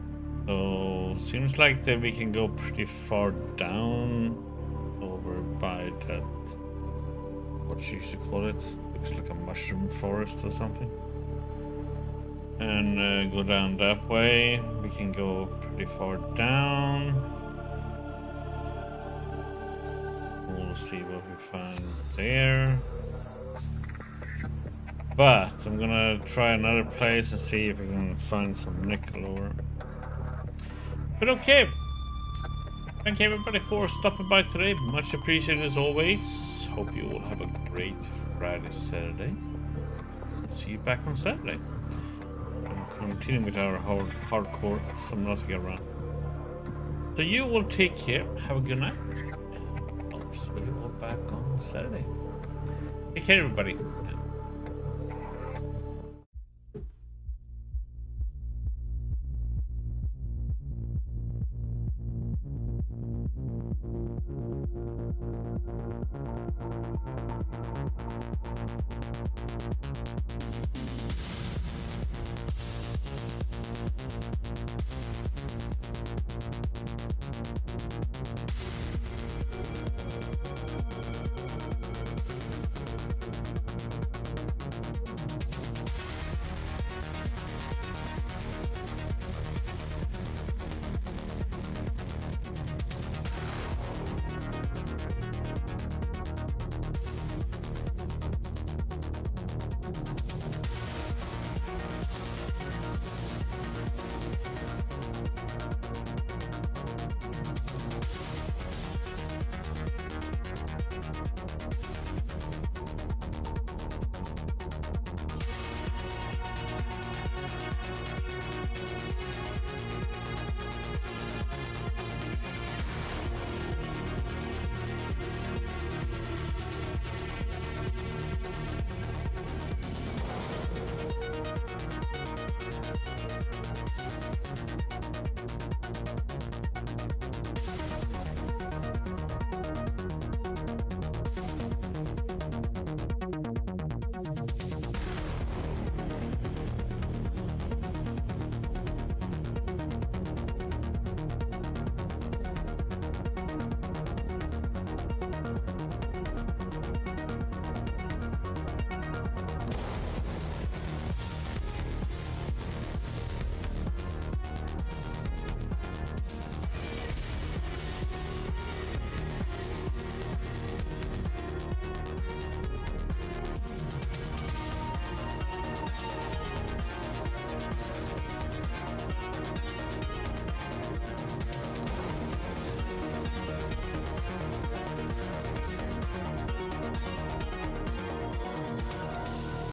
So seems like that we can go pretty far down over by that, what you used to call it, looks like a mushroom forest or something, and go down that way. We can go pretty far down. We'll see what we find there. But I'm gonna try another place and see if we can find some nickel ore. But okay, thank you everybody for stopping by today. Much appreciated as always. Hope you all have a great Friday, Saturday. See you back on Saturday. And continue with our hardcore Subnautica run. So you will take care. Have a good night. I'll see you all back on Saturday. Take care, everybody.